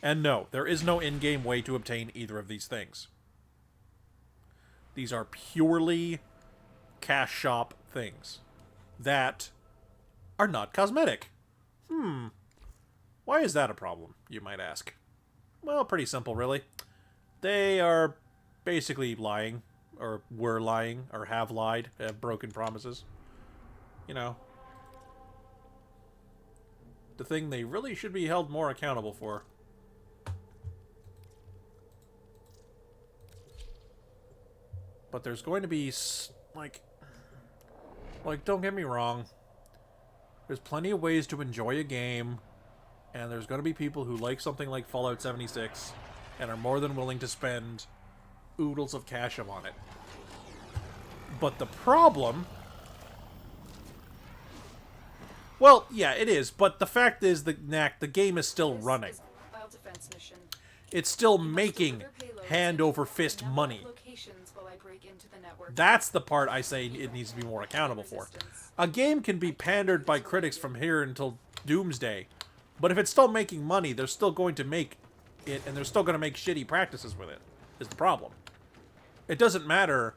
And no, there is no in-game way to obtain either of these things. These are purely cash shop things that are not cosmetic. Why is that a problem, you might ask? Well, pretty simple, really. They are basically lying, or were lying, or have lied, have broken promises. You know. The thing they really should be held more accountable for. But there's going to be, like, don't get me wrong. There's plenty of ways to enjoy a game, and there's going to be people who like something like Fallout 76 and are more than willing to spend oodles of cash on it. But the problem... Well, yeah, it is, but the fact is the game is still running. This is a mobile defense mission. It's still You must making deliver payloads hand-over-fist to a number of money. locations while I break into the network. That's the part I say it needs to be more accountable for. A game can be pandered by critics from here until doomsday, but if it's still making money, they're still going to make it, and they're still going to make shitty practices with it, is the problem. It doesn't matter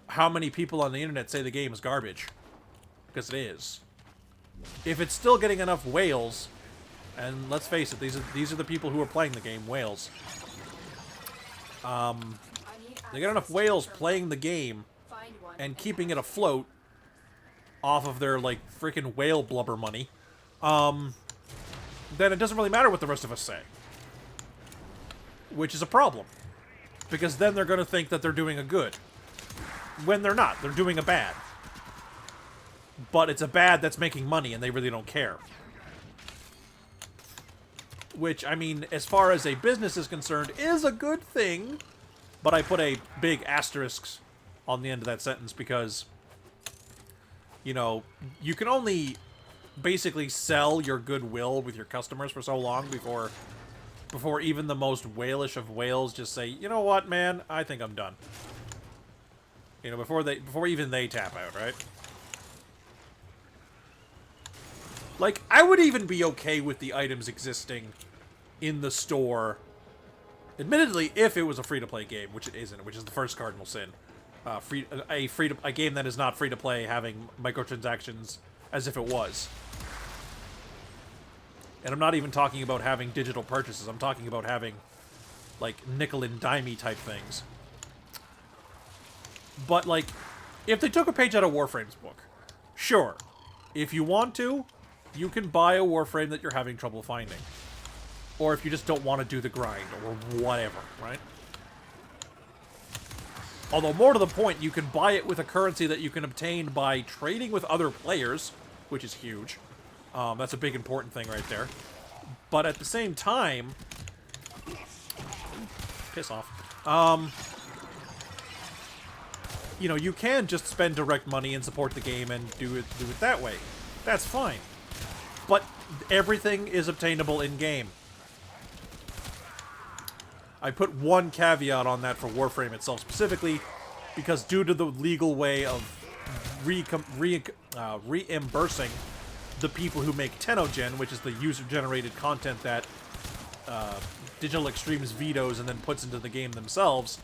how many people on the internet say the game is garbage, because it is. If it's still getting enough whales, and let's face it, these are the people who are playing the game, whales. They get enough whales playing the game and keeping it afloat off of their, like, freaking whale blubber money, then it doesn't really matter what the rest of us say. Which is a problem. Because then they're going to think that they're doing a good. When they're not. They're doing a bad. But it's a bad that's making money, and they really don't care. Which, I mean, as far as a business is concerned, is a good thing. But I put a big asterisk on the end of that sentence because... You know, you can only basically sell your goodwill with your customers for so long before even the most whalish of whales just say, you know what, man, I think I'm done. You know, before even they tap out, right? Like, I would even be okay with the items existing in the store, admittedly, if it was a free-to-play game, which it isn't, which is the first cardinal sin. A game that is not free to play having microtransactions as if it was. And I'm not even talking about having digital purchases. I'm talking about having, like, nickel and dimey type things. But, like, if they took a page out of Warframe's book, sure. If you want to, you can buy a Warframe that you're having trouble finding. Or if you just don't want to do the grind, or whatever, right? Although, more to the point, you can buy it with a currency that you can obtain by trading with other players, which is huge. That's a big important thing right there. But at the same time... Piss off. You know, you can just spend direct money and support the game and do it that way. That's fine. But everything is obtainable in-game. I put one caveat on that for Warframe itself specifically, because due to the legal way of reimbursing the people who make Tenogen, which is the user-generated content that Digital Extremes vetoes and then puts into the game themselves,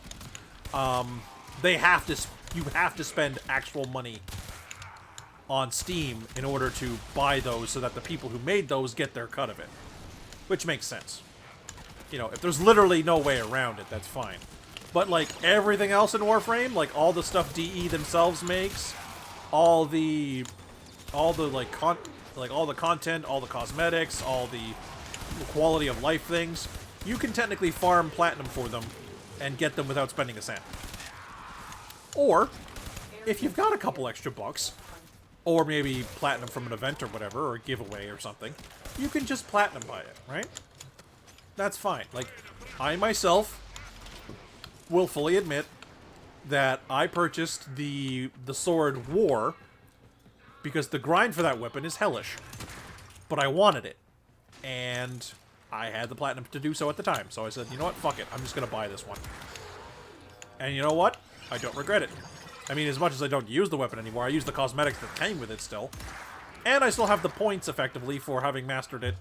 they have to. You have to spend actual money on Steam in order to buy those, so that the people who made those get their cut of it, which makes sense. You know, if there's literally no way around it, that's fine. But like everything else in Warframe, like all the stuff DE themselves makes, all the like all the content, all the cosmetics, all the quality of life things, you can technically farm platinum for them and get them without spending a cent. Or if you've got a couple extra bucks, or maybe platinum from an event or whatever, or a giveaway or something, you can just platinum buy it, right? That's fine. Like, I myself will fully admit that I purchased the sword War because the grind for that weapon is hellish. But I wanted it. And I had the platinum to do so at the time. So I said, you know what? Fuck it. I'm just going to buy this one. And you know what? I don't regret it. I mean, as much as I don't use the weapon anymore, I use the cosmetics that came with it still. And I still have the points, effectively, for having mastered it.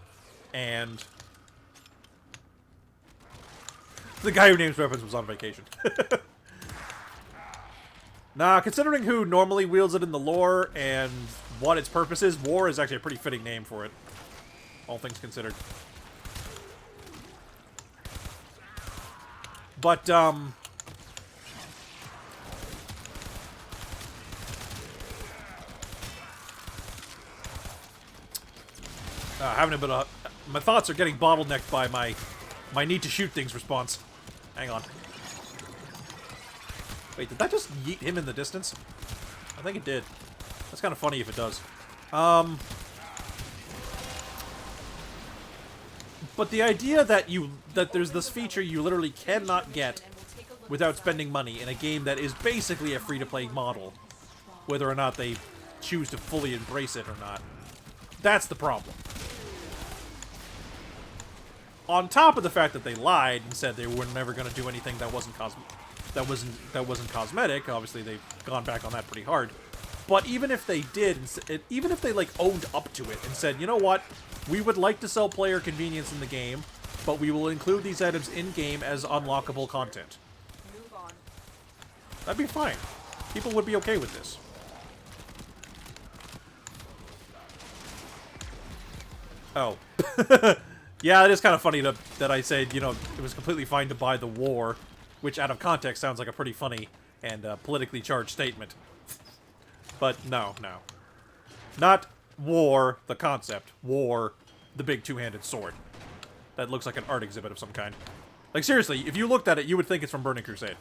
And the guy who names weapons was on vacation. Nah, considering who normally wields it in the lore and what its purpose is, War is actually a pretty fitting name for it. All things considered. But, having a bit of... My thoughts are getting bottlenecked by my need to shoot things response. Hang on. Wait, did that just yeet him in the distance? I think it did. That's kind of funny if it does. But the idea that there's this feature you literally cannot get without spending money in a game that is basically a free-to-play model, whether or not they choose to fully embrace it or not, that's the problem. On top of the fact that they lied and said they were never going to do anything that wasn't cosmetic, obviously they've gone back on that pretty hard. But even if they did, even if they like owned up to it and said, you know what, we would like to sell player convenience in the game, but we will include these items in game as unlockable content. Move on. That'd be fine. People would be okay with this. Oh. Yeah, it is kind of funny that I said, you know, it was completely fine to buy the War, which out of context sounds like a pretty funny and politically charged statement. But no. Not War, the concept. War, the big two-handed sword. That looks like an art exhibit of some kind. Like, seriously, if you looked at it, you would think it's from Burning Crusade.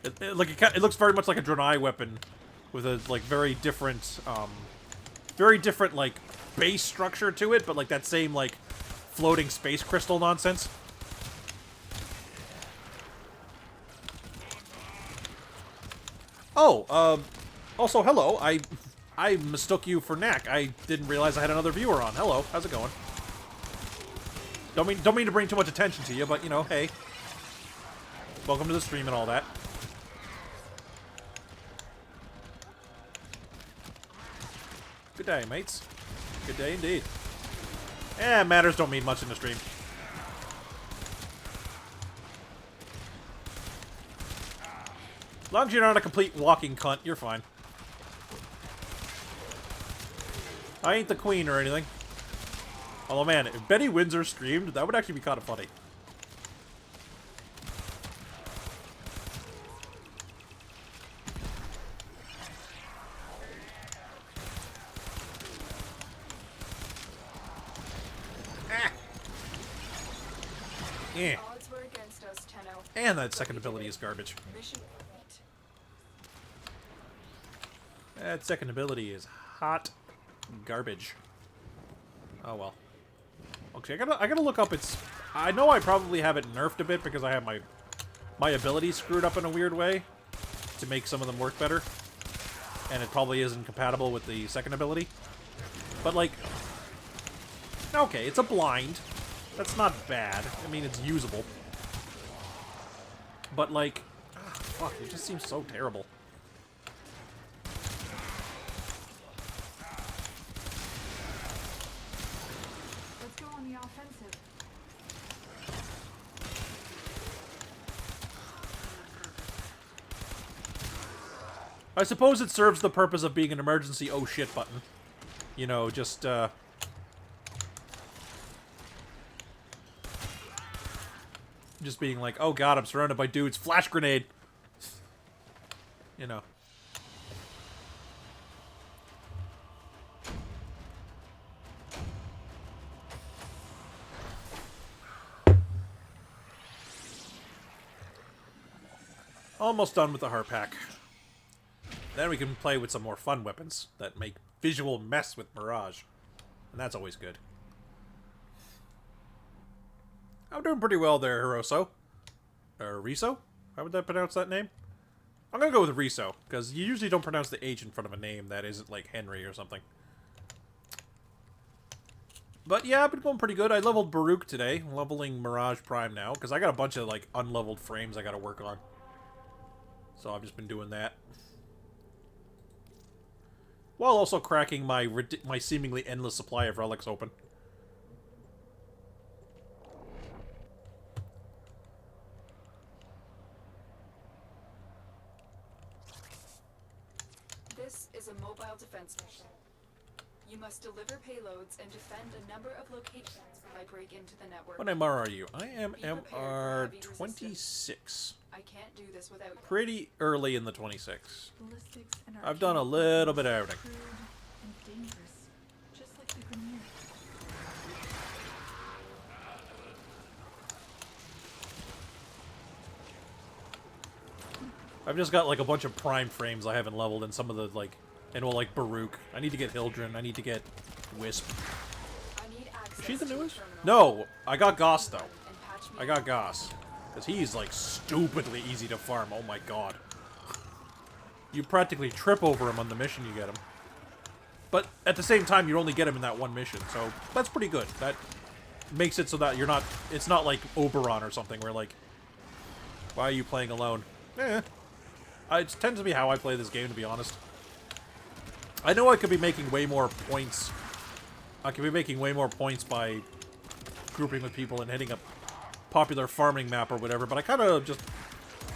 It looks very much like a Draenei weapon with a, like, very different, like, base structure to it, but, like, that same, like, floating space crystal nonsense. Oh, also, hello. I mistook you for Knack. I didn't realize I had another viewer on. Hello, how's it going? Don't mean to bring too much attention to you, but, you know, hey. Welcome to the stream and all that. Good day, mates. Good day indeed. Matters don't mean much in the stream. As long as you're not a complete walking cunt, you're fine. I ain't the queen or anything. Although, man, if Betty Windsor streamed, that would actually be kind of funny. Yeah. Odds were against us, Tenno. And that second ability is garbage. Mission complete. That second ability is hot garbage. Oh well. Okay, I gotta look up its... I know I probably have it nerfed a bit because I have my abilities screwed up in a weird way to make some of them work better. And it probably isn't compatible with the second ability. But like... Okay, it's a blind. That's not bad. I mean, it's usable. But, like... fuck, it just seems so terrible. Let's go on the offensive. I suppose it serves the purpose of being an emergency oh shit button. You know, just being like, oh god, I'm surrounded by dudes. Flash grenade! You know. Almost done with the heart pack. Then we can play with some more fun weapons that make visual mess with Mirage. And that's always good. I'm doing pretty well there, Hiroso. Or Riso? How would that pronounce that name? I'm gonna go with Riso, because you usually don't pronounce the H in front of a name that isn't like Henry or something. But yeah, I've been going pretty good. I leveled Baruch today, leveling Mirage Prime now, because I got a bunch of like unleveled frames I gotta work on. So I've just been doing that. While also cracking my seemingly endless supply of relics open. This is a mobile defense mission. You must deliver payloads and defend a number of locations while I break into the network. What MR are you? I am Be prepared for heavy MR26. I can't do this without Pretty early in the 26. Ballistics and I've done a arcane little bit of weapons, everything. crude and dangerous, just like the Grineer. I've just got like a bunch of prime frames I haven't leveled, and some of the like, and well, like Baruch. I need to get Hildren. I need to get Wisp. I need access Is she the to a newest? terminal. No, I got Goss though. And patch me I got Goss. Because he's like stupidly easy to farm. Oh my god. You practically trip over him on the mission you get him. But at the same time, you only get him in that one mission, so that's pretty good. That makes it so that you're not, it's not like Oberon or something where like, why are you playing alone? Eh. It tends to be how I play this game, to be honest. I know I could be making way more points. I could be making way more points by grouping with people and hitting a popular farming map or whatever, but I kind of just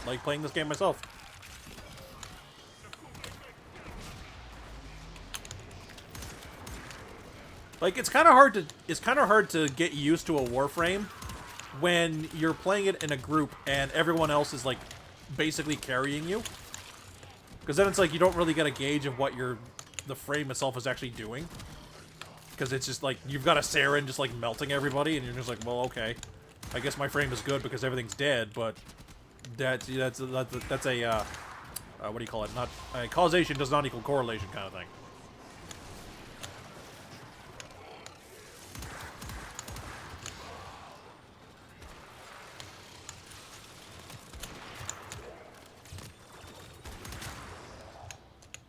like playing this game myself. Like, it's kind of hard to get used to a Warframe when you're playing it in a group and everyone else is like basically carrying you. Because then it's like you don't really get a gauge of what the frame itself is actually doing. Because it's just like you've got a Saren just like melting everybody, and you're just like, well, okay, I guess my frame is good because everything's dead. But that's a what do you call it? Not causation does not equal correlation kind of thing.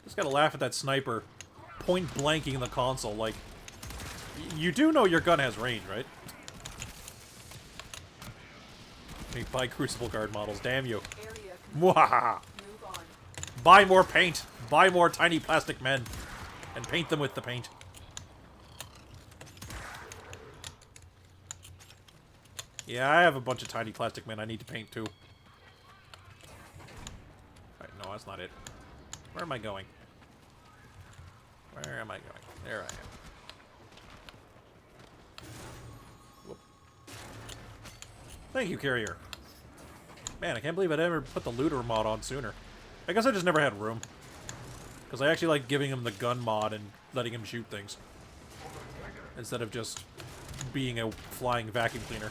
Just gotta laugh at that sniper point blanking the console. Like, you do know your gun has range, right? Buy Crucible Guard models, damn you. area. Mwahaha! Move on. Buy more paint! Buy more tiny plastic men! And paint them with the paint. Yeah, I have a bunch of tiny plastic men I need to paint too. Alright, no, that's not it. Where am I going? Where am I going? There I am. Whoop. Thank you, Carrier. Man, I can't believe I'd ever put the looter mod on sooner. I guess I just never had room. Because I actually like giving him the gun mod and letting him shoot things. Instead of just being a flying vacuum cleaner.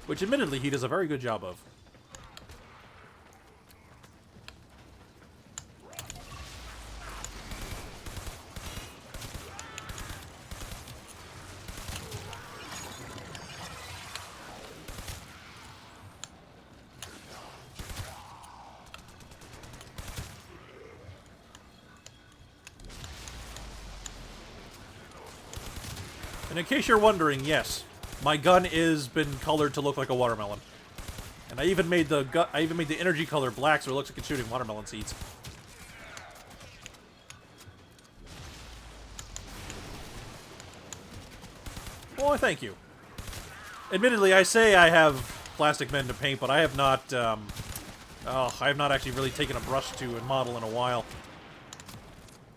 Which, admittedly, he does a very good job of. And in case you're wondering, yes, my gun is been colored to look like a watermelon. And I even made the energy color black so it looks like it's shooting watermelon seeds. Oh, thank you. Admittedly, I say I have plastic men to paint, but I have not I have not actually really taken a brush to and model in a while.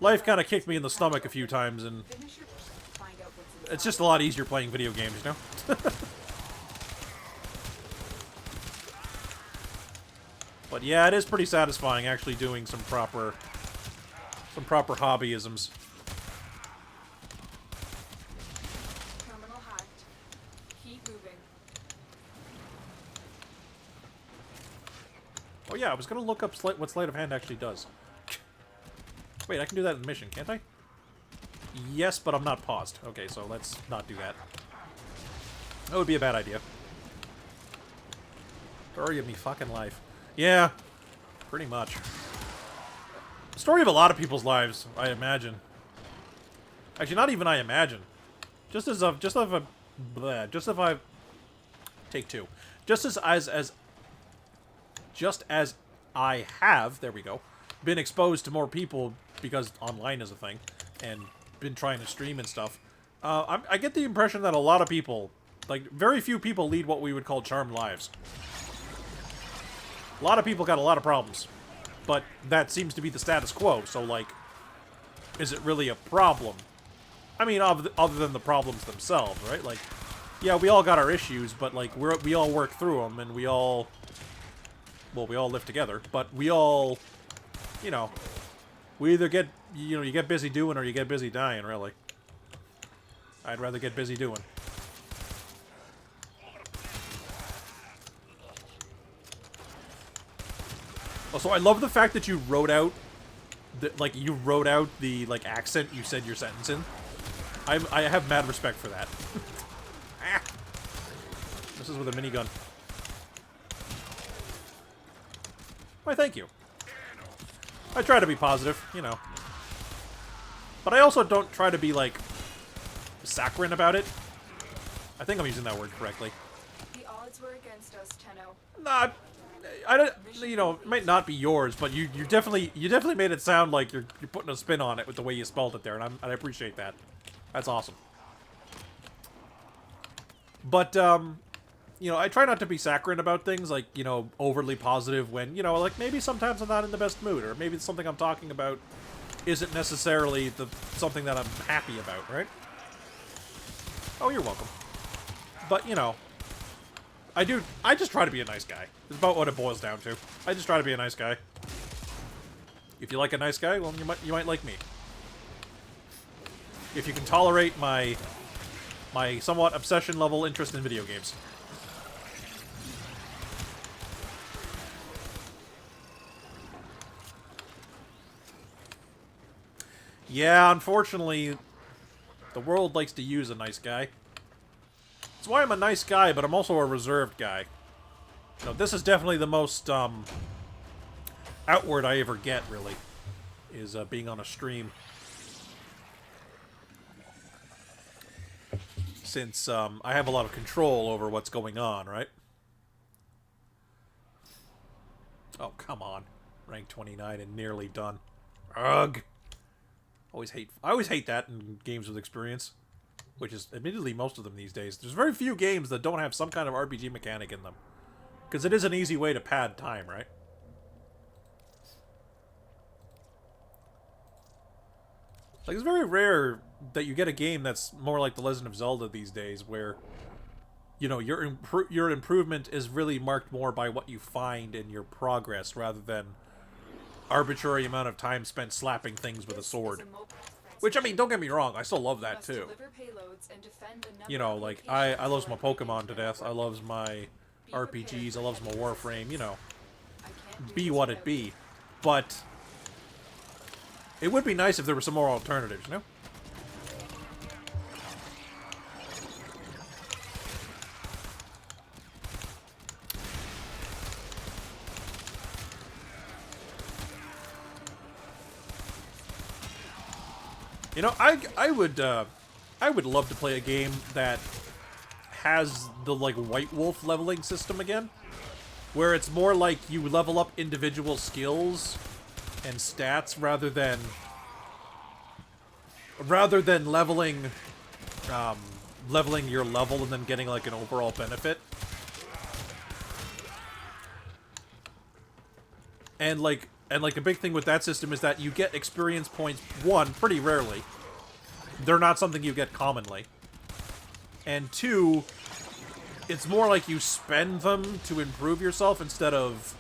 Life kind of kicked me in the stomach a few times, and Finish your find out what's inside. it's just a lot easier playing video games, you know? But yeah, it is pretty satisfying actually doing some proper hobbyisms. Terminal hacked. Keep moving. Oh yeah, I was gonna look up what sleight of hand actually does. Wait, I can do that in the mission, can't I? Yes, but I'm not paused. Okay, so let's not do that. That would be a bad idea. Story of me fucking life. Yeah, pretty much. Story of a lot of people's lives, I imagine. Actually, not even I imagine. Just as I take two. Just as I have, there we go, been exposed to more people because online is a thing, and been trying to stream and stuff. I get the impression that a lot of people, like very few people, lead what we would call charmed lives. A lot of people got a lot of problems, but that seems to be the status quo, so, like, is it really a problem? I mean, other than the problems themselves, right? Like, yeah, we all got our issues, but, like, we all work through them, and we all live together, but we all, you know, we either get, you get busy doing or you get busy dying, really. I'd rather get busy doing. Also, I love the fact that you wrote out the accent you said your sentence in. I have mad respect for that. Ah. This is with a minigun. Why, thank you. I try to be positive, you know. But I also don't try to be, like, saccharine about it. I think I'm using that word correctly. The odds were against us, Tenno. Nah, I don't, it might not be yours, but you definitely made it sound like you're putting a spin on it with the way you spelled it there, and I appreciate that. That's awesome. But I try not to be saccharine about things, like, overly positive when, like, maybe sometimes I'm not in the best mood, or maybe something I'm talking about isn't necessarily something that I'm happy about, right? Oh, you're welcome. But, I just try to be a nice guy. It's about what it boils down to. I just try to be a nice guy. If you like a nice guy, well, you might like me. If you can tolerate my somewhat obsession-level interest in video games. Yeah, unfortunately, the world likes to use a nice guy. That's why I'm a nice guy, but I'm also a reserved guy. This is definitely the most outward I ever get, really, is being on a stream. Since I have a lot of control over what's going on, right? Oh, come on. Rank 29 and nearly done. Ugh. I always hate that in games with experience. Which is, admittedly, most of them these days. There's very few games that don't have some kind of RPG mechanic in them. Because it is an easy way to pad time, right? Like, it's very rare that you get a game that's more like The Legend of Zelda these days, where, your improvement is really marked more by what you find in your progress, rather than arbitrary amount of time spent slapping things with a sword. Which, I mean, don't get me wrong, I still love that, too. Like, I love my Pokemon to death, I love my RPGs, I love my Warframe, be what it be. But it would be nice if there were some more alternatives, I would love to play a game that has the, like, White Wolf leveling system again, where it's more like you level up individual skills and stats rather than leveling your level and then getting, like, an overall benefit. And, like, And, like, the big thing with that system is that you get experience points, one, pretty rarely. They're not something you get commonly. And two, it's more like you spend them to improve yourself instead of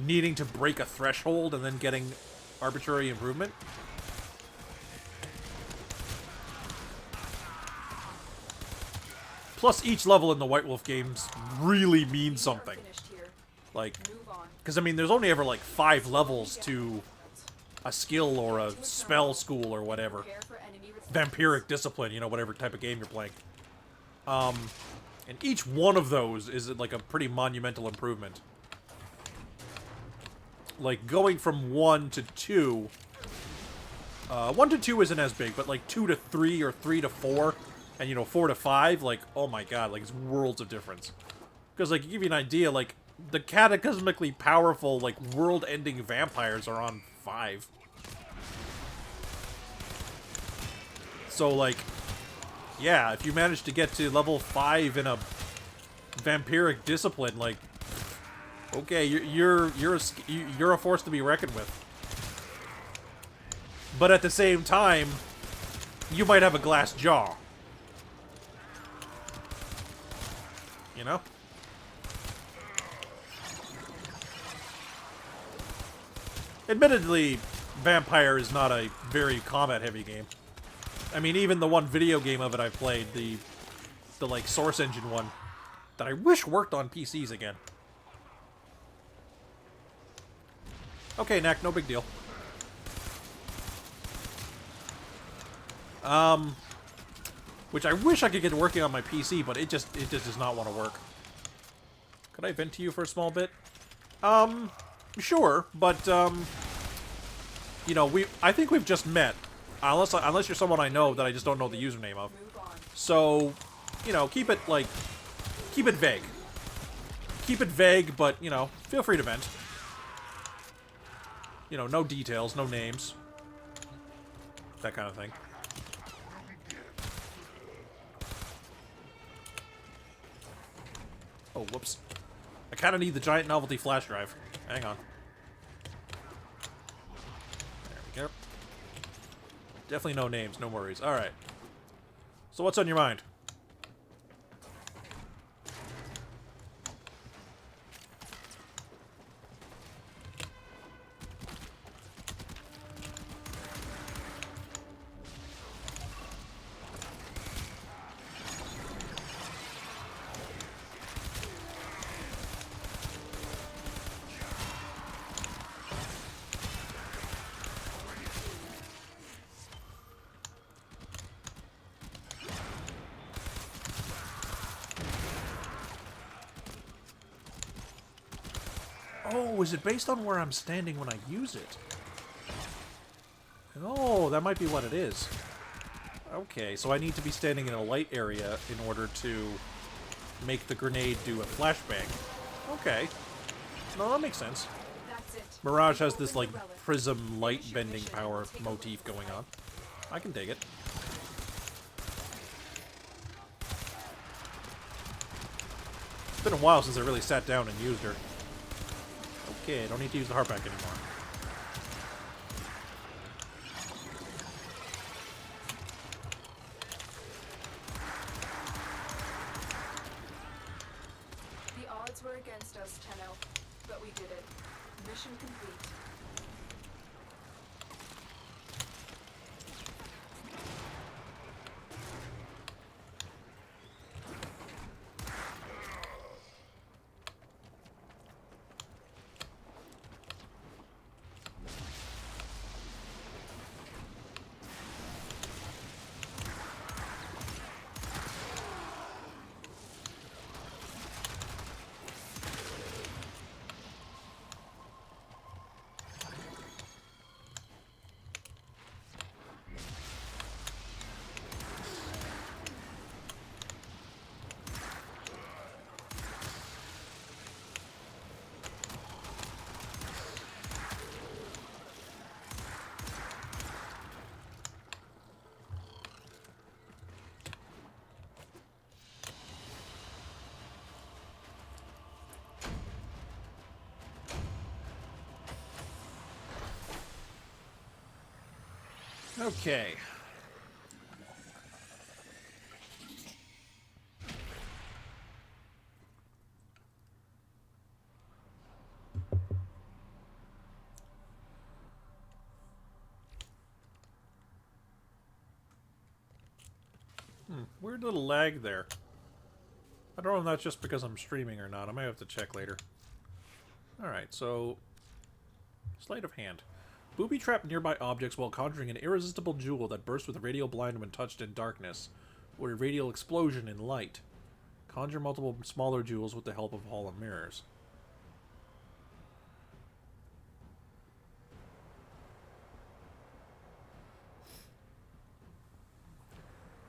needing to break a threshold and then getting arbitrary improvement. Plus, each level in the White Wolf games really means something. Like, because, I mean, there's only ever, like, 5 levels to a skill or a spell school or whatever. Vampiric discipline, you know, whatever type of game you're playing. And each one of those is, like, a pretty monumental improvement. Like, going from 1 to 2... 1 to 2 isn't as big, but, like, 2 to 3 or 3 to 4... And, you know, 4 to 5, like, oh my god, like, it's worlds of difference. Because, like, to give you an idea, like, the cataclysmically powerful, like, world-ending vampires are on 5. So, like, yeah, if you manage to get to level 5 in a vampiric discipline, like, okay, you're a force to be reckoned with. But at the same time, you might have a glass jaw. You know? Admittedly, Vampire is not a very combat-heavy game. I mean, even the one video game of it I've played, the like, Source Engine one, that I wish worked on PCs again. Okay, Knack, no big deal. Which I wish I could get working on my PC, but it just does not want to work. Could I vent to you for a small bit? Sure, but, you know, I think we've just met. Unless you're someone I know that I just don't know the username of. So, you know, keep it vague. Keep it vague, but, you know, feel free to vent. You know, no details, no names. That kind of thing. Oh, whoops. I kind of need the giant novelty flash drive. Hang on. There we go. Definitely no names, no worries. Alright. So what's on your mind? Oh, is it based on where I'm standing when I use it? Oh, that might be what it is. Okay, so I need to be standing in a light area in order to make the grenade do a flashbang. Okay. No, that makes sense. Mirage has this, like, prism light bending power motif going on. I can dig it. It's been a while since I really sat down and used her. Okay, I don't need to use the Harpack anymore. The odds were against us, Tenno, but we did it. Mission complete. Okay. Weird little lag there. I don't know if that's just because I'm streaming or not. I might have to check later. Alright, so... Sleight of hand. Booby trap nearby objects while conjuring an irresistible jewel that bursts with radial blind when touched in darkness, or a radial explosion in light. Conjure multiple smaller jewels with the help of Hall of Mirrors.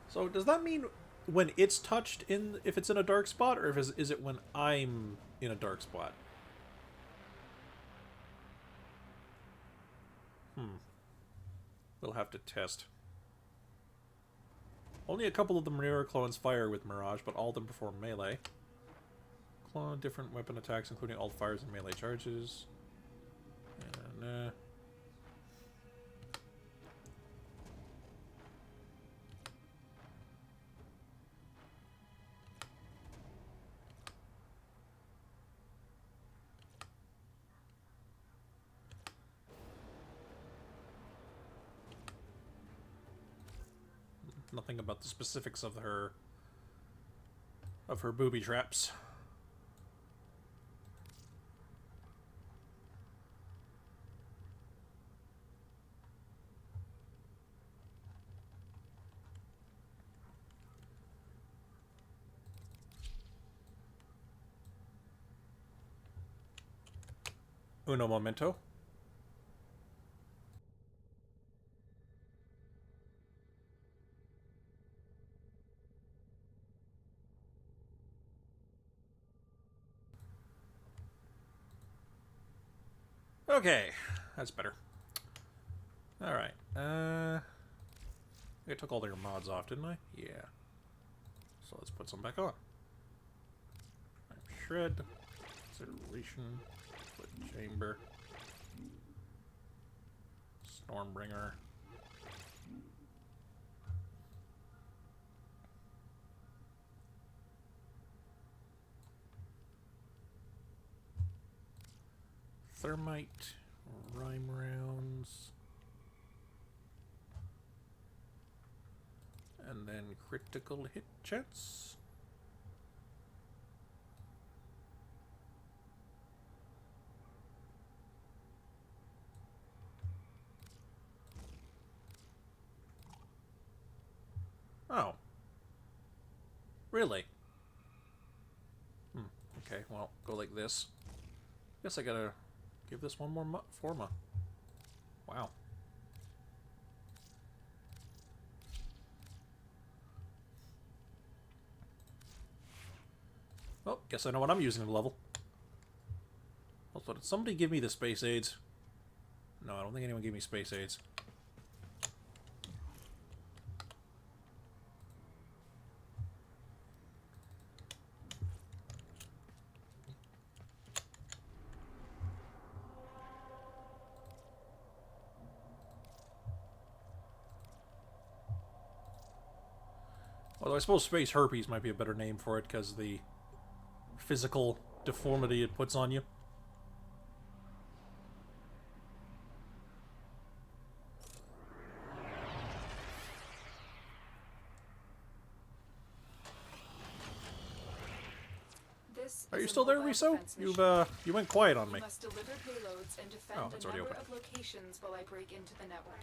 So does that mean when it's touched in, if it's in a dark spot, or is it when I'm in a dark spot? We'll have to test. Only a couple of the mirror clones fire with Mirage, but all of them perform melee. Clone different weapon attacks, including alt fires and melee charges. And, nothing about the specifics of her booby traps. Uno momento. Okay, that's better. Alright, I took all their mods off, didn't I? Yeah. So let's put some back on. Shred, Consideration, Foot Chamber, Stormbringer. Thermite, Rhyme Rounds, and then critical hit chance. Oh. Really? Okay, well, go like this. Guess I gotta give this one more forma. Wow. Well, guess I know what I'm using to level. Also, did somebody give me the space aids? No, I don't think anyone gave me space aids. Although I suppose space herpes might be a better name for it because the physical deformity it puts on you. Are you still there, Riso? You went quiet on me. You must deliver payloads and defend it's a already number open. of locations while I break into the network.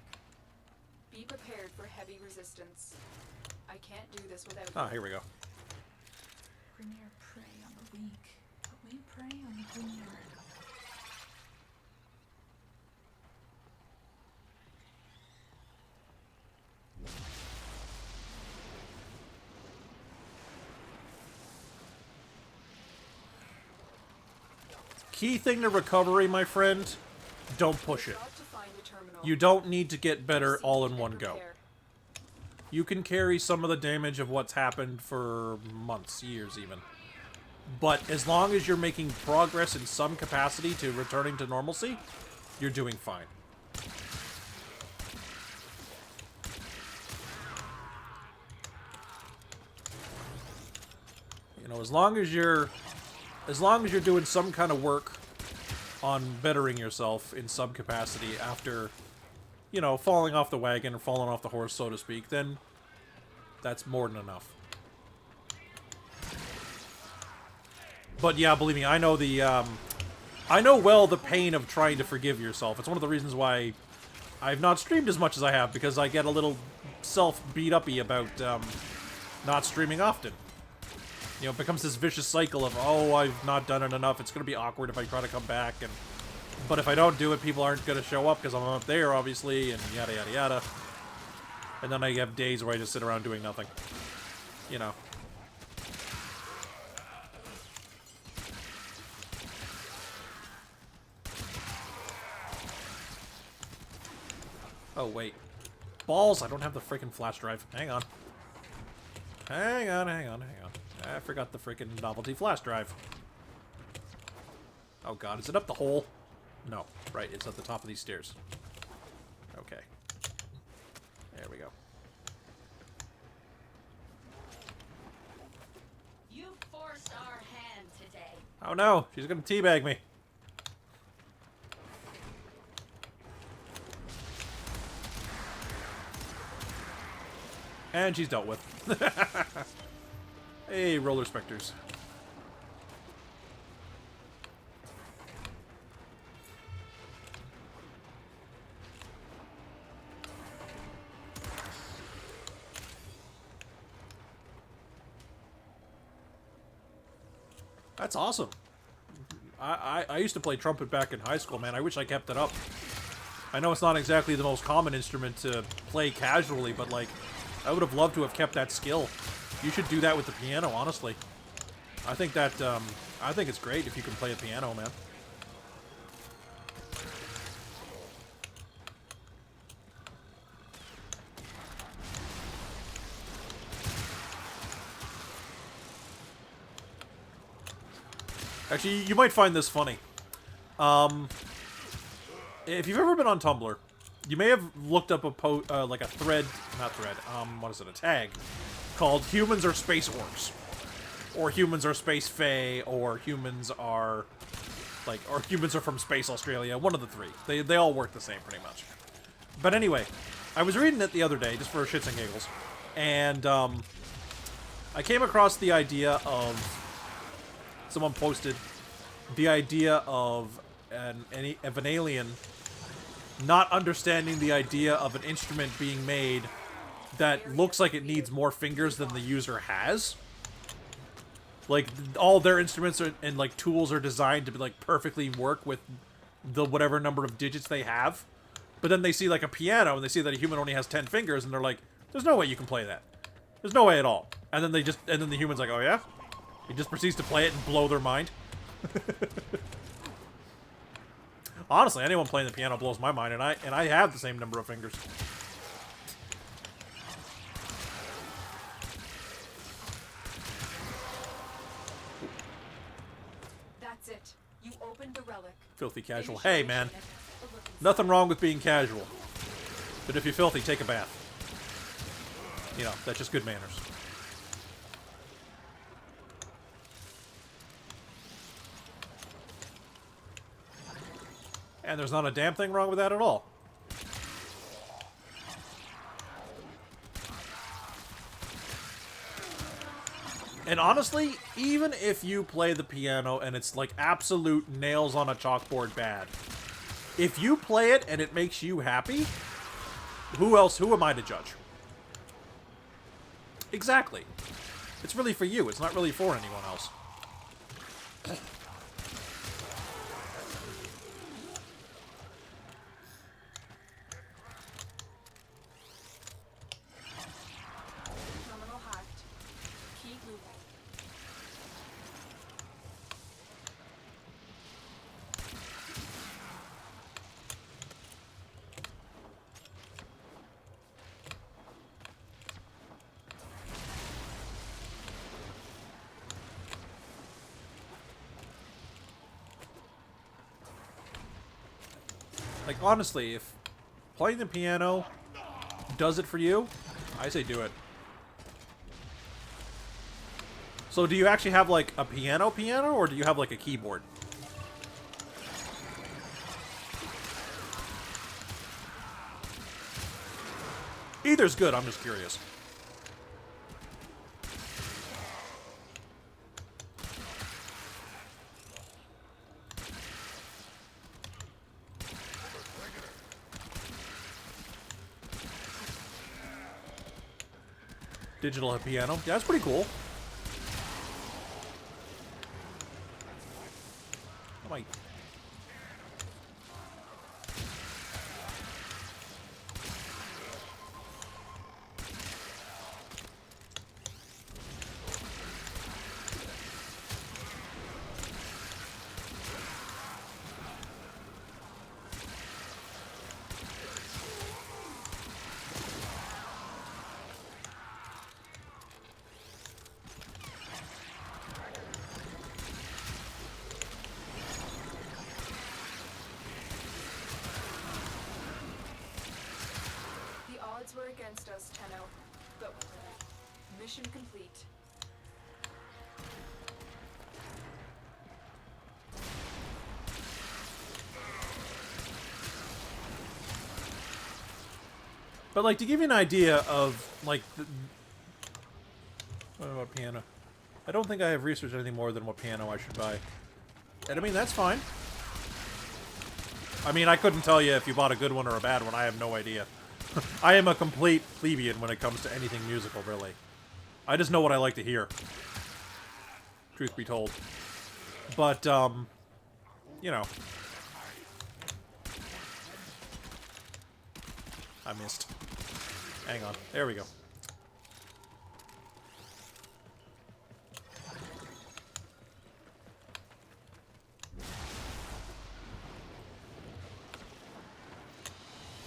Be prepared for heavy resistance. I can't do this without Ah, you. here we go. Grenier prey on the weak, but we prey on the weird. Key thing to recovery, my friend, don't push it. Got to find a terminal. You don't need to get better Proceed all in and one go. prepare. You can carry some of the damage of what's happened for months, years even. But as long as you're making progress in some capacity to returning to normalcy, you're doing fine. You know, as long as you're doing some kind of work on bettering yourself in some capacity after, you know, falling off the wagon or falling off the horse, so to speak, then that's more than enough. But yeah, believe me, I know the pain of trying to forgive yourself. It's one of the reasons why I've not streamed as much as I have, because I get a little self-beat-uppy about not streaming often. You know, it becomes this vicious cycle of, oh, I've not done it enough, it's going to be awkward if I try to come back, but if I don't do it, people aren't going to show up because I'm up there, obviously, and yada yada yada. And then I have days where I just sit around doing nothing. You know. Oh, wait. Balls! I don't have the freaking flash drive. Hang on. Hang on. I forgot the freaking novelty flash drive. Oh god, is it up the hole? No. Right, it's at the top of these stairs. Okay. There we go. You forced our hand today. Oh no, she's gonna teabag me. And she's dealt with. Hey, roller specters. That's awesome. I used to play trumpet back in high school, man. I wish I kept it up. I know it's not exactly the most common instrument to play casually, but like, I would have loved to have kept that skill. You should do that with the piano, honestly. I think that, I think it's great if you can play a piano, man. Actually, you might find this funny. If you've ever been on Tumblr, you may have looked up a like a thread, not thread, what is it, a tag, called Humans Are Space Orcs. Or Humans Are Space Fae, or Humans Are, like, or Humans Are from Space Australia, one of the three. They all work the same, pretty much. But anyway, I was reading it the other day, just for shits and giggles, and, I came across the idea of, someone posted the idea of an alien not understanding the idea of an instrument being made that looks like it needs more fingers than the user has. Like, all their instruments and like tools are designed to be like perfectly work with the whatever number of digits they have. But then they see like a piano and they see that a human only has 10 fingers and they're like, there's no way you can play that. There's no way at all. And then the human's like, oh yeah? He just proceeds to play it and blow their mind. Honestly, anyone playing the piano blows my mind, and I have the same number of fingers. That's it. You opened the relic. Filthy casual. Hey, man. Nothing wrong with being casual. But if you're filthy, take a bath. You know, that's just good manners. And there's not a damn thing wrong with that at all. And honestly, even if you play the piano and it's like absolute nails on a chalkboard bad, if you play it and it makes you happy, who am I to judge? Exactly. It's really for you. It's not really for anyone else. Terminal hacked. Keep moving. Like, honestly, if playing the piano does it for you, I say do it. So do you actually have, like, a piano, or do you have, like, a keyboard? Either's good, I'm just curious. Digital piano. Yeah, that's pretty cool. Oh my... The odds were against us, Tenno. But mission complete. But, like, to give you an idea of, like, what about piano? I don't think I have researched anything more than what piano I should buy. And, I mean, that's fine. I mean, I couldn't tell you if you bought a good one or a bad one. I have no idea. I am a complete plebeian when it comes to anything musical, really. I just know what I like to hear. Truth be told. But, you know. I missed. Hang on. There we go.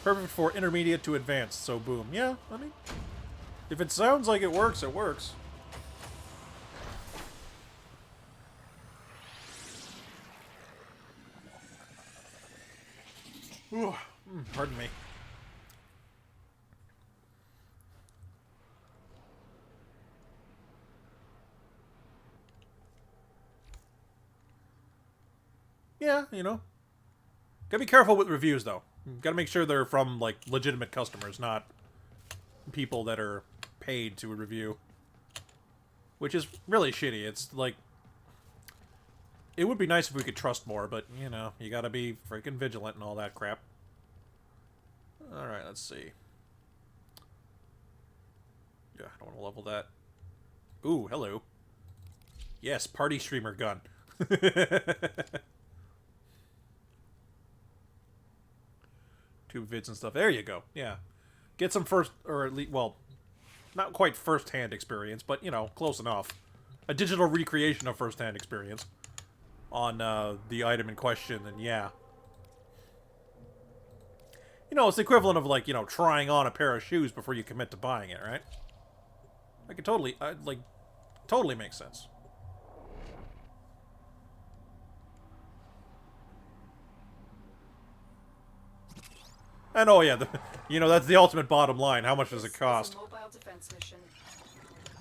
Perfect for intermediate to advanced, so boom. Yeah, I mean, if it sounds like it works, it works. Ooh, pardon me. Yeah, you know. Gotta be careful with reviews, though. Gotta make sure they're from, like, legitimate customers, not people that are paid to review. Which is really shitty. It's, like... It would be nice if we could trust more, but, you know, you gotta be freaking vigilant and all that crap. Alright, let's see. Yeah, I don't want to level that. Ooh, hello. Yes, party streamer gun. Tube vids and stuff. There you go. Yeah. Get some first, or at least, well, not quite first-hand experience, but, you know, close enough. A digital recreation of first-hand experience on the item in question, and yeah. You know, it's the equivalent of, like, you know, trying on a pair of shoes before you commit to buying it, right? Like, it totally, like, totally makes sense. And oh yeah, you know, that's the ultimate bottom line. How much does it cost? This is a mobile defense mission.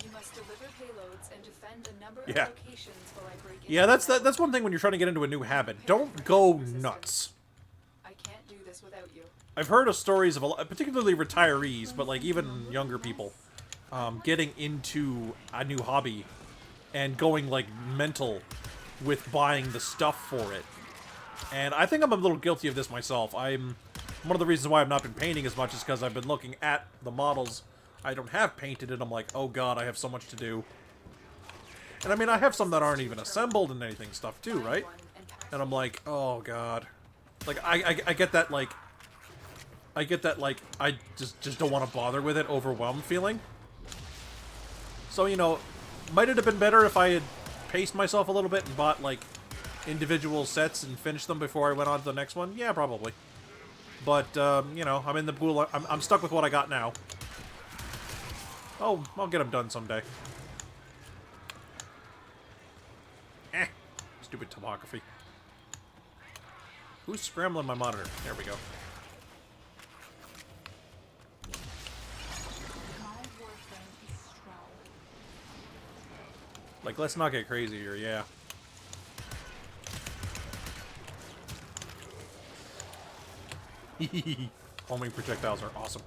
You must deliver payloads and defend a number Yeah. of locations while I break into Yeah, the network. that's one thing when you're trying to get into a new habit. Don't go nuts. I can't do this without you. I've heard of stories of, particularly retirees, but like even younger people, getting into a new hobby and going like mental with buying the stuff for it. And I think I'm a little guilty of this myself. One of the reasons why I've not been painting as much is because I've been looking at the models I don't have painted, and I'm like, oh god, I have so much to do. And I mean, I have some that aren't even assembled and anything stuff too, right? And I'm like, oh god. Like, I get that, like... I get that, like, I just don't want to bother with it, overwhelmed feeling. So, you know, might it have been better if I had paced myself a little bit and bought, like, individual sets and finished them before I went on to the next one? Yeah, probably. But, you know, I'm in the pool. I'm stuck with what I got now. Oh, I'll get them done someday. Stupid topography. Who's scrambling my monitor? There we go. My Warframe is strong. Like, let's not get crazy here, yeah. Homing projectiles are awesome.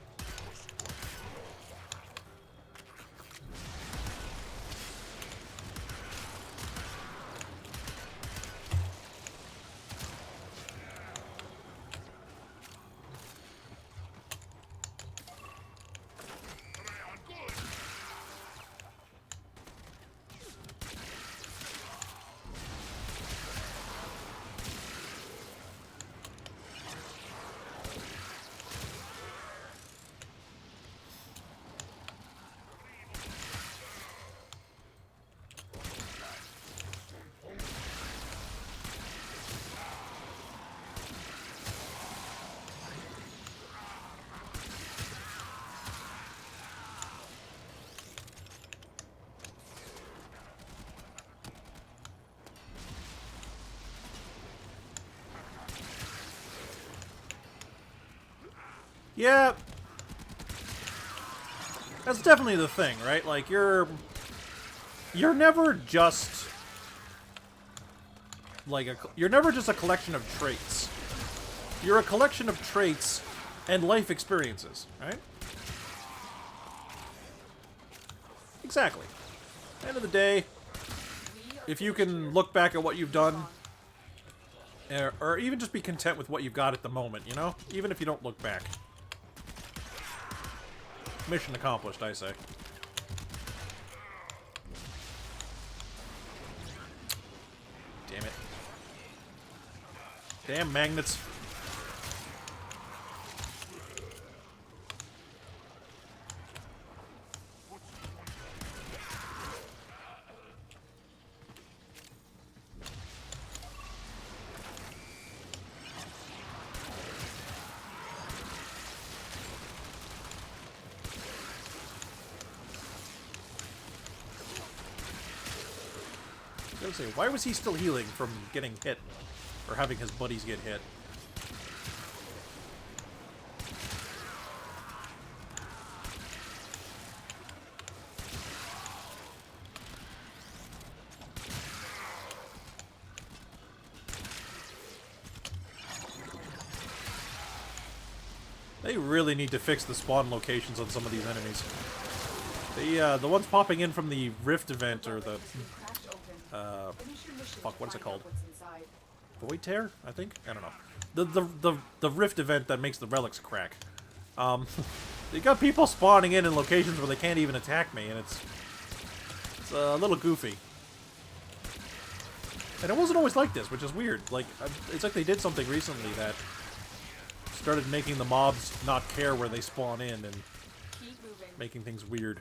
Yeah. That's definitely the thing, right? Like, you're never just like you're never just a collection of traits. You're a collection of traits and life experiences, right? Exactly. At the end of the day, if you can look back at what you've done, or even just be content with what you've got at the moment, you know? Even if you don't look back. Mission accomplished, I say. Damn it. Damn magnets. I was gonna say, why was he still healing from getting hit? Or having his buddies get hit? They really need to fix the spawn locations on some of these enemies. The ones popping in from the Rift event, or the... fuck, what's it called? Void Tear, I think? I don't know. The Rift event that makes the relics crack. They got people spawning in locations where they can't even attack me, and it's a little goofy. And it wasn't always like this, which is weird. Like, it's like they did something recently that started making the mobs not care where they spawn in and making things weird.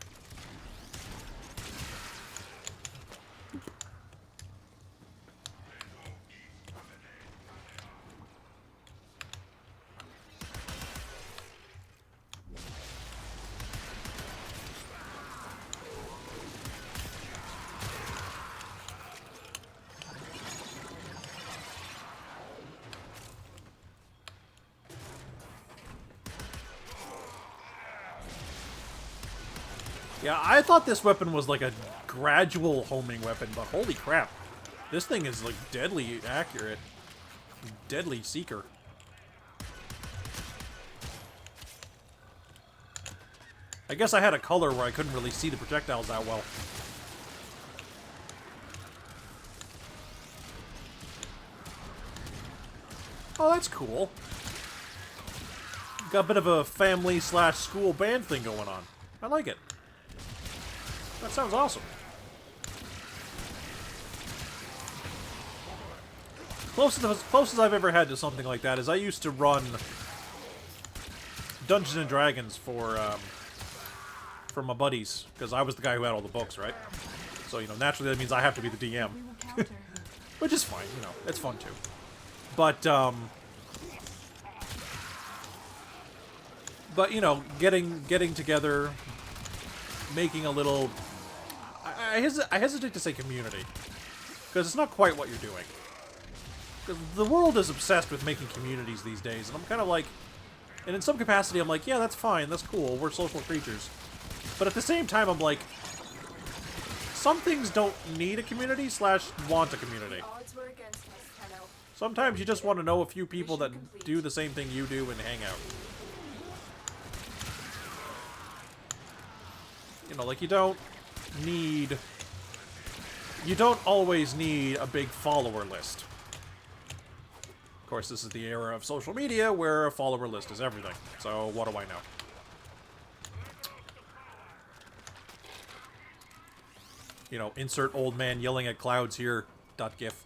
Yeah, I thought this weapon was like a gradual homing weapon, but holy crap. This thing is like deadly accurate. Deadly seeker. I guess I had a color where I couldn't really see the projectiles that well. Oh, that's cool. Got a bit of a family/school band thing going on. I like it. That sounds awesome. Closest I've ever had to something like that is I used to run Dungeons and Dragons for my buddies, because I was the guy who had all the books, right? So, you know, naturally that means I have to be the DM. Which is fine, you know, it's fun too. But you know, getting together, making a little... I hesitate to say community, because it's not quite what you're doing. Because the world is obsessed with making communities these days, and I'm kind of like... And in some capacity, I'm like, yeah, that's fine, that's cool, we're social creatures. But at the same time, I'm like... some things don't need a community / want a community. The odds were against us, Tenno. Sometimes you just want to know a few people that do the same thing you do and hang out. You know, like you don't always need a big follower list. Of course, this is the era of social media where a follower list is everything. So what do I know? You know, insert old man yelling at clouds here. .gif.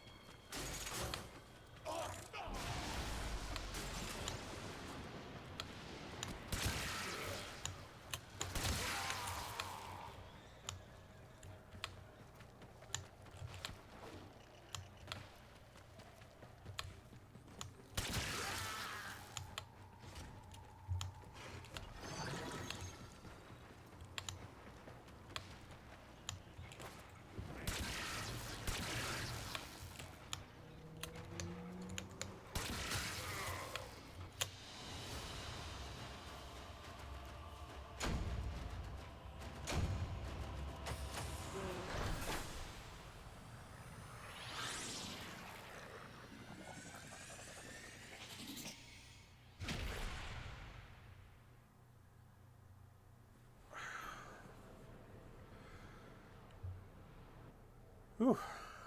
Whew.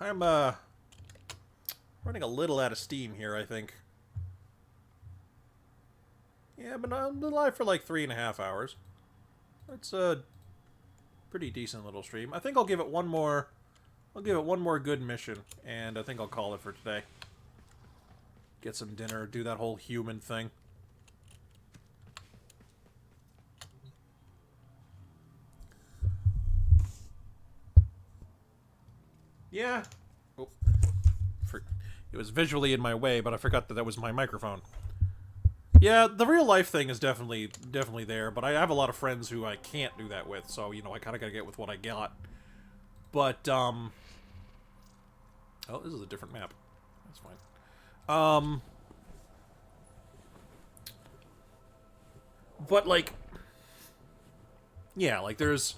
I'm, running a little out of steam here, I think. Yeah, but I'm live for like 3.5 hours. That's a pretty decent little stream. I think I'll give it one more... I'll give it one more good mission, and I think I'll call it for today. Get some dinner, do that whole human thing. Yeah. Oh. It was visually in my way, but I forgot that was my microphone. Yeah, the real life thing is definitely there, but I have a lot of friends who I can't do that with, so, you know, I kind of got to get with what I got. But, oh, this is a different map. That's fine. But, like, yeah, like, there's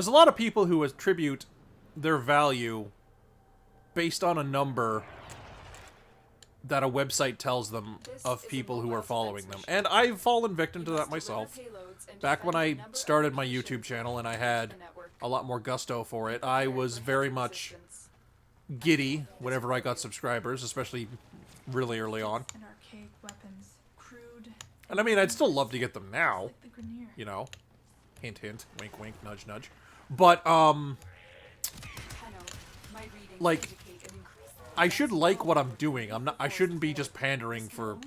a lot of people who attribute their value based on a number that a website tells them of people who are following them. And I've fallen victim to that myself. Back when I started my YouTube channel and I had a lot more gusto for it, I was very much giddy whenever I got subscribers, especially really early on. And archaic weapons, crude. And I mean, I'd still love to get them now, Like the Grenier. you know. Hint, hint, wink, wink, nudge, nudge. But, like, I should like what I'm doing. I shouldn't be just pandering for,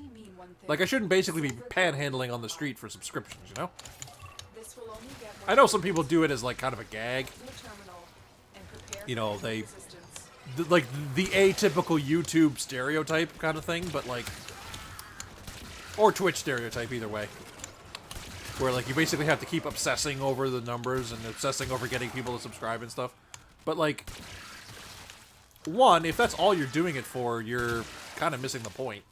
like, I shouldn't basically be panhandling on the street for subscriptions, you know? I know some people do it as, like, kind of a gag. You know, like, the atypical YouTube stereotype kind of thing, but, like, or Twitch stereotype, either way. Where, like, you basically have to keep obsessing over the numbers and obsessing over getting people to subscribe and stuff. But, like, one, if that's all you're doing it for, you're kind of missing the point.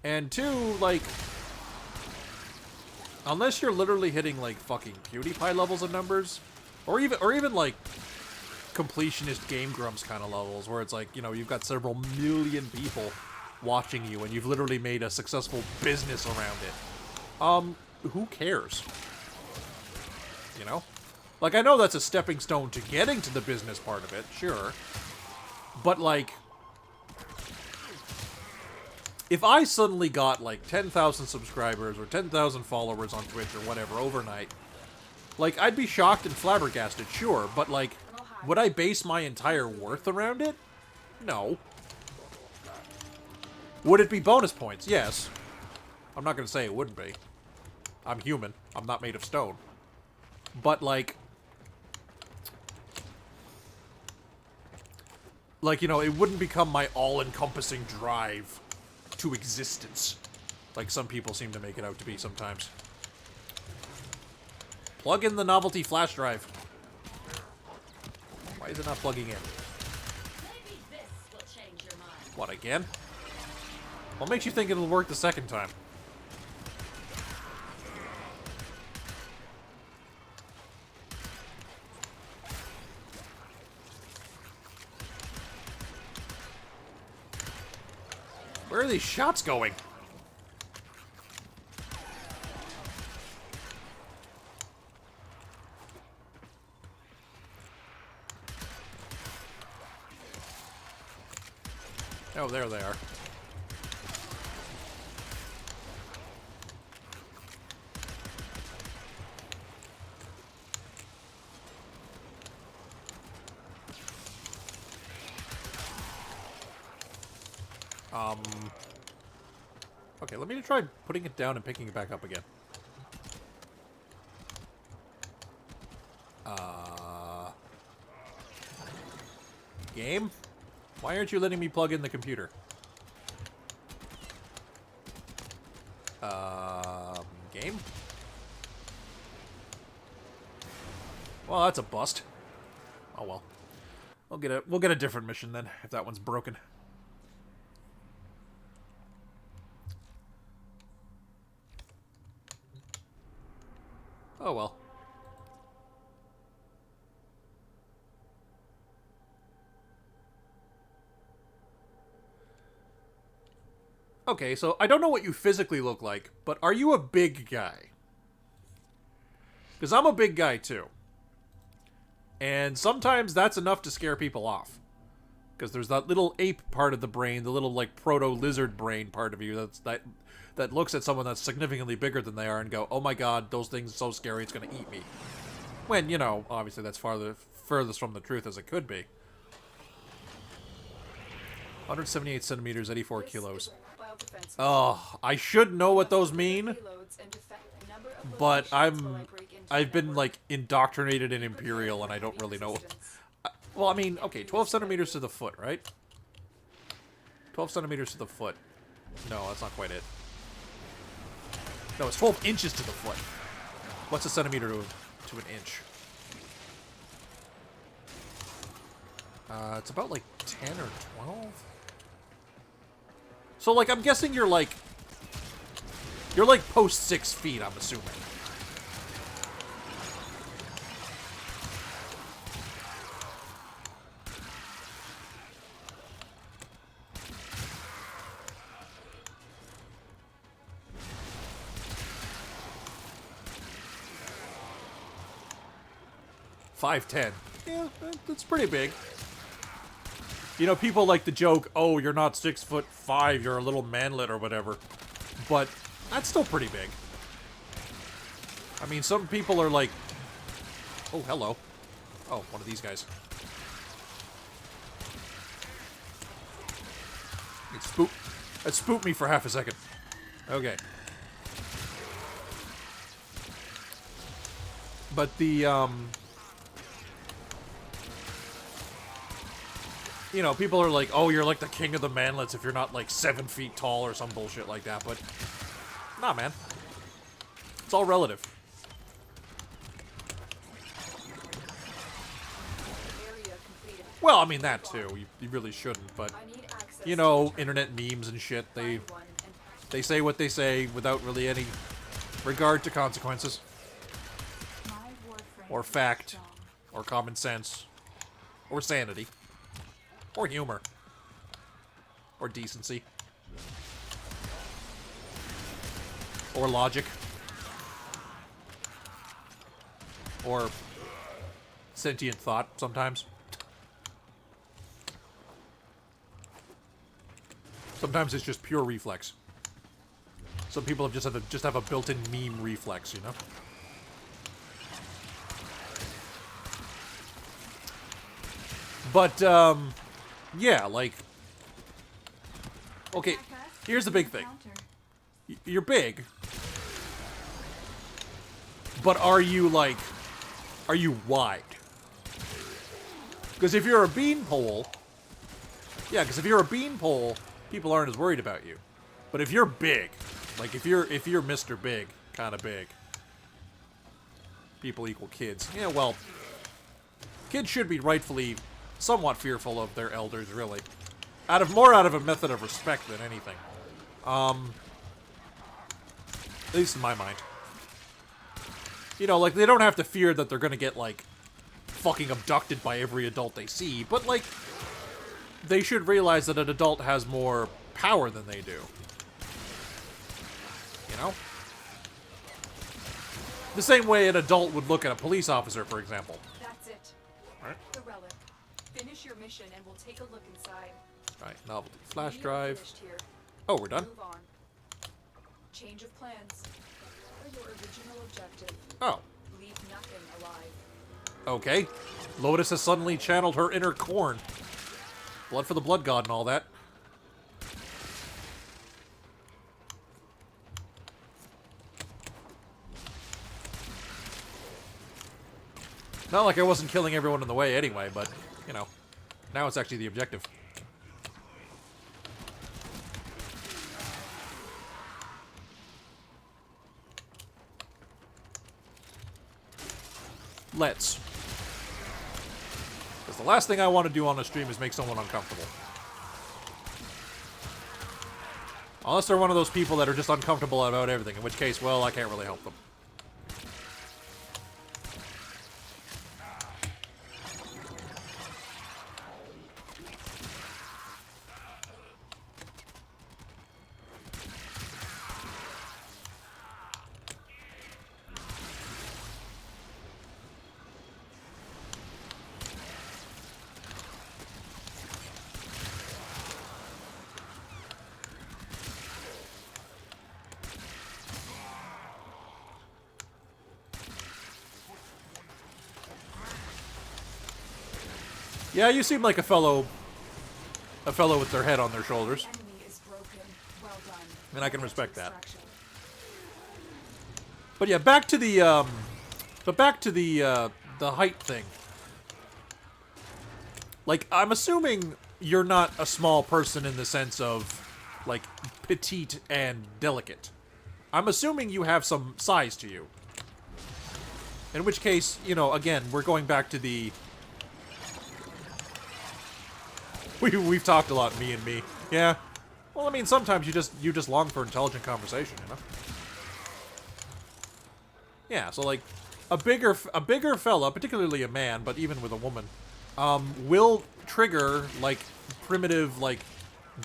And two, like, unless you're literally hitting, like, fucking PewDiePie levels of numbers, or even like, completionist Game Grumps kind of levels, where it's like, you know, you've got several million people watching you, and you've literally made a successful business around it. Who cares? You know? Like, I know that's a stepping stone to getting to the business part of it, sure. But, like, if I suddenly got, like, 10,000 subscribers or 10,000 followers on Twitch or whatever overnight, like, I'd be shocked and flabbergasted, sure. But, like, would I base my entire worth around it? No. Would it be bonus points? Yes. I'm not going to say it wouldn't be. I'm human. I'm not made of stone. But, like, you know, it wouldn't become my all-encompassing drive to existence, like some people seem to make it out to be sometimes. Plug in the novelty flash drive. Why is it not plugging in? Maybe this will change your mind. What, again? What makes you think it'll work the second time? Where are these shots going? Oh, there they are. Okay, let me try putting it down and picking it back up again. Game? Why aren't you letting me plug in the computer? Game? Well, that's a bust. Oh well. We'll get a different mission then, if that one's broken. Oh well. Okay, so I don't know what you physically look like, but are you a big guy? Because I'm a big guy too. And sometimes that's enough to scare people off. Because there's that little ape part of the brain, the little like proto-lizard brain part of you that looks at someone that's significantly bigger than they are and go, oh my god, those things are so scary, it's going to eat me. When, you know, obviously that's furthest from the truth as it could be. 178 centimeters, 84 kilos. Oh, I should know what those mean, but I've been, like, indoctrinated in Imperial, and I don't really know. Well, I mean, okay, 12 centimeters to the foot, right? 12 centimeters to the foot. No, that's not quite it. No, it's 12 inches to the foot. What's a centimeter to an inch? It's about, like, 10 or 12? So, like, I'm guessing you're, like post 6 feet, I'm assuming. $5'10". Yeah, that's pretty big. You know, people like to joke, oh, you're not 6'5", you're a little manlet or whatever. But that's still pretty big. I mean, some people are like... Oh, hello. Oh, one of these guys. It spooked me for half a second. Okay. But the, you know, people are like, oh, you're like the king of the manlets if you're not, like, 7 feet tall or some bullshit like that, but... Nah, man. It's all relative. Well, I mean, that too. You really shouldn't, but... You know, internet memes and shit, they say what they say without really any regard to consequences. Or fact. Or common sense. Or sanity. Or humor. Or decency. Or logic. Or sentient thought, sometimes. Sometimes it's just pure reflex. Some people just have a built-in meme reflex, you know? But, yeah, like... Okay, here's the big thing. You're big. But are you, like... Are you wide? Because if you're a beanpole... Yeah, because if you're a beanpole, people aren't as worried about you. But if you're big, like if you're Mr. Big, kind of big, people equal kids. Yeah, well, kids should be rightfully somewhat fearful of their elders, really. Out of a method of respect than anything. At least in my mind. You know, like, they don't have to fear that they're gonna get, like, fucking abducted by every adult they see, but, like, they should realize that an adult has more power than they do. You know? The same way an adult would look at a police officer, for example. That's it. Alright. The relic. Finish your mission and we'll take a look inside. Alright, novelty. Flash We are drive. finished here. Oh, we're done? Move on. Change of plans. Your original objective. Oh. Leave nothing alive. Okay. Lotus has suddenly channeled her inner corn. Blood for the blood god and all that. Not like I wasn't killing everyone in the way anyway, but, you know, now it's actually the objective. Let's. Because the last thing I want to do on a stream is make someone uncomfortable. Unless they're one of those people that are just uncomfortable about everything, in which case, well, I can't really help them. Yeah, you seem like a fellow with their head on their shoulders. The enemy is broken. Well done. And I can respect that. Extraction. But yeah, back to the the height thing. Like, I'm assuming you're not a small person in the sense of, like, petite and delicate. I'm assuming you have some size to you. In which case, you know, again, we're going back to the... We've talked a lot, me and me. Yeah. Well, I mean, sometimes you just long for intelligent conversation, you know? Yeah, so, like, a bigger fella, particularly a man, but even with a woman, will trigger, like, primitive, like,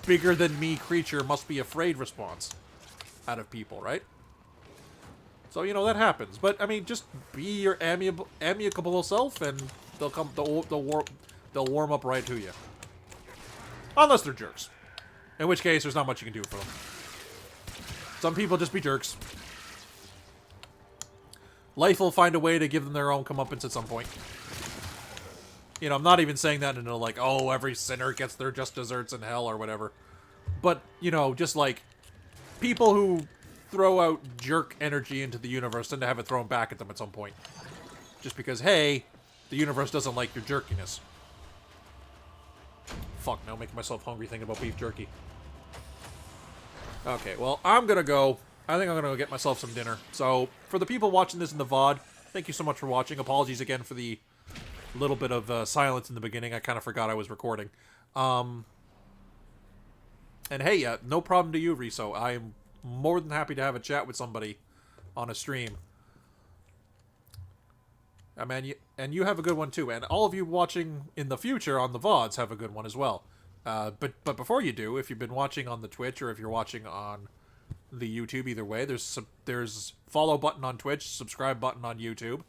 bigger-than-me creature must be afraid response out of people, right? So, you know, that happens. But, I mean, just be your amicable self, and they'll warm up right to you. Unless they're jerks. In which case, there's not much you can do for them. Some people just be jerks. Life will find a way to give them their own comeuppance at some point. You know, I'm not even saying that in a, like, oh, every sinner gets their just desserts in hell or whatever. But, you know, just like, people who throw out jerk energy into the universe tend to have it thrown back at them at some point. Just because, hey, the universe doesn't like your jerkiness. Fuck, now I'm making myself hungry thinking about beef jerky. Okay, well, I'm gonna go. I think I'm gonna go get myself some dinner. So, for the people watching this in the VOD, thank you so much for watching. Apologies again for the little bit of silence in the beginning. I kind of forgot I was recording. And hey, no problem to you, Riso. I'm more than happy to have a chat with somebody on a stream. Man, and you have a good one too, and all of you watching in the future on the VODs have a good one as well. But before you do, if you've been watching on the Twitch or if you're watching on the YouTube, either way, there's follow button on Twitch, subscribe button on YouTube.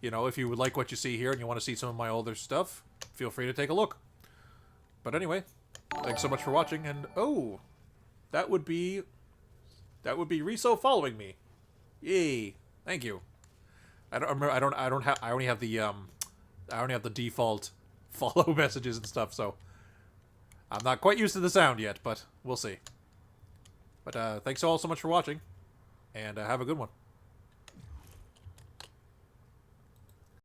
You know, if you would like what you see here and you want to see some of my older stuff, feel free to take a look. But anyway, thanks so much for watching, and oh, that would be Riso following me. Yay! Thank you. I only have the default follow messages and stuff, so I'm not quite used to the sound yet, but we'll see. But thanks all so much for watching, and have a good one.